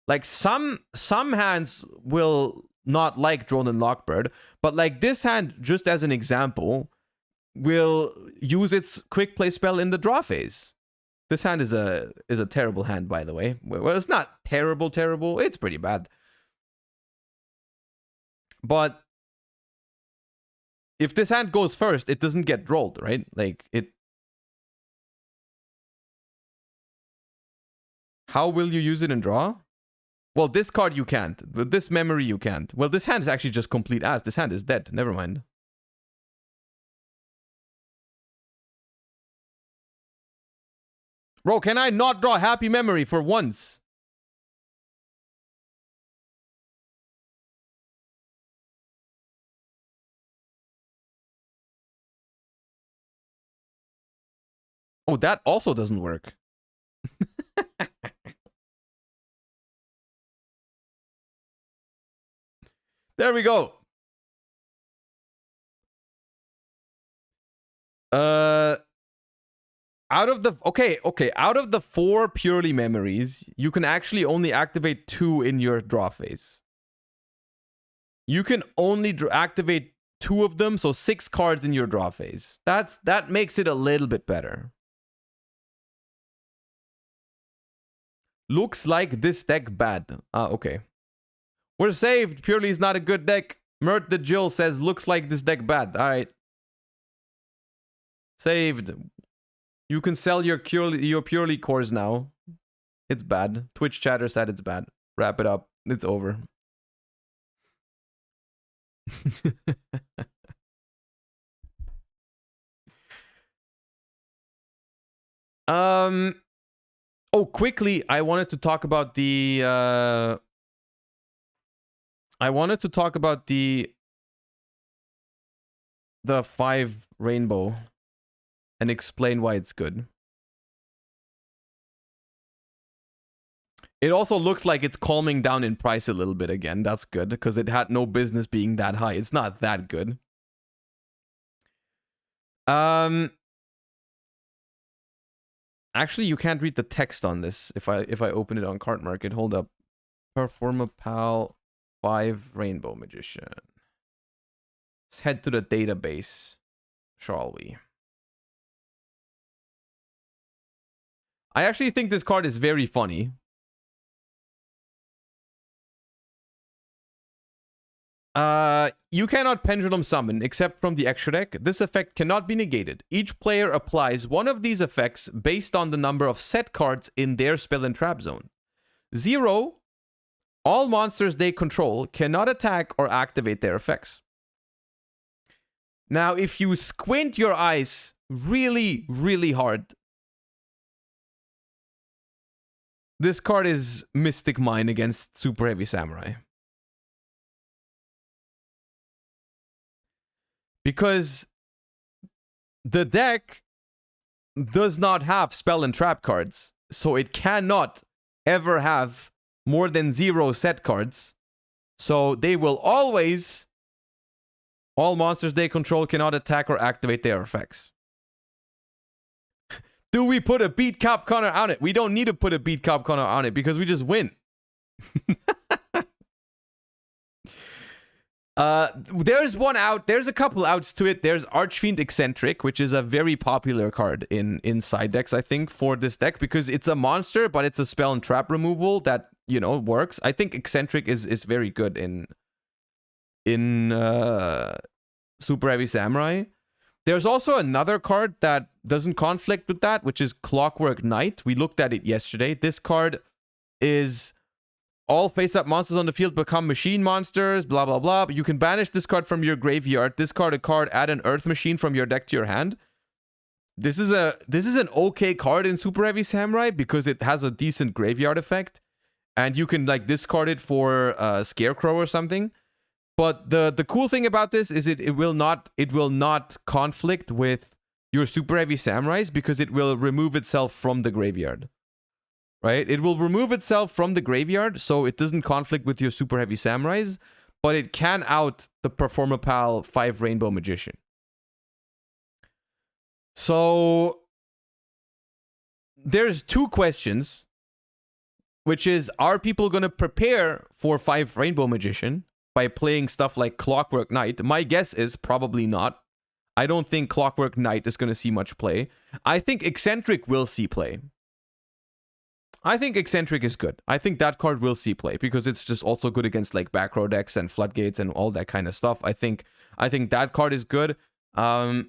Like, some hands will not like Drone and Lockbird, but like this hand, just as an example, will use its quick play spell in the draw phase. This hand is a terrible hand, by the way. Well, it's not terrible. It's pretty bad. But if this hand goes first, it doesn't get rolled, right? Like, it... How will you use it in draw? Well, this card you can't. With this memory you can't. Well, this hand is actually just complete ass. This hand is dead. Never mind. Bro, can I not draw Happy Memory for once? Oh, that also doesn't work. There we go. Out of the 4 Purrely memories, you can actually only activate 2 in your draw phase. You can only activate 2 of them, so 6 cards in your draw phase. That makes it a little bit better. Looks like this deck bad. Okay. We're saved. Purrely is not a good deck. Mert the Jill says, looks like this deck bad. Alright. Saved. You can sell your Purrely cores now. It's bad. Twitch chatter said it's bad. Wrap it up. It's over. Oh, quickly, I wanted to talk about the the 5 rainbow and explain why it's good. It also looks like it's calming down in price a little bit again. That's good, because it had no business being that high. It's not that good. Actually, you can't read the text on this if I open it on Card Market. Hold up. Performa Pal 5 Rainbow Magician. Let's head to the database, shall we? I actually think this card is very funny. You cannot Pendulum Summon except from the extra deck. This effect cannot be negated. Each player applies one of these effects based on the number of set cards in their spell and trap zone. 0. All monsters they control cannot attack or activate their effects. Now, if you squint your eyes really, really hard, this card is Mystic Mine against Superheavy Samurai. Because the deck does not have spell and trap cards, so it cannot ever have more than 0 set cards. So they will always... All monsters they control cannot attack or activate their effects. Do we put a beat Cap Connor on it? We don't need to put a beat Cap Connor on it because we just win. There's one out. There's a couple outs to it. There's Archfiend Eccentric, which is a very popular card in side decks, I think, for this deck, because it's a monster, but it's a spell and trap removal that, you know, works. I think Eccentric is very good in Superheavy Samurai. There's also another card that doesn't conflict with that, which is Clockwork Knight. We looked at it yesterday. This card is... All face-up monsters on the field become machine monsters, blah, blah, blah. But you can banish this card from your graveyard, discard a card, add an Earth Machine from your deck to your hand. This is an okay card in Superheavy Samurai because it has a decent graveyard effect. And you can, like, discard it for Scarecrow or something. But the cool thing about this is it will not conflict with your Superheavy Samurais because it will remove itself from the graveyard. Right? It will remove itself from the graveyard, so it doesn't conflict with your Superheavy Samurais, but it can out the Performapal 5 Rainbow Magician. So there's two questions, which is, are people going to prepare for 5 Rainbow Magician by playing stuff like Clockwork Knight? My guess is probably not. I don't think Clockwork Knight is going to see much play. I think Eccentric will see play. I think Eccentric is good. I think that card will see play because it's just also good against like back row decks and floodgates and all that kind of stuff. I think that card is good. The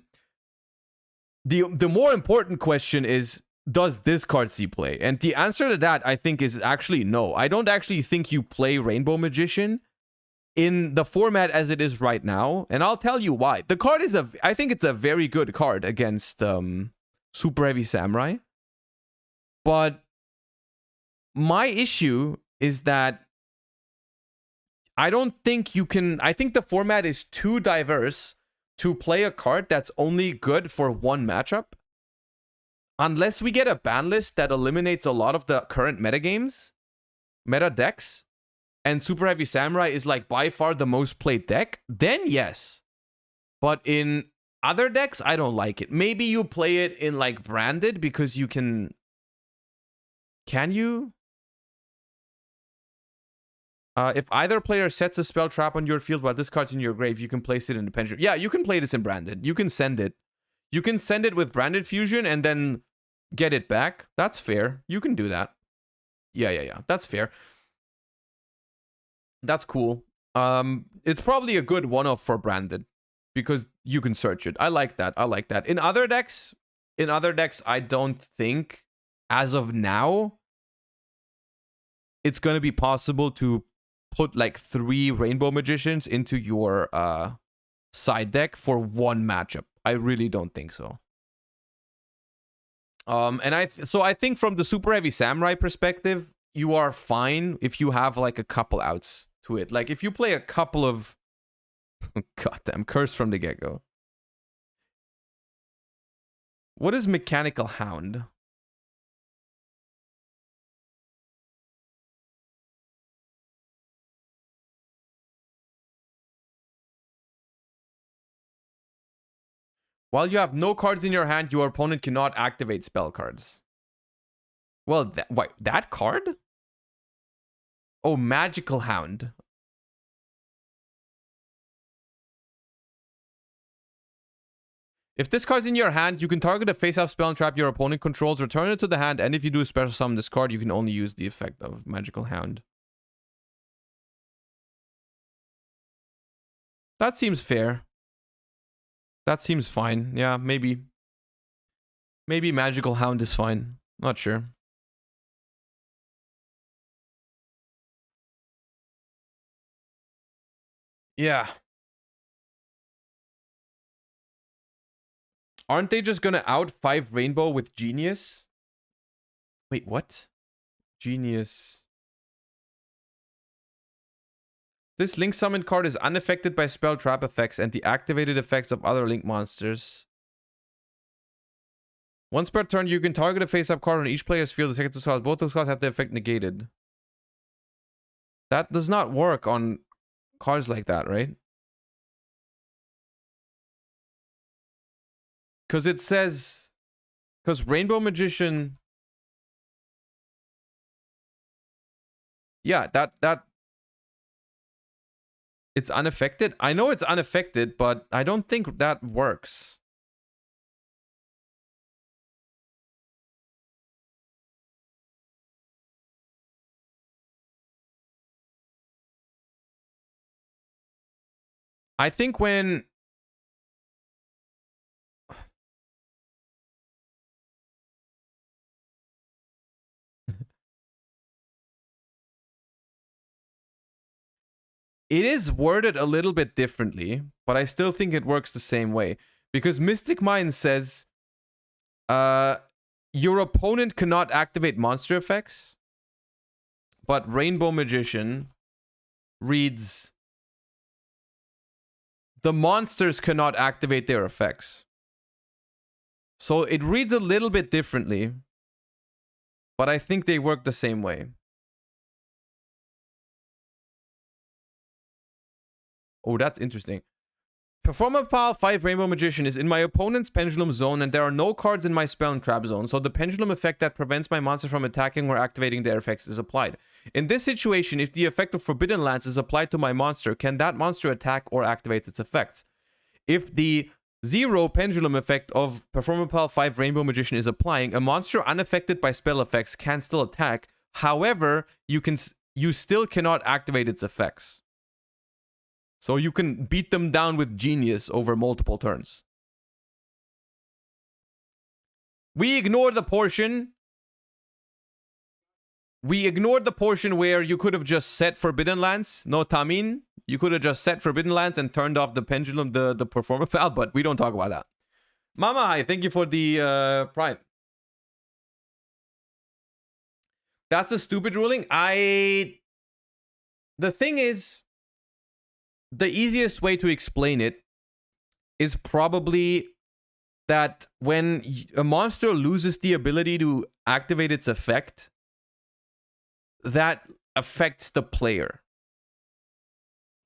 more important question is, does this card see play? And the answer to that, I think, is actually no. I don't actually think you play Rainbow Magician in the format as it is right now, and I'll tell you why. The card is I think it's a very good card against Superheavy Samurai, but my issue is that I don't think you can. I think the format is too diverse to play a card that's only good for one matchup. Unless we get a ban list that eliminates a lot of the current meta decks, and Superheavy Samurai is like by far the most played deck, then yes. But in other decks, I don't like it. Maybe you play it in like branded because you can you? If either player sets a spell trap on your field while this card's in your grave, you can place it in the pendulum. Yeah, you can play this in branded. You can send it. You can send it with branded fusion and then get it back. That's fair. You can do that. Yeah. That's fair. That's cool. It's probably a good one-off for branded because you can search it. I like that. In other decks, I don't think as of now it's going to be possible to put like 3 Rainbow Magicians into your side deck for one matchup. I really don't think so. And I think from the Superheavy Samurai perspective, you are fine if you have like a couple outs to it. Like if you play a couple of goddamn curse from the get-go. What is Mechanical Hound? While you have no cards in your hand, your opponent cannot activate spell cards. Well, wait, that card? Oh, Magical Hound. If this card's in your hand, you can target a face-up spell and trap your opponent controls, return it to the hand, and if you do a special summon this card, you can only use the effect of Magical Hound. That seems fair. That seems fine. Yeah, maybe. Maybe Magical Hound is fine. Not sure. Yeah. Aren't they just gonna out 5 Rainbow with Genius? Wait, what? Genius. This Link Summon card is unaffected by spell trap effects and the activated effects of other Link monsters. Once per turn, you can target a face-up card on each player's field. The second two cards, both those cards have the effect negated. That does not work on cards like that, right? Because it says... Because Rainbow Magician... Yeah, that... It's unaffected? I know it's unaffected, but I don't think that works. I think when... It is worded a little bit differently, but I still think it works the same way. Because Mystic Mind says, your opponent cannot activate monster effects, but Rainbow Magician reads, the monsters cannot activate their effects. So it reads a little bit differently, but I think they work the same way. Oh, that's interesting. Performance Pile 5 Rainbow Magician is in my opponent's Pendulum Zone, and there are no cards in my Spell and Trap Zone, so the Pendulum effect that prevents my monster from attacking or activating their effects is applied. In this situation, if the effect of Forbidden Lance is applied to my monster, can that monster attack or activate its effects? If the 0 Pendulum effect of Performance Pile 5 Rainbow Magician is applying, a monster unaffected by spell effects can still attack. However, you still cannot activate its effects. So you can beat them down with Genius over multiple turns. We ignore the portion. We ignored the portion where you could have just set Forbidden Lance. No Tamin. You could have just set Forbidden Lance and turned off the Pendulum, the Performance Pile, but we don't talk about that. Mama, hi. Thank you for the Prime. That's a stupid ruling. The thing is, the easiest way to explain it is probably that when a monster loses the ability to activate its effect, that affects the player,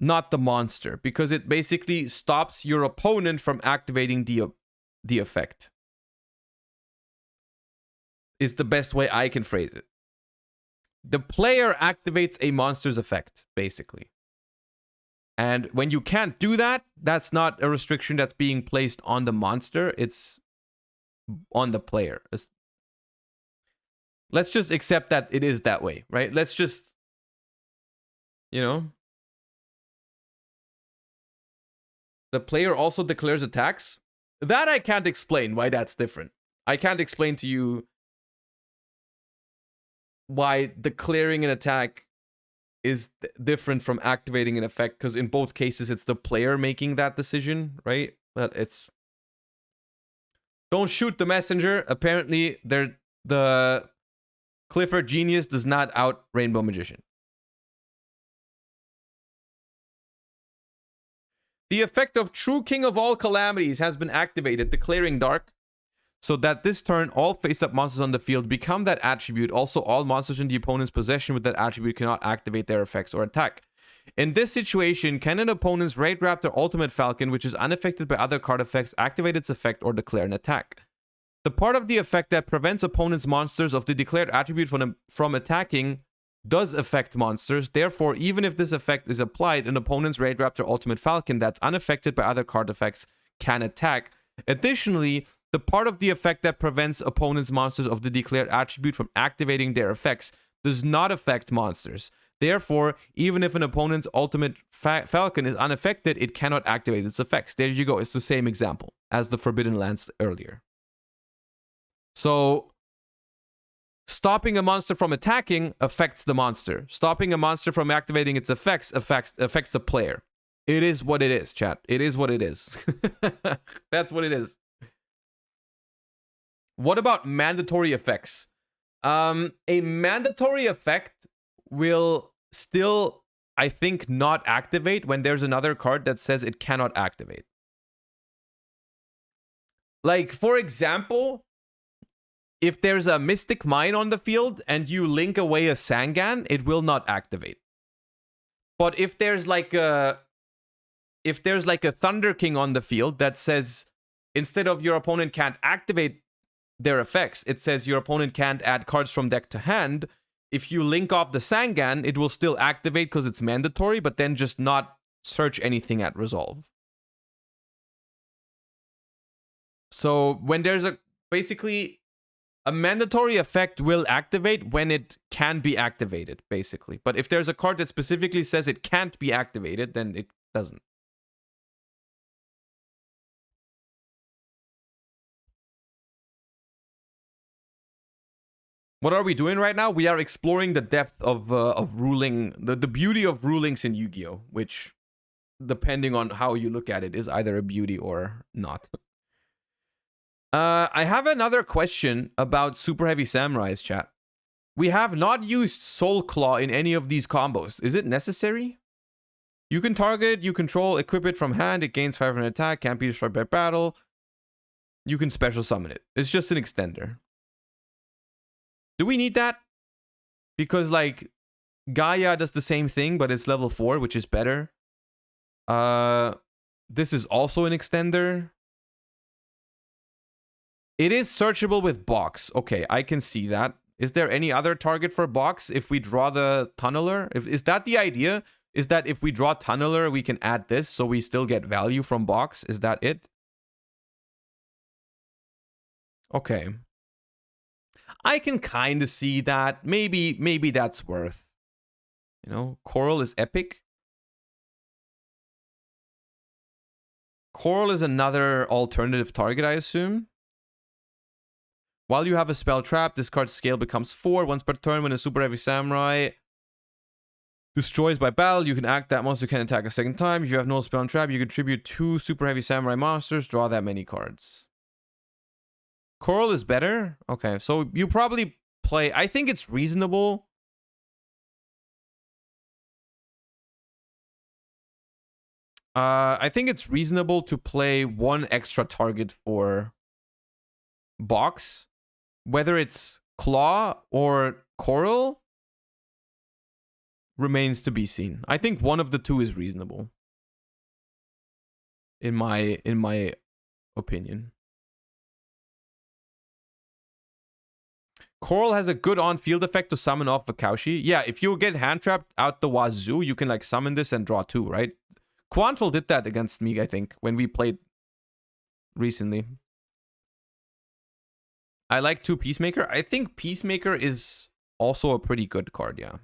not the monster, because it basically stops your opponent from activating the effect. Is the best way I can phrase it. The player activates a monster's effect, basically. And when you can't do that, that's not a restriction that's being placed on the monster. It's on the player. Let's just accept that it is that way, right? Let's just, you know. The player also declares attacks. That I can't explain why that's different. I can't explain to you why declaring an attack is different from activating an effect, because in both cases it's the player making that decision, right? But it's... Don't shoot the messenger. Apparently, the Clifford Genius does not out Rainbow Magician. The effect of True King of All Calamities has been activated, declaring Dark, so that this turn, all face-up monsters on the field become that attribute. Also, all monsters in the opponent's possession with that attribute cannot activate their effects or attack. In this situation, can an opponent's Raid Raptor Ultimate Falcon, which is unaffected by other card effects, activate its effect or declare an attack? The part of the effect that prevents opponent's monsters of the declared attribute from attacking does affect monsters. Therefore, even if this effect is applied, an opponent's Raid Raptor Ultimate Falcon that's unaffected by other card effects can attack. Additionally, the part of the effect that prevents opponent's monsters of the declared attribute from activating their effects does not affect monsters. Therefore, even if an opponent's ultimate falcon is unaffected, it cannot activate its effects. There you go. It's the same example as the Forbidden Lance earlier. So, stopping a monster from attacking affects the monster. Stopping a monster from activating its effects affects the player. It is what it is, chat. It is what it is. That's what it is. What about mandatory effects? A mandatory effect will still, I think, not activate when there's another card that says it cannot activate. Like, for example, if there's a Mystic Mine on the field and you link away a Sangan, it will not activate. But if there's like a Thunder King on the field that says instead of your opponent can't activate their effects, it says your opponent can't add cards from deck to hand. If you link off the Sangan, it will still activate because it's mandatory, but then just not search anything at resolve. So when there's basically a mandatory effect will activate when it can be activated, basically. But if there's a card that specifically says it can't be activated, then it doesn't. What are we doing right now? We are exploring the depth of ruling, the beauty of rulings in Yu-Gi-Oh!, which, depending on how you look at it, is either a beauty or not. I have another question about Super Heavy Samurai's chat. We have not used Soul Claw in any of these combos. Is it necessary? You can target, you control, equip it from hand, it gains 500 attack, can't be destroyed by battle. You can special summon it. It's just an extender. Do we need that? Because, like, Gaia does the same thing, but it's level 4, which is better. This is also an extender. It is searchable with box. Okay, I can see that. Is there any other target for box if we draw the tunneler? Is that the idea? Is that if we draw tunneler, we can add this so we still get value from box? Is that it? Okay. I can kind of see that. Maybe that's worth. You know, Coral is epic. Coral is another alternative target, I assume. While you have a spell trap, this card's scale becomes 4 once per turn. When a super heavy samurai destroys by battle, you can act that monster can attack a second time. If you have no spell and trap, you contribute 2 super heavy samurai monsters. Draw that many cards. Coral is better? Okay, so you probably play... I think it's reasonable. I think it's reasonable to play 1 extra target for box. Whether it's Claw or Coral remains to be seen. I think one of the two is reasonable. In my opinion. Coral has a good on-field effect to summon off Vakaushi. Yeah, if you get hand-trapped out the wazoo, you can like summon this and draw 2, right? Quantal did that against me, I think, when we played recently. I like 2 Peacemaker. I think Peacemaker is also a pretty good card, yeah.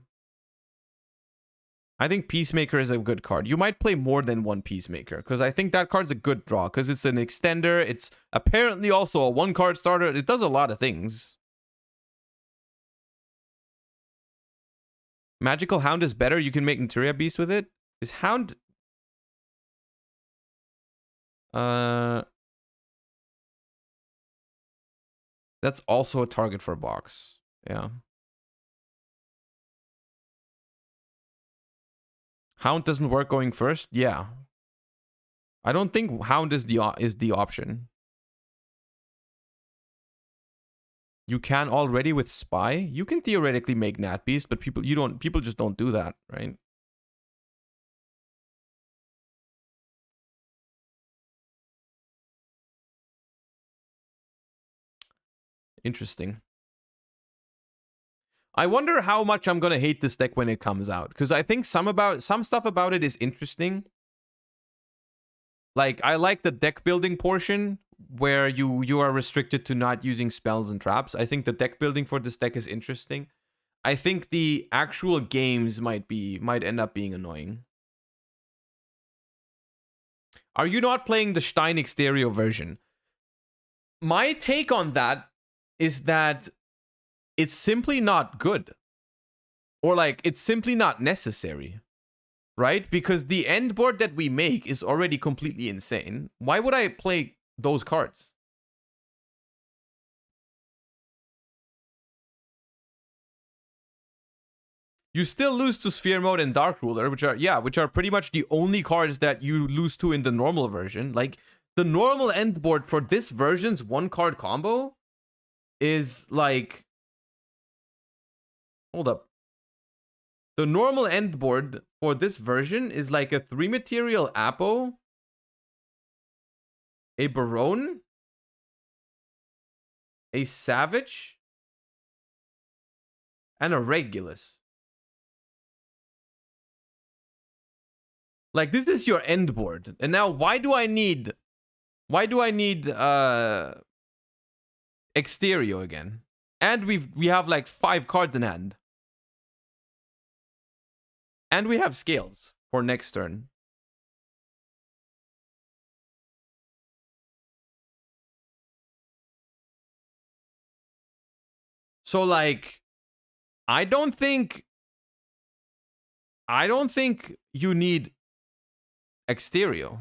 I think Peacemaker is a good card. You might play more than 1 Peacemaker, because I think that card's a good draw, because it's an extender. It's apparently also a 1-card starter. It does a lot of things. Magical Hound is better. You can make Materia Beast with it. Is Hound... That's also a target for a box. Yeah. Hound doesn't work going first? Yeah. I don't think Hound is the option. You can already with Spy. You can theoretically make Nat Beast, but people just don't do that, right? Interesting. I wonder how much I'm gonna hate this deck when it comes out, because I think some stuff about it is interesting. Like, I like the deck building portion where you are restricted to not using spells and traps. I think the deck building for this deck is interesting. I think the actual games might end up being annoying. Are you not playing the Stein Exterior version? My take on that is that it's simply not good. Or like, it's simply not necessary. Right? Because the end board that we make is already completely insane. Why would I play those cards? You still lose to Sphere Mode and Dark Ruler, which are pretty much the only cards that you lose to in the normal version. Like, the normal end board for this version's 1-card combo is like... Hold up. The normal end board for this version is like a 3-material Apo, a Baron, a Savage, and a Regulus. Like, this is your end board. And now why do I need Exterior again? And we have like 5 cards in hand. And we have scales for next turn. So like, I don't think you need Exterior.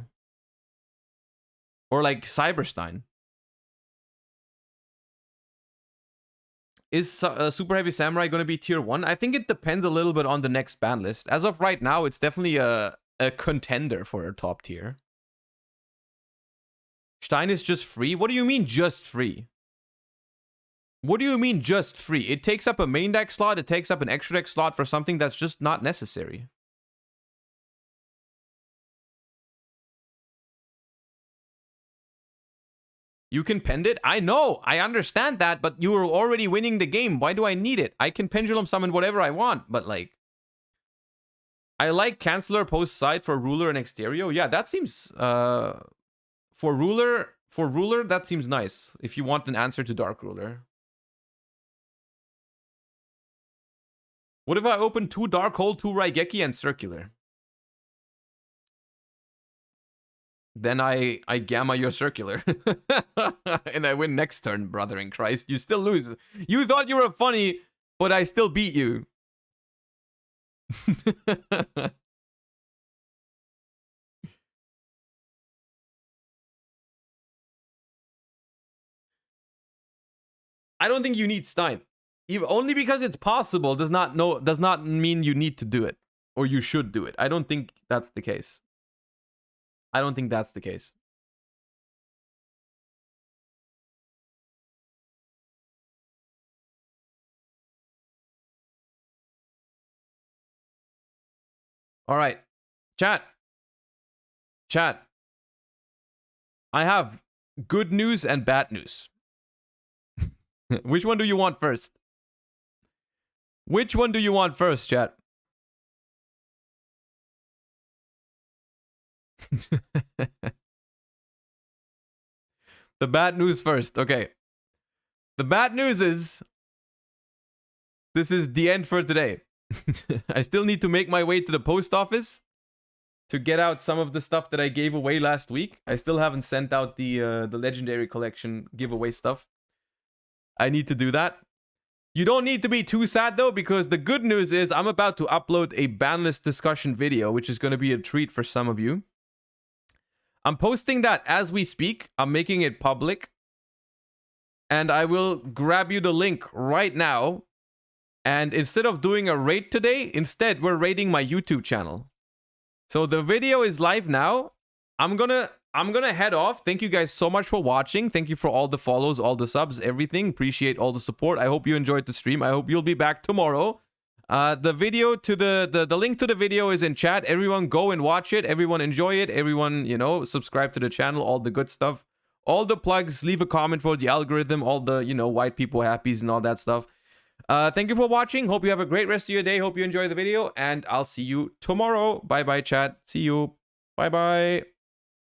Or like Cyberstein. Is Super Heavy Samurai going to be tier 1? I think it depends a little bit on the next ban list. As of right now, it's definitely a contender for a top tier. Stein is just free? What do you mean just free? What do you mean just free? It takes up a main deck slot, it takes up an extra deck slot for something that's just not necessary. You can pend it? I know, I understand that, but you were already winning the game. Why do I need it? I can pendulum summon whatever I want, but like... I like Canceller post side for Ruler and Exterio. Yeah, that seems... For Ruler, that seems nice. If you want an answer to Dark Ruler. What if I open 2 Dark Hole, 2 Raigeki, and Circular? Then I gamma your Circular. And I win next turn, brother in Christ. You still lose. You thought you were funny, but I still beat you. I don't think you need Stein. Only because it's possible does not mean you need to do it. Or you should do it. I don't think that's the case. I don't think that's the case. All right. Chat. I have good news and bad news. Which one do you want first? Which one do you want first, chat? The bad news first. Okay. The bad news is this is the end for today. I still need to make my way to the post office to get out some of the stuff that I gave away last week. I still haven't sent out the Legendary Collection giveaway stuff. I need to do that. You don't need to be too sad though, because the good news is I'm about to upload a ban list discussion video, which is going to be a treat for some of you. I'm posting that as we speak. I'm making it public. And I will grab you the link right now. And instead of doing a raid today, instead we're raiding my YouTube channel. So the video is live now. I'm gonna head off. Thank you guys so much for watching. Thank you for all the follows, all the subs, everything. Appreciate all the support. I hope you enjoyed the stream. I hope you'll be back tomorrow. The video to the link to the video is in chat. Everyone go and watch it. Everyone enjoy it. Everyone, you know, subscribe to the channel, all the good stuff. All the plugs, leave a comment for the algorithm, all the, you know, white people happies and all that stuff. Thank you for watching. Hope you have a great rest of your day. Hope you enjoy the video, and I'll see you tomorrow. Bye bye, chat. See you. Bye bye.